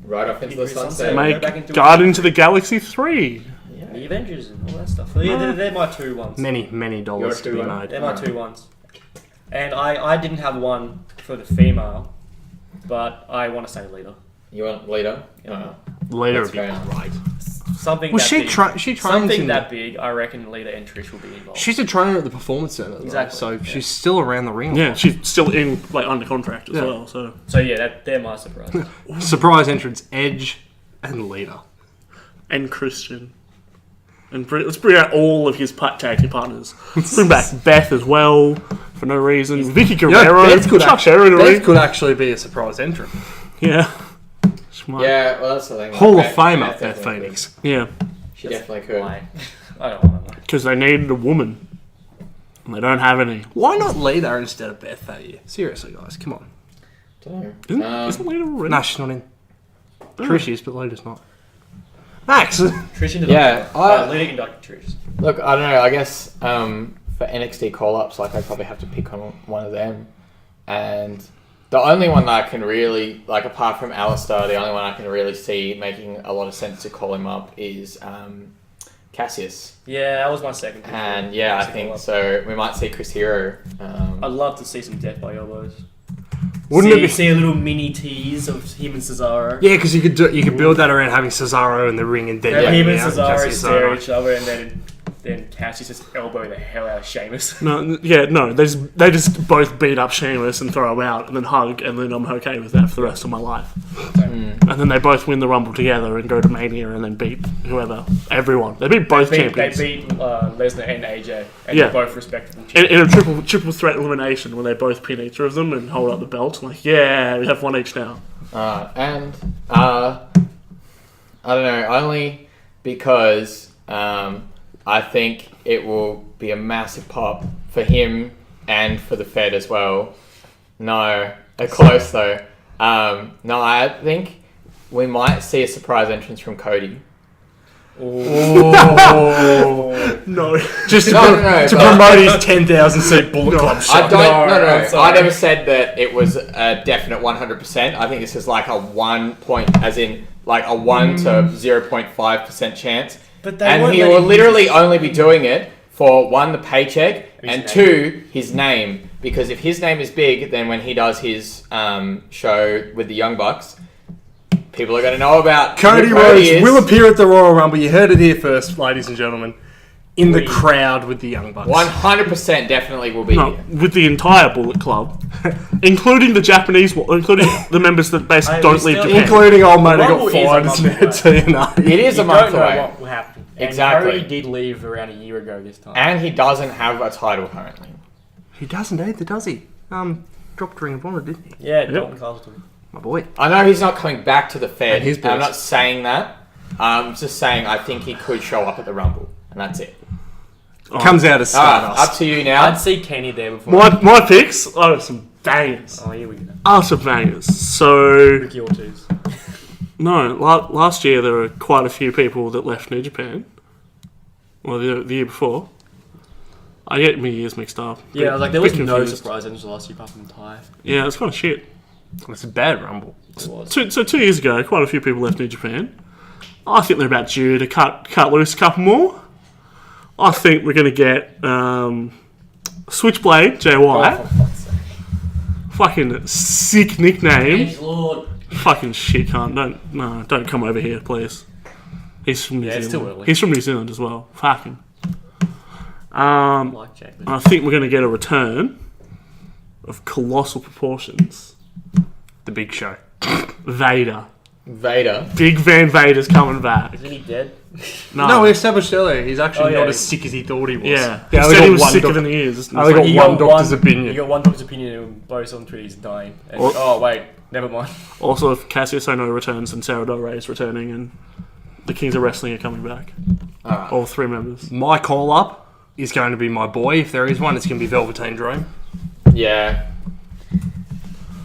S1: Right off into the
S2: Hebrew
S1: sunset.
S2: sunset. Go
S4: Make
S2: back into
S4: Guardians of the Galaxy 3.
S2: the Avengers and all that stuff. So yeah, they're my 2 ones.
S3: Many dollars to be
S1: Your two,
S3: made.
S2: They're my 2 ones. And I didn't have one for the female, but I want to say Lita.
S1: You want Lita?
S3: Later
S1: That's
S3: would be
S1: fair enough.
S3: great.
S2: Something
S3: Well,
S2: that
S3: she
S2: big.
S3: she trains
S2: Something
S3: in
S2: that big, I reckon Lita and Trish will be involved.
S3: She's a trainer at the Performance Center, though,
S2: Exactly,
S3: so
S2: yeah.
S3: she's still around the ring.
S4: Yeah, she's still in like under contract as
S3: Yeah.
S4: well. So
S2: So yeah, they're my surprise.
S3: Surprise entrance, Edge and Lita.
S4: and Christian. And let's bring out all of his tag team partners. Let's bring back Beth as well for no reason. Vicky Guerrero, Chuck Sheridan.
S3: Beth could actually be a surprise entrant.
S4: Yeah. She might-
S1: Yeah, well that's the thing.
S3: Hall of
S1: Beth-
S3: Famer,
S1: Beth
S3: Beth
S1: definitely
S3: Phoenix.
S4: Yeah,
S1: She definitely could.
S2: Why? I don't want to know.
S4: because they needed a woman. And they don't have any.
S3: Why not Lita instead of Beth that year? Seriously, guys, come on.
S1: Don't
S4: Isn't,
S1: know.
S4: isn't Lita already?
S3: No, she's not in. Trish is, but Lita's not. Max!
S2: Trish into
S1: Yeah,
S2: Lita inducted Trish.
S1: Look, I don't know. I guess for NXT call-ups, like I'd probably have to pick on one of them. And the only one that I can really, like apart from Alistair, the only one I can really see making a lot of sense to call him up is Cassius.
S2: Yeah, that was my second pick.
S1: And yeah, I think so. We might see Chris Hero.
S2: I'd love to see some death by elbows.
S3: Wouldn't
S2: see,
S3: it be?
S2: see a little mini tease of him and Cesaro.
S3: Yeah, because you could build that around having Cesaro in the ring and then
S2: Have him and
S3: yeah,
S2: Cesaro
S3: Cassius
S2: stare
S3: Ohno.
S2: at each other, and then Cassius just elbow the hell out of Sheamus.
S4: No, they just both beat up Sheamus and throw him out and then hug, and then I'm okay with that for the rest of my life. And then they both win the Rumble together and go to Mania and then beat everyone. They beat both
S2: They
S4: champions.
S2: beat Lesnar and AJ, and
S4: Yeah.
S2: they're both respectable
S4: in
S2: champions.
S4: a triple threat elimination where they both pin each of them and hold up the belts. Like, yeah, we have one each now.
S1: And I don't know, only because I think it will be a massive pop for him and for the Fed as well. No, close though. No, I think we might see a surprise entrance from Cody.
S3: Oh.
S4: No.
S3: Just
S1: No, no, no,
S3: to
S1: but-
S3: promote his 10,000 seat Bullet Club
S1: I
S3: shot.
S1: don't.
S2: No,
S1: No,
S2: I'm
S1: no.
S2: sorry.
S1: I never said that it was a definite 100%. I think this is like a 1 point, as in like a 1 to 0.5% chance.
S2: But they
S1: And
S2: won't
S1: he
S2: let
S1: will
S2: him
S1: literally only be doing it for one, the paycheck,
S2: His
S1: and
S2: name.
S1: two, his name. Because if his name is big, then when he does his show with the Young Bucks, people are going to know about
S3: Cody
S1: who
S3: Rhodes
S1: is.
S3: will appear at the Royal Rumble. You heard it here first, ladies and gentlemen. In the
S2: Please.
S3: crowd with the Young Bucks.
S1: 100% definitely will be
S4: No,
S1: here.
S4: with the entire Bullet Club, including the Japanese, including the members that basically
S2: Hey,
S4: don't
S2: we
S4: leave
S2: still-
S4: Japan.
S3: Including old mate who
S2: Rumble
S3: got
S2: is a
S3: fired
S2: month
S3: as an
S2: away.
S3: TNA.
S1: It is
S2: You
S1: a month
S2: don't know
S1: away.
S2: what will happen. And
S1: Exactly.
S2: Cody did leave around a year ago this time.
S1: And he doesn't have a title currently.
S3: He doesn't either, does he? Dropped Ring of Honor, didn't he?
S2: Yeah, Dalton Castle.
S3: My boy.
S1: I know he's not coming back to the Fed.
S3: And his
S1: and I'm
S3: boys.
S1: not saying that. I'm just saying I think he could show up at the Rumble. And that's it.
S3: Comes out as
S1: Alright,
S3: Stardust.
S1: up to you now.
S2: I'd see Kenny there before.
S4: My picks are some bangers.
S2: Oh, here we go.
S4: Are some bangers. So,
S2: Ricky Ortiz.
S4: no, last year there were quite a few people that left New Japan. Well, the year before. I get my years mixed up.
S2: Yeah, I was like, there was
S4: Bit
S2: no
S4: confused.
S2: surprise entrance last year apart from Ty.
S4: Yeah, it's kind of shit.
S3: It's a bad Rumble.
S2: It was.
S4: 2 years ago, quite a few people left New Japan. I think they're about due to cut loose a couple more. I think we're going to get Switchblade, Jay White.
S2: Oh, for fuck's sake.
S4: Fucking sick nickname.
S2: Edge Lord.
S4: Fucking shit, cunt. Don't come over here, please. He's from New
S2: Yeah, it's
S4: Zealand.
S2: too early.
S4: He's from New Zealand as well. Fucking.
S2: Like Jack.
S4: I think we're going to get a return of colossal proportions.
S3: The Big Show.
S4: Vader.
S1: Vader.
S4: Big Van Vader's coming back.
S2: Isn't he dead?
S3: No, we established earlier he's actually
S2: Oh, yeah.
S3: not as sick as he thought he was.
S4: Yeah.
S3: They
S4: He
S3: only
S4: said
S3: got
S4: he was
S3: one
S4: sicker
S3: doc-
S4: than he is. It's
S3: only
S4: like-
S3: got
S2: You
S3: one doctor's opinion.
S2: You got one doctor's opinion and both on Twitter he's dying. And,
S4: Or-
S2: oh, wait. Never mind.
S4: Also, if Cassius Ono returns and Sarah Del Rey is returning and the Kings of Wrestling are coming back.
S1: Alright.
S4: All 3 members.
S3: My call up is going to be my boy. If there is one, it's going to be Velveteen Dream.
S1: Yeah.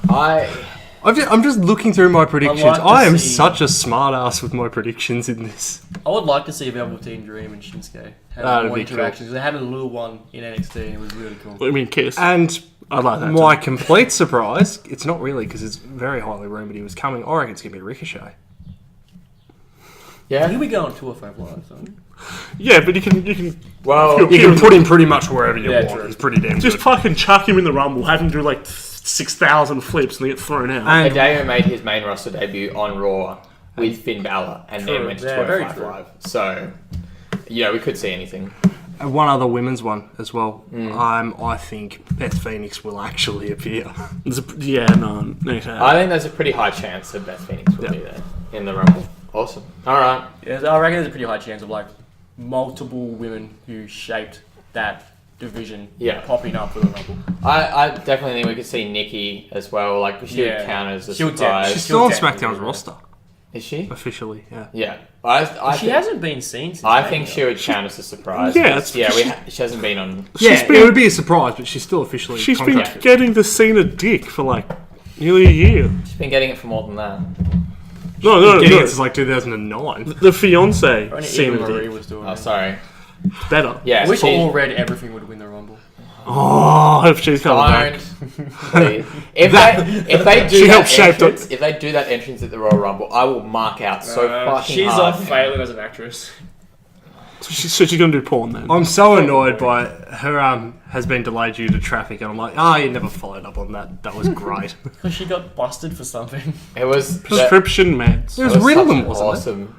S3: I'm just looking through my predictions.
S2: like to
S3: I am
S2: see-
S3: such a smart ass with my predictions in this.
S2: I would like to see Velveteen Dream and Shinsuke have
S3: That'd
S2: more
S3: be cool.
S2: interactions. They had a little one in NXT and it was really cool.
S4: I mean, Kiss.
S3: And
S4: I'd like that.
S3: my
S4: too.
S3: complete surprise, it's not really because it's very highly rumoured he was coming. I reckon it's going to be Ricochet.
S1: Yeah.
S2: Here we go on 205 Live, son.
S4: Yeah, but you can
S1: Well,
S3: You can put him pretty much wherever you
S2: Yeah,
S3: want.
S2: true.
S3: He's pretty damn
S4: just
S3: good.
S4: fucking chuck him in the Rumble, have him do like 6,000 flips and they get thrown out.
S3: And
S1: Hideo made his main roster debut on Raw with Finn Balor and then
S2: True.
S1: went to
S2: Yeah, very
S1: 205
S2: true.
S1: Live. So, yeah, we could see anything.
S3: one other women's one as well.
S1: Hmm.
S3: I think Beth Phoenix will actually appear.
S4: Yeah, no.
S1: I think there's a pretty high chance that Beth Phoenix will be there in the Rumble. Awesome. All right.
S2: Yeah, I reckon there's a pretty high chance of like multiple women who shaped that division
S1: Yeah.
S2: popping up for the Rumble.
S1: I definitely think we could see Nikki as well. Like, she
S2: Yeah.
S1: would count as a
S2: She'll
S1: surprise.
S3: She's
S2: She'll
S3: still on
S2: definitely
S3: SmackDown's
S2: be
S3: roster
S1: Is she?
S3: officially. Yeah.
S1: Yeah. I
S2: She
S1: think,
S2: hasn't been seen since.
S1: I think
S2: Mania.
S1: she would count as a surprise.
S4: Yeah,
S1: because, she hasn't been on.
S3: Yeah,
S4: She's been-
S3: it would be a surprise, but she's still officially
S4: She's been
S3: contracted.
S4: getting the Cena dick for like nearly a year.
S1: She's been getting it for more than that.
S4: No,
S3: Getting it since like 2009.
S4: The fiance
S2: Only
S4: Cena
S2: Eva Marie
S4: dick.
S2: was doing
S1: Oh,
S2: it.
S1: sorry.
S4: Better.
S1: Yeah.
S2: I wish
S1: she-
S2: all red everything would win the Rumble.
S4: Oh, I hope she's coming back.
S1: Please. If they do
S4: She
S1: that
S4: helped shape
S1: entrance, if they do that entrance at the Royal Rumble, I will mark out so fucking
S2: She's
S1: hard.
S2: off failing as an actress.
S4: So she's gonna do porn then.
S3: I'm so annoyed by her has been delayed due to traffic, and I'm like, you never followed up on that. That was great.
S2: Because she got busted for something.
S1: It was
S4: Prescription meds.
S3: It was
S1: such
S3: Riddle,
S1: an
S3: wasn't it?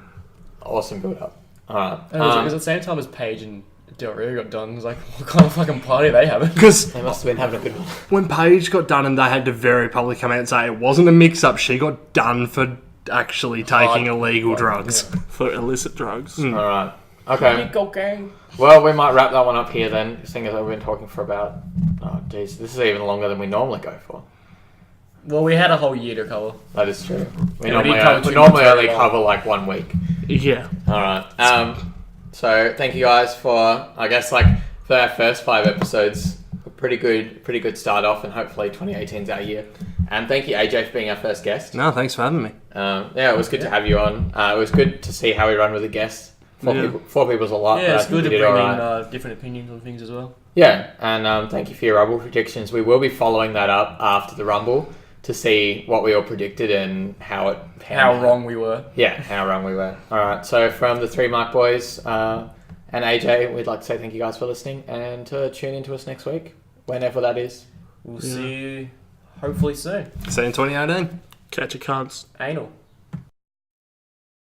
S1: awesome build up. Alright.
S2: And it was at the same time as Paige and Del Rio got done. It was like, what kind of fucking party are they having?
S3: Because
S1: They must have been having a good one.
S3: when Paige got done and they had to very publicly come out and say it wasn't a mix-up, she got done for actually taking illegal drugs.
S4: For illicit drugs.
S1: Alright. Okay.
S2: Cocaine.
S1: Well, we might wrap that one up here then, seeing as we've been talking for about... Oh, jeez. This is even longer than we normally go for.
S2: Well, we had a whole year to cover.
S1: That is true. We
S2: Yeah, we
S1: normally,
S2: did cover
S1: we
S2: too
S1: normally
S2: much
S1: only
S2: very
S1: cover like 1 week.
S4: Yeah.
S1: Alright. So, thank you guys for, I guess, like, for our first 5 episodes. A pretty good start off, and hopefully 2018's our year. And thank you, AJ, for being our first guest.
S3: No, thanks for having me.
S1: Yeah, it was good to have you on. It was good to see how we run with a guest. Four people's a lot.
S2: Yeah,
S1: but
S2: it's
S1: I think
S2: good to
S1: we
S2: bring
S1: did
S2: in
S1: alright.
S2: different opinions on things as well.
S1: Yeah, and thank you for your Rumble predictions. We will be following that up after the Rumble to see what we all predicted and how it panned
S2: How
S1: out.
S2: wrong we were.
S1: Yeah, how wrong we were. All right, so from the three Mark boys and AJ, we'd like to say thank you guys for listening and to tune into us next week, whenever that is.
S2: We'll see you hopefully soon.
S3: See you in 2018.
S4: Catch your cards.
S2: Anal.